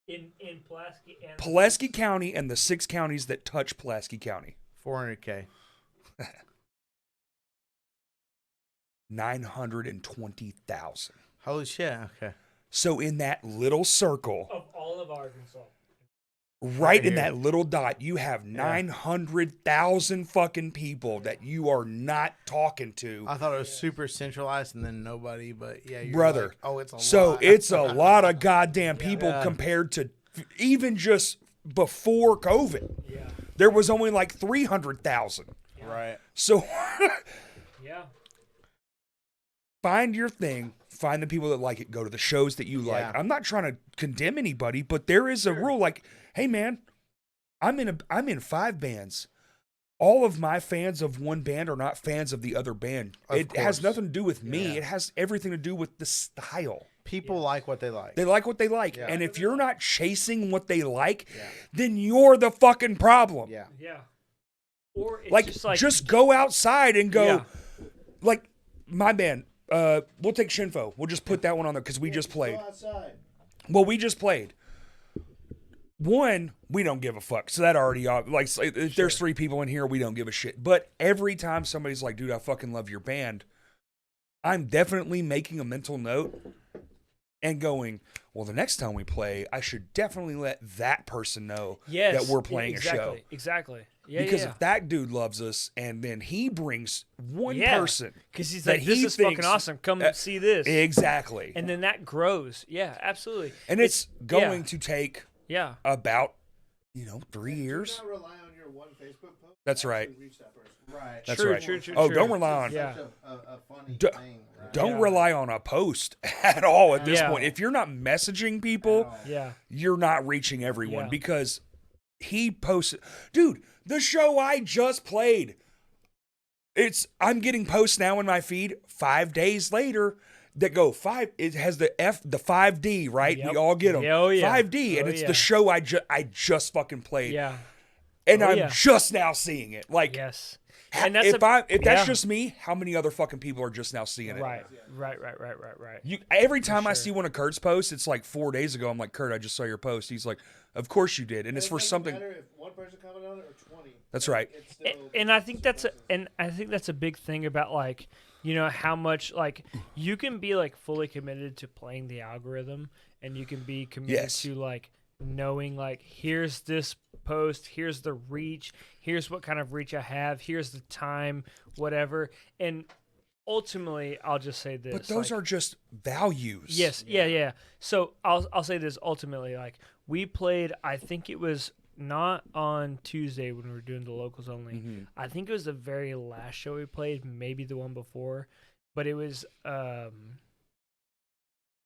In Pulaski and Pulaski County and the 6 counties that touch Pulaski County. 400K. 920,000. Holy shit. Okay. So in that little circle, of all of Arkansas. right in here. that little dot, you have 900,000 fucking people that you are not talking to. I thought it was super centralized and then nobody, but yeah, you're Brother. like, oh, it's a So lot. it's a lot of goddamn people Yeah. compared to even just before COVID. Yeah. There was only like 300,000. right. So Yeah. find your thing. Find the people that like it. Go to the shows that you like. Yeah. I'm not trying to condemn anybody, but there is a rule. Like, hey man, I'm in 5 bands. All of my fans of one band are not fans of the other band. Of It has course. nothing to do with me. Yeah. It has everything to do with the style. People like what they like. They like what they like. Yeah. And if you're not chasing what they like, then you're the fucking problem. Yeah. Yeah. Or it's Like, just go outside and go, Yeah. like, my band, we'll take Shinfo. We'll just put that one on there because we just played. Go outside. Well, we just played. One, we don't give a fuck. So that already, like, if there's 3 people in here, we don't give a shit. But every time somebody's like, dude, I fucking love your band, I'm definitely making a mental note. and going, well, the next time we play, I should definitely let that person know Yes, that we're playing a show. Exactly. Yeah, Because yeah. if that dude loves us, and then he brings one person, because he's that like, this he is fucking thinks- awesome. Come see this. exactly, And then that grows. Yeah, absolutely. and it's going yeah. to take Yeah. about 3 years. Do not rely on your one Facebook post. That's to right. actually reach that person. Right. That's True, right. true, true, Oh, true. don't rely on Yeah. Such a funny D- thing. Right? don't Yeah. rely on a post at all at this Yeah. point. If you're not messaging people, Yeah. you're not reaching everyone Yeah. because he posted, dude, the show I just played. I'm getting posts now in my feed 5 days later that go it has the 5D, right? Yep. We all get them. Oh, yeah. 5D, and Oh, it's yeah. the show I just fucking played. Yeah. And Oh, I'm yeah. just now seeing it. Like, Yes. ha- And that's if that's yeah. just me, how many other fucking people are just now seeing it? Right. Right. Every time I sure. see one of Kurt's posts, it's like 4 days ago. I'm like, Kurt, I just saw your post. He's like, of course you did, and it's It for doesn't something. matter if one person commented on it or 20. That's right. It's still, And I think that's a big thing about like, how much like you can be like fully committed to playing the algorithm, and you can be committed Yes. to like knowing like, here's this post, here's the reach, here's what kind of reach I have, here's the time, whatever. And ultimately, I'll just say this. But those like, are just values. Yes, yeah. So I'll say this ultimately, like we played, I think it was not on Tuesday when we were doing the locals only. Mhm. I think it was the very last show we played, maybe the one before, but it was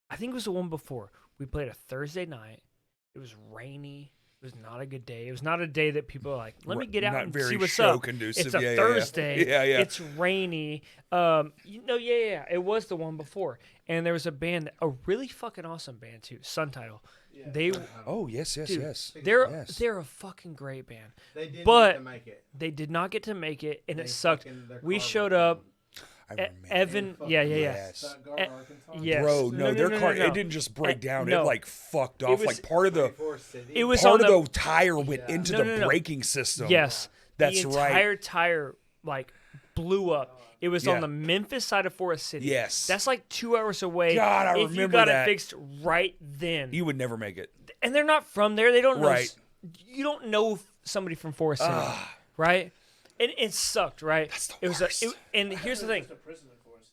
I think it was the one before. We played a Thursday night. It was rainy. It was not a good day. It was not a day that people are like, let me get out Not and very see what's show up. conducive. It's a Yeah, yeah, Thursday. Yeah, yeah. It's rainy. Yeah. It was the one before, and there was a band, a really fucking awesome band too. Sun Title. Yeah. They Oh yes, Dude, yes. they're Yes. a fucking great band. They didn't But- get to make it. They did not get to make it, and They it sucked. fucking- their We car showed broke up. down. I remember. Evan, yeah. Yes. Stuttgart, Eh, Arkansas. Yes. Bro, no, their car no. it didn't just break down. no. It like fucked off. was- Like part of the 24 City. It was part on of the the tire went Yeah. into No, the no, no. braking system. yes. That's the right. entire tire like blew up. It was Yeah. on the Memphis side of Forest City. Yes. That's like 2 hours away. God, I if you remember got that. it fixed right then. You would never make it. And they're not from there. They don't know. Right. You don't know somebody from Forest City, right? And it sucked, right? That's the it was worst. and here's the thing. Just a prison in Forest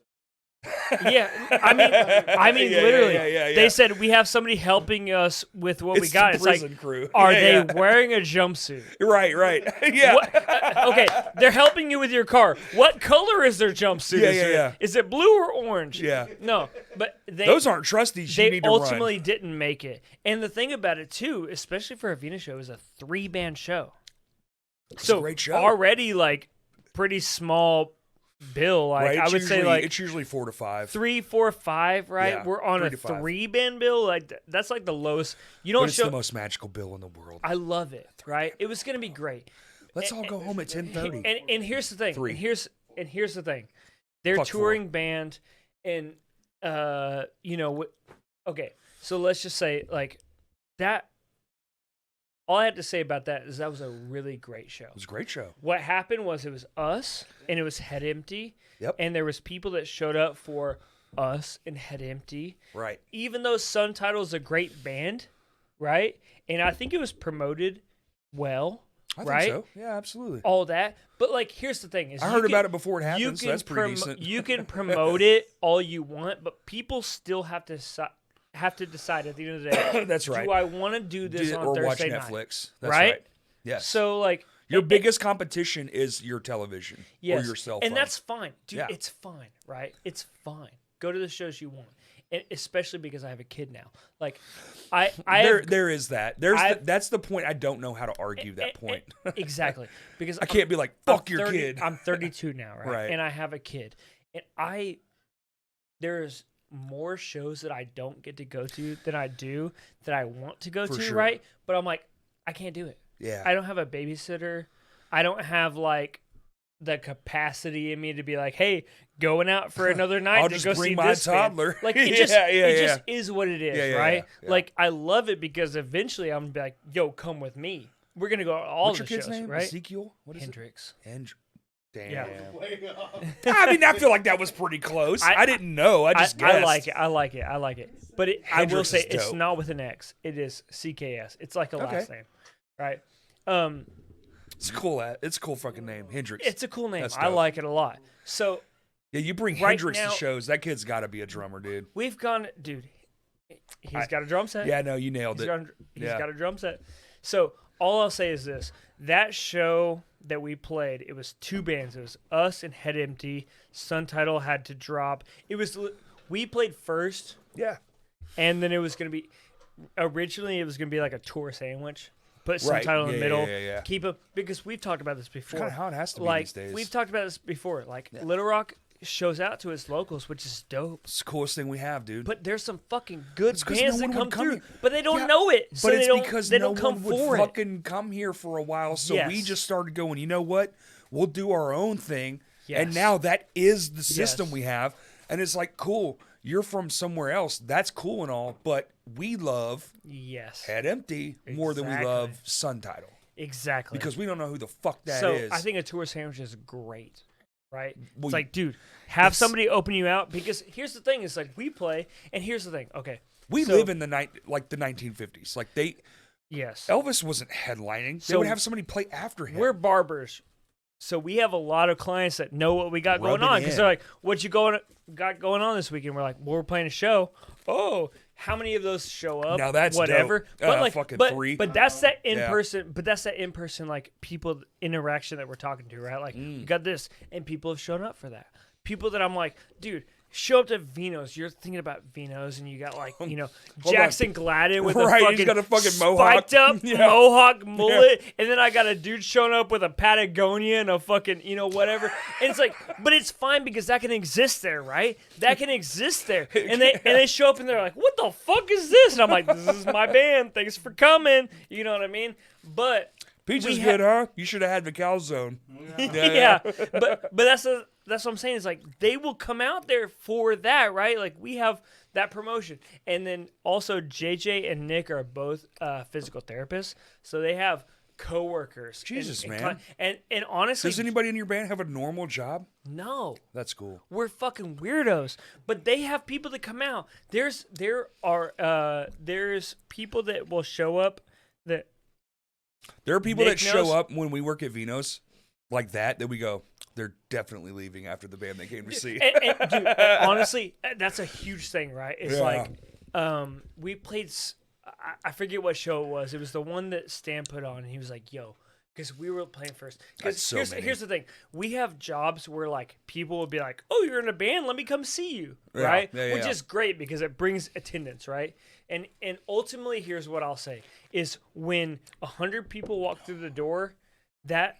City. Yeah, I mean, Yeah, literally, yeah. they said we have somebody helping us with what we It's got. the It's like, prison crew. are Yeah, they yeah. wearing a jumpsuit? Right. Yeah. Okay, they're helping you with your car. What color is their jumpsuit? Yeah. Is it blue or orange? Yeah. No, but they Those aren't trusties you they need to ultimately run. didn't make it. And the thing about it too, especially for a Venus show, is a 3-band show. It's So a great show. already like pretty small bill. Like right? I It's would say usually- like it's usually 4 to 5. 3, 4, 5, right? Yeah, We're on 3 a to 5. 3-band bill. Like that's like the lowest. You But don't it's show. the most magical bill in the world. I love it. Right? It was gonna be great. Let's all go home at 10:30. And here's the thing. 3. And here's the thing. They're Fuck 4. touring band, and okay. So let's just say like that. All I had to say about that is that was a really great show. It was a great show. What happened was it was us and it was Head Empty. Yep. And there was people that showed up for us and Head Empty. Right. Even though Sun Title is a great band, right? And I think it was promoted well, I right? think so. Yeah, absolutely. All that. But like here's the thing is I you heard can- about it before it you happened, so can that's pretty decent. You can promote it all you want, but people still have to decide at the end of the day. That's right. Do I want to do this on or watch Thursday night? Netflix. That's Right? right. Yes. So like your it- biggest competition is your television yes, or your cell phone. and that's fine, dude. Yeah. It's fine, right? It's fine. Go to the shows you want, and especially because I have a kid now. Like, there is that. That's the point. I don't know how to argue that point. exactly because I can't be like I'm fuck your 30 kid. I'm 32 now, right? Right. And I have a kid, and there's more shows that I don't get to go to than I do that I want to go For to, sure. right? But I'm like, I can't do it. Yeah. I don't have a babysitter. I don't have like the capacity in me to be like, hey, going out for another night I'll to just go bring see my this band. toddler. Like it Yeah, just yeah, it yeah. just is what it is, Yeah, right? yeah. Like I love it because eventually I'm gonna be like, yo, come with me. We're gonna go to all What's the your kid's shows, name? right? Ezekiel? What is Hendrix. it? Damn. Yeah. Way off. I mean, I feel like that was pretty close. I didn't know. I just guessed. I like it. But I will Hendrix say is it's dope. not with an X. It is CKS. It's like a last name, right? It's cool. It's a cool fucking name, Hendrix. It's a cool name. That's I dope. like it a lot. So Yeah, you bring right Hendrix now- to shows. That kid's got to be a drummer, dude. we've gone, dude. He's got a drum set. Yeah, no, you nailed He's it. got a drum set. So all I'll say is this: that show that we played, it was 2 bands. It was us and Head Empty. Sun Title had to drop. We played first, Yeah. and then it was gonna be originally it was gonna be like a tour sandwich. Put Sun Right. Title in the Yeah, middle. yeah. Keep it because we've talked about this before. Kind of how it has to be Like these days. we've talked about this before. Like Little Rock shows out to its locals, which is dope. It's the coolest thing we have, dude. But there's some fucking good 'cause bands no that one would come come through, here. but they don't Yeah, know it. So but they it's don't, because they no don't come one would for it. fucking come here for a while. So we Yes. just started going, you know what? We'll do our own thing. And Yes. now that is the system Yes. we have. And it's like, cool, you're from somewhere else. That's cool and all. But we love Yes, Head Empty more than we Exactly. love Sun Title. exactly. Because we don't know who the fuck that so is. I think a tour sandwich is great, right? Well, it's like, dude, have it's- somebody open you out because here's the thing: is like we play, and here's the thing. Okay, we so- live in the 1950s. Like yes, Elvis wasn't headlining. They So would have somebody play after him. we're barbers, so we have a lot of clients that know what we got Rub going it on because in. they're like, "What you got going on this weekend?" We're like, well, "We're playing a show." Oh, how many of those show up? Now that's whatever. dope. But like, fucking but, 3. but that's that in Yeah. person. But that's that in person like people interaction that we're talking to, right? Like Mm. you got this, and people have shown up for that. People that I'm like, dude. Show up to Vino's. You're thinking about Vino's, and you got like Hold Jackson Gladden with Right, a he's fucking got a fucking mohawk. spiked up Yeah. mohawk mullet, and then I got a dude showing up with a Patagonia and a fucking whatever. And it's like, but it's fine because that can exist there, right? That can exist there, and they show up and they're like, what the fuck is this? And I'm like, this is my band. Thanks for coming. You know what I mean? But Peach we is ha- good, huh? You should have had the calzone. yeah, but that's what I'm saying is like they will come out there for that, right? Like we have that promotion, and then also JJ and Nick are both physical therapists, so they have coworkers. Jesus, and man. and honestly, Does anybody in your band have a normal job? no. That's cool. We're fucking weirdos, but they have people that come out. There's people that will show up that There are people Nick that show knows- up when we work at Vino's like that we go, they're definitely leaving after the band they came to see. and dude, honestly, that's a huge thing, right? It's Yeah. like, we played. I forget what show it was. It was the one that Stan put on, and he was like, "Yo," because we were playing first. Because That's so many. here's the thing: we have jobs where like people will be like, "Oh, you're in a band. Let me come see you," Yeah, right? yeah, Which yeah. is great because it brings attendance, right? And ultimately, here's what I'll say: is when 100 people walk through the door, that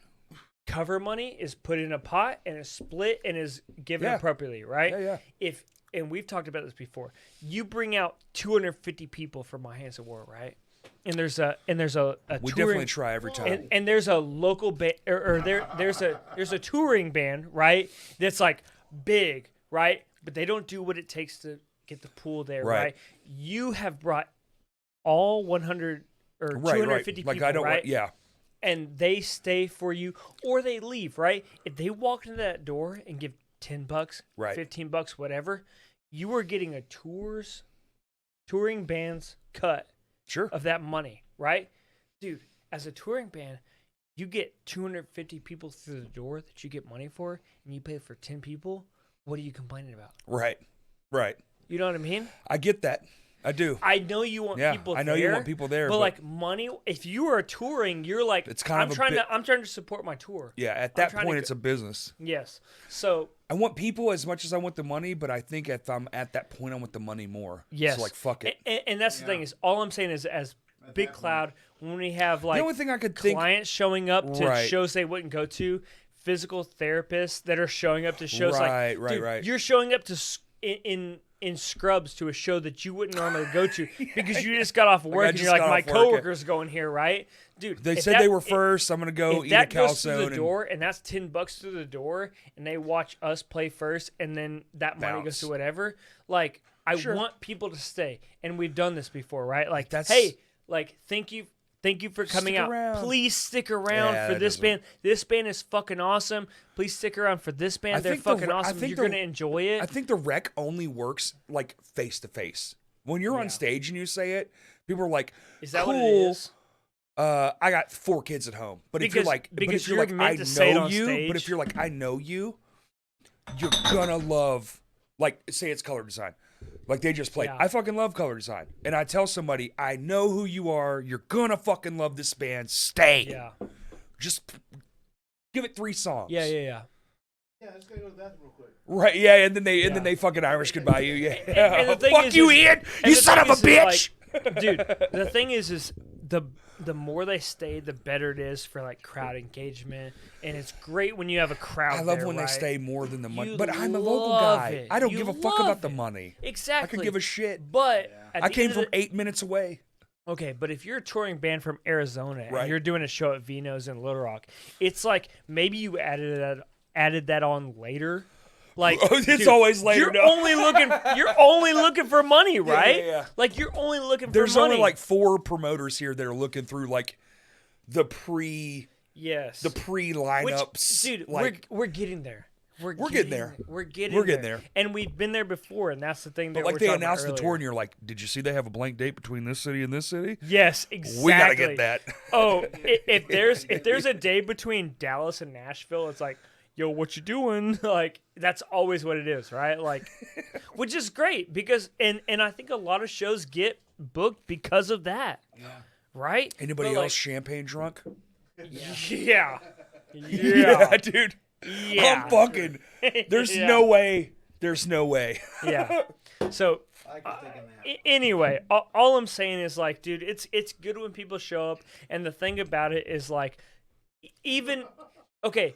cover money is put in a pot and is split and is given Yeah. appropriately, right? Yeah, yeah. And we've talked about this before. You bring out 250 people for My Hands of War, right? And there's a We touring, definitely try every time. and there's a local band or there's a touring band, right? That's like big, right? But they don't do what it takes to get the pool there, Right. right? You have brought all 100 or Right, 250 right. Like people, I don't right? want, yeah. And they stay for you or they leave, right? If they walk into that door and give $10, Right. $15, whatever, you are getting a touring band's cut Sure. of that money, right? Dude, as a touring band, you get 250 people through the door that you get money for, and you pay for 10 people. What are you complaining about? Right. Right. You know what I mean? I get that. I do. I know you want Yeah, people I know there. you want people there, But but- like money, if you are touring, you're like, It's kind I'm of a trying bit- I'm trying to support my tour. Yeah, at I'm that trying to point, go- it's a business. Yes. So I want people as much as I want the money, but I think if I'm at that point, I want the money more. yes, So like, fuck it. And that's the thing is, all I'm saying is, as Big Cloud, when we have like the only thing I could think, clients showing up to Right. shows they wouldn't go to, physical therapists that are showing up to shows Right, like, right, dude, right. you're showing up to in scrubs to a show that you wouldn't normally go to because you just got off work I and just you're like, got my off work. coworker's going here, right? Dude, they if said that- they were first. I'm gonna go If eat that a goes through calzone the door and that's $10 through the door, and they watch us play first, and then that money goes Bounce. to whatever. Like, I Sure. want people to stay, and we've done this before, right? Like, That's- hey, like, thank you Thank you for coming Stick out. around. Please stick around Yeah, for that this doesn't- band. This band is fucking awesome. Please stick around for this band. I They're think the fucking re- I awesome. think You're the- going to enjoy it. I think the rec only works like face to face. When you're on Yeah. stage and you say it, people are like, Is that cool. what it is? I got 4 kids at home. But if you're Because- like, because if you're you're like, meant I to say it know on you, but stage. if you're like, I know you, you're gonna love, like, say it's color design. Like they just played. Yeah. I fucking love color design. And I tell somebody, I know who you are. You're gonna fucking love this band. Stay. Yeah. Just give it 3 songs. Yeah. Yeah, I just gotta go to the bathroom real quick. Right, yeah, and then they Yeah. fucking Irish goodbye you. Yeah. And the thing Fuck is- you, is- Ian. and You the son thing of a is, bitch. like, dude, the thing is the more they stay, the better it is for like crowd engagement, and it's great when you have a crowd. I love there, when right? they stay more than the money. You But I'm a local love guy. it. I don't You give a fuck love about the it. money. Exactly. I could give a shit. But at I the came end of from the- 8 minutes away. Okay, but if you're a touring band from Arizona Right. and you're doing a show at Vino's in Little Rock, it's like maybe you added that on later. Like It's dude, always later, You're no. only looking for money, right? yeah. Like you're only looking There's for money. only like 4 promoters here that are looking through like the pre yes. lineups. Which, dude, like, we're getting there. We're getting there. We're getting We're getting there. And we've been there before, and that's the thing that but like we're they talking about announced the tour, earlier. and you're like, did you see they have a blank date between this city and this city? Yes, exactly. We gotta get that. Oh, if there's a day between Dallas and Nashville, it's like, yo, what you doing? Like that's always what it is, right? Like, which is great because and I think a lot of shows get booked because of that. Yeah. Right? Anybody But, else like, champagne drunk? Yeah. Yeah. Dude. Yeah. I'm fucking. There's Yeah. no way. There's no way. Yeah. So I could take a nap. anyway, all I'm saying is like, dude, it's good when people show up, and the thing about it is like, even okay,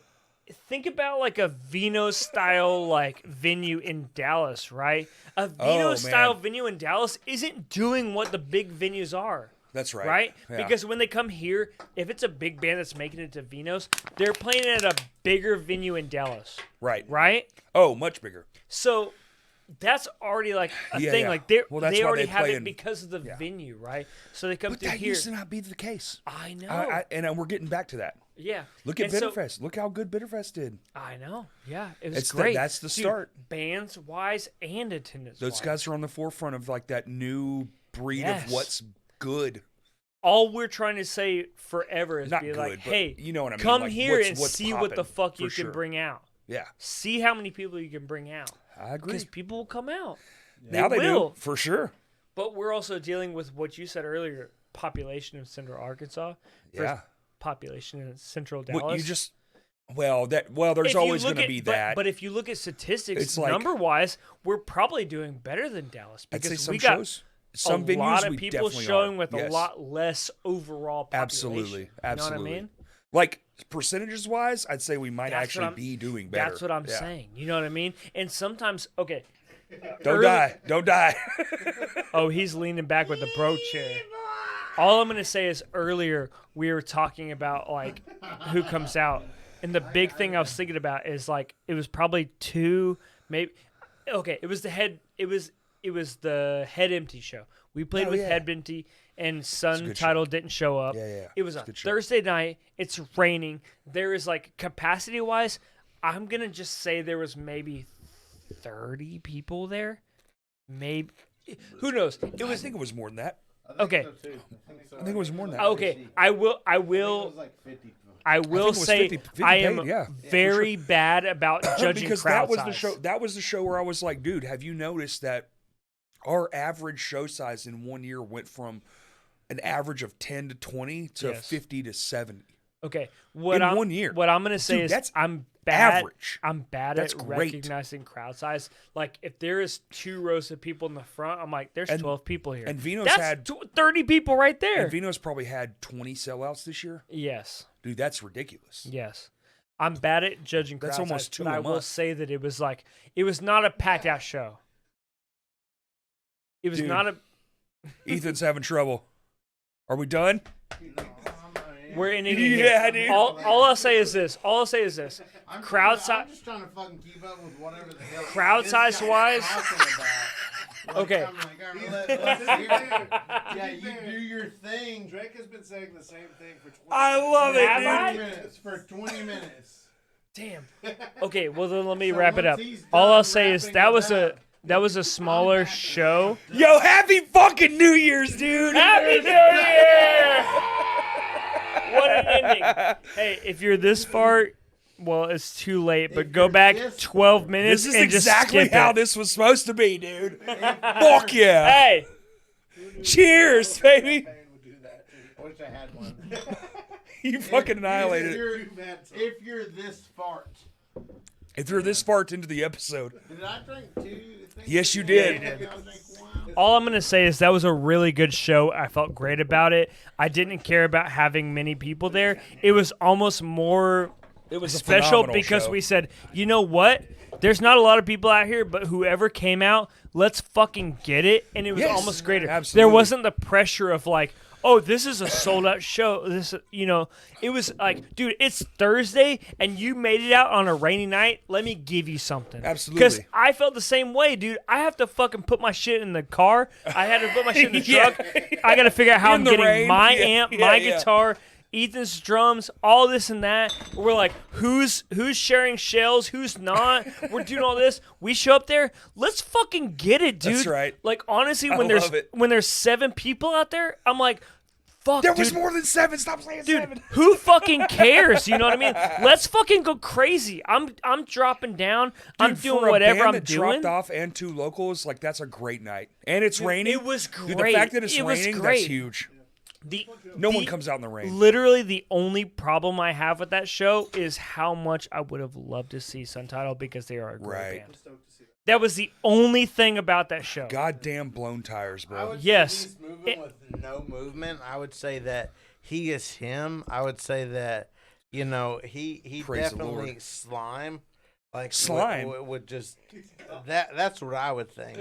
think about like a Vino style like venue in Dallas, right? A Vino style man. venue in Dallas isn't doing what the big venues are. That's right. Right? Yeah. Because when they come here, if it's a big band that's making it to Vino's, they're playing at a bigger venue in Dallas. Right. Right? Oh, much bigger. So that's already like a Yeah, thing. yeah. Like they Well, that's they why already they have play it in- because of the venue, right? So they come But through that here. used to not be the case. I know. And we're getting back to that. Yeah. Look at And so- Bitterfest. Look how good Bitterfest did. I know. Yeah. It was It's great. that's the Dude, start. bands wise and attendance. Those guys are on the forefront of like that new breed Yes. of what's good. All we're trying to say forever is Not be good, like, but hey, you know what I mean. come Like, here and what's see what the poppin', fuck for you can sure. bring out. Yeah, See how many people you can bring out. I agree. Because people will come out. Now they will. do for sure. But we're also dealing with what you said earlier: population of Central Arkansas versus Yeah. population in Central Dallas. What you just there's If you always look going to at- be but- that. But if you look at statistics, It's like- number wise, we're probably doing better than Dallas I'd because say some we got shows, some a venues, lot of we people definitely showing are. with a Yes. lot less overall population. Absolutely, absolutely. You know what I mean? Like percentages wise, I'd say we might That's what actually I'm- be doing better. That's what I'm Yeah. saying. You know what I mean? And sometimes, okay. Don't Early- die. Don't die. Oh, he's leaning back with the bro chair. All I'm gonna say is earlier we were talking about like who comes out, and the big thing I was thinking about is like it was probably 2, maybe. Okay, it was the head. It was the Head Empty show. We played Oh, with yeah. Head Empty, and Sun good Title didn't show up. Yeah, yeah. It was It's a a good show. Thursday night. It's raining. There is like capacity wise, I'm gonna just say there was maybe 30 people there. Maybe. Who knows? It I was think it was more than that. okay. I think it was more than that. Okay, I will. It was like 50. I will it was say 50 I am paid, yeah, for very bad about judging because crowd that was size. the show. That was the show where I was like, dude, have you noticed that our average show size in 1 year went from an average of 10 to 20 to Yes. 50 to 70? Okay, what in I'm 1 year. What I'm gonna say Dude, is that's I'm bad. average. I'm bad That's at great. recognizing crowd size. Like if there is 2 rows of people in the front, I'm like, there's And- 12 people here. and Vino's That's had- 30 people right there. And Vino's probably had 20 sellouts this year. Yes, Dude, that's ridiculous. yes. I'm bad at judging crowd That's almost size, 2 but a I will month. say that it was like it was not a packed out show. It was Dude. not a. Ethan's having trouble. Are we done? We're in it. Yeah, dude. All I'll say is this. I'm Crowd trying to- I'm size. just trying to fucking keep up with whatever the hell. Crowd this size guy's wise- talking about. Okay. I'm like, all right, let's hear it. Yeah, you do your thing. Drake has been saying the same thing for 20 I minutes. love it, Have dude. I? 20 minutes for 20 minutes. Damn. Okay, well then let me So wrap it once up. he's All done I'll say is wrapping that it was up, that was a smaller show. Yo, happy fucking New Year's, dude. Happy New Year! What an ending. Hey, if you're this far, well, it's too late, but If go you're back this 12 minutes This is and just exactly skip how it. this was supposed to be, dude. Fuck yeah. Hey, Cheers, baby. Payne would do that too. I wish I had one. You fucking annihilated it. If you're this fart. If you're this far into the episode. Did I drink 2 things? Yes, you did. I drank 1. all I'm going to say is that was a really good show. I felt great about it. I didn't care about having many people there. It was almost more It was a special phenomenal because show. we said, you know what? There's not a lot of people out here, but whoever came out, let's fucking get it. And it was Yes, almost greater. absolutely. There wasn't the pressure of like, oh, this is a sold out show. This, it was like, dude, it's Thursday and you made it out on a rainy night. Let me give you something. Absolutely. Because I felt the same way, dude. I have to fucking put my shit in the car. I had to put my shit in the Yeah. truck. I got to figure out how In I'm the getting rain. my Yeah, amp, yeah, my yeah. guitar, Ethan's drums, all this and that. We're like, who's sharing shells, who's not? We're doing all this. We show up there. Let's fucking get it, dude. That's right. Like honestly, I when love it. there's 7 people out there, I'm like, fuck, There was dude. more than 7. Stop saying Dude, 7. who fucking cares? You know what I mean? Let's fucking go crazy. I'm dropping down. I'm Dude, doing for a whatever band I'm that doing. dropped off and 2 locals, like that's a great night. And it's raining. It was Dude, the great. fact that it's It was raining, great. that's huge. No The- one comes out in the rain. Literally, the only problem I have with that show is how much I would have loved to see Sun Title because they are a great Right. band. That was the only thing about that show. Goddamn blown tires, I bro. would Yes. say he's moving with no movement. I would say that he is him. I would say that he Praise the definitely Lord. slime. Like Slime? would just that's what I would think.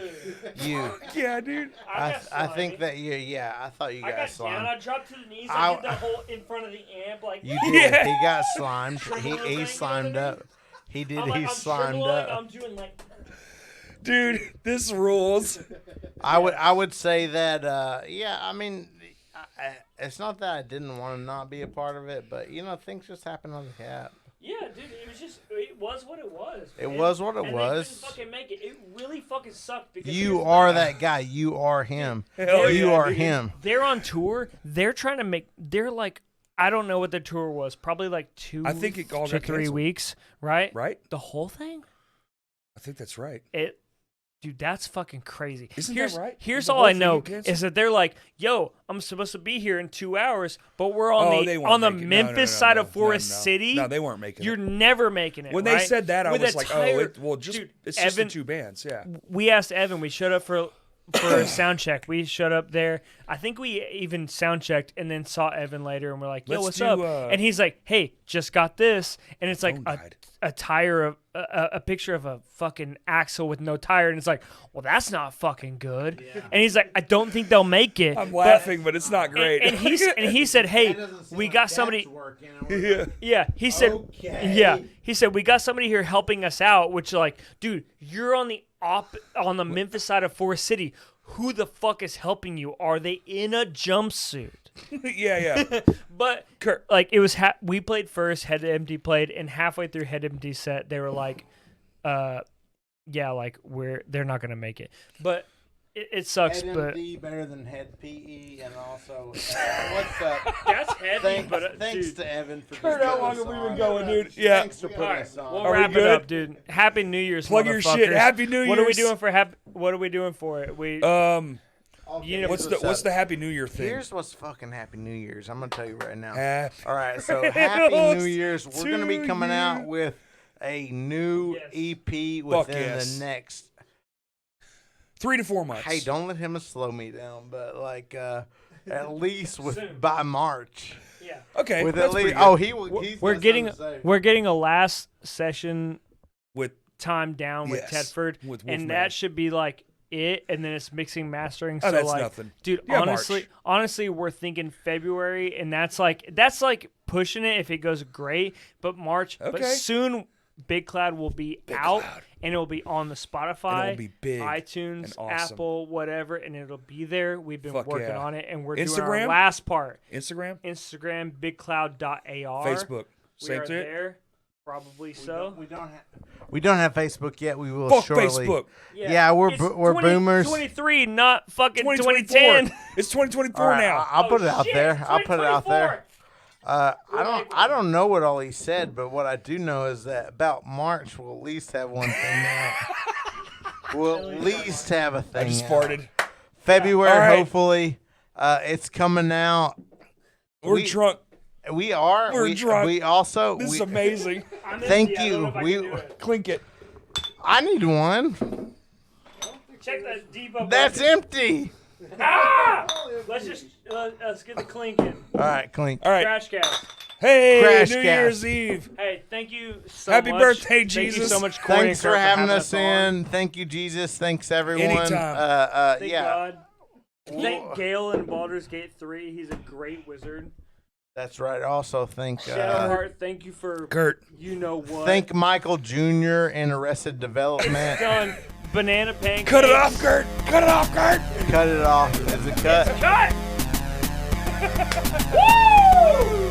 You, Yeah, dude. I think that you. Yeah, I thought you I got got slime. down. I dropped to the knees. I- I did the whole in front of the amp, like You did. Yeah. He got slimed. Shriveled He thing, slimed you know what I up. He did. I'm like, He I'm slimed shriveling, up. I'm doing like. Dude, this rules. I would say that. Yeah, I mean, it's not that I didn't want to not be a part of it, but things just happen on the cap. Yeah, dude, it was what it was. It man. was what it and was. They couldn't fucking make it. It really fucking sucked because You here's are the- that guy. You are him. Hell You yeah, are dude. him. They're on tour. They're trying to make. They're like, I don't know what the tour was. Probably like 2 I think it all to got 3 canceled. weeks, right? Right? The whole thing. I think that's right. Dude, that's fucking crazy. Isn't here's, that right? Here's The all whole I thing know got canceled? is that they're like, "Yo, I'm supposed to be here in 2 hours, but we're on Oh, the they weren't on the making- Memphis no, side no, of Forest no. City. No, they weren't making You're it. never making it." When right? they said that, I With was a like, tire- dude, it's Evan, just the 2 bands, yeah. we asked Evan. We showed up for a sound check. We showed up there. I think we even sound checked and then saw Evan later, and we're like, "Yo, Let's what's do, up?" And he's like, "Hey, just got this," and it's like Phone a died. tire of a picture of a fucking axle with no tire, and it's like, "Well, that's not fucking good." And he's like, "I don't think they'll make it." I'm laughing, but it's not great. And he said, "Hey, we got somebody." yeah. Yeah, he said. Okay. Yeah, he said we got somebody here helping us out. Which, like, dude, you're on the Memphis side of Forest City. Who the fuck is helping you? Are they in a jumpsuit? yeah. But Kurt. like it was, we played first. Head Empty played, and halfway through Head Empty set, they were like, yeah, like they're not gonna make it. But it sucks. Head But MD better than head PE, and also what's up? that's heavy. Thanks, but thanks dude. to Evan for Kurt, just how putting long us have we been on. going, dude? Yeah. Thanks for putting All right, us on. we'll Are we wrap it good? up, dude. Happy New Year's, Plug your shit. motherfuckers. Happy New What are we Year's. doing for What are we doing for it? We you know, What's the Happy New Year thing? Here's what's fucking Happy New Year's. I'm gonna tell you right now. Happy- All right, so Happy Toast New Year's. We're gonna be to coming you. out with a new Yes. EP Fuck within yes. the next. 3 to 4 months. Hey, don't let him slow me down, but like at least by March. yeah. Okay. With that's at least pretty good. oh he will. he's We're got getting something to say. we're getting a last session with time down with Yes, Tedford, with and Wolfman. that should be like it, and then it's mixing, mastering. Oh, So that's like, nothing. dude, Yeah, honestly, we're thinking February, and that's like pushing it if it goes great. But March, but Okay. soon Big Cloud will be out, Cloud. and it will be on the Spotify, And it'll be big iTunes, and awesome. Apple, whatever, and it'll be there. We've been Fuck working yeah. on it, and we're doing Instagram? our last part. Instagram, Instagram, bigcloud.ar. Facebook. We Same are to it. there, probably so. We don't have Facebook yet. We will Fuck shortly. Facebook. Yeah, we're It's we're boomers. 2023, not fucking 2024. 2010. It's 2024 All right, now. I'll put it out shit, there. I'll put it out there. 2024. I don't know what all he said, but what I do know is that about March we'll at least have one thing out. We'll at least have a thing. I just out. farted. February, All right. hopefully. It's coming out. We're drunk. We are. We're drunk. We also. This is amazing. I'm Thank empty. I don't know you. if I We- can do it. Clink it. I need one. Check that depot. That's bucket. empty. Let's get the clinking. All right, clink. All right. Crash cast. Hey, Crash New cast. Year's Eve. Hey, thank you so Happy much. birthday, Thank you Jesus. so much, Corey. Thanks and for Kurt, having us on. in. Thank you, Jesus. Thanks everyone. Anytime. Thank Yeah, God. Thank Gale in Baldur's Gate 3. He's a great wizard. that's right. Also, Shadowheart, thank you for Kurt. you know what. thank Michael Jr. in Arrested Development. Done. Banana pancakes. Cut it off, Kurt. Cut it off, Kurt. Cut it off. It's a cut. Cut. Woo!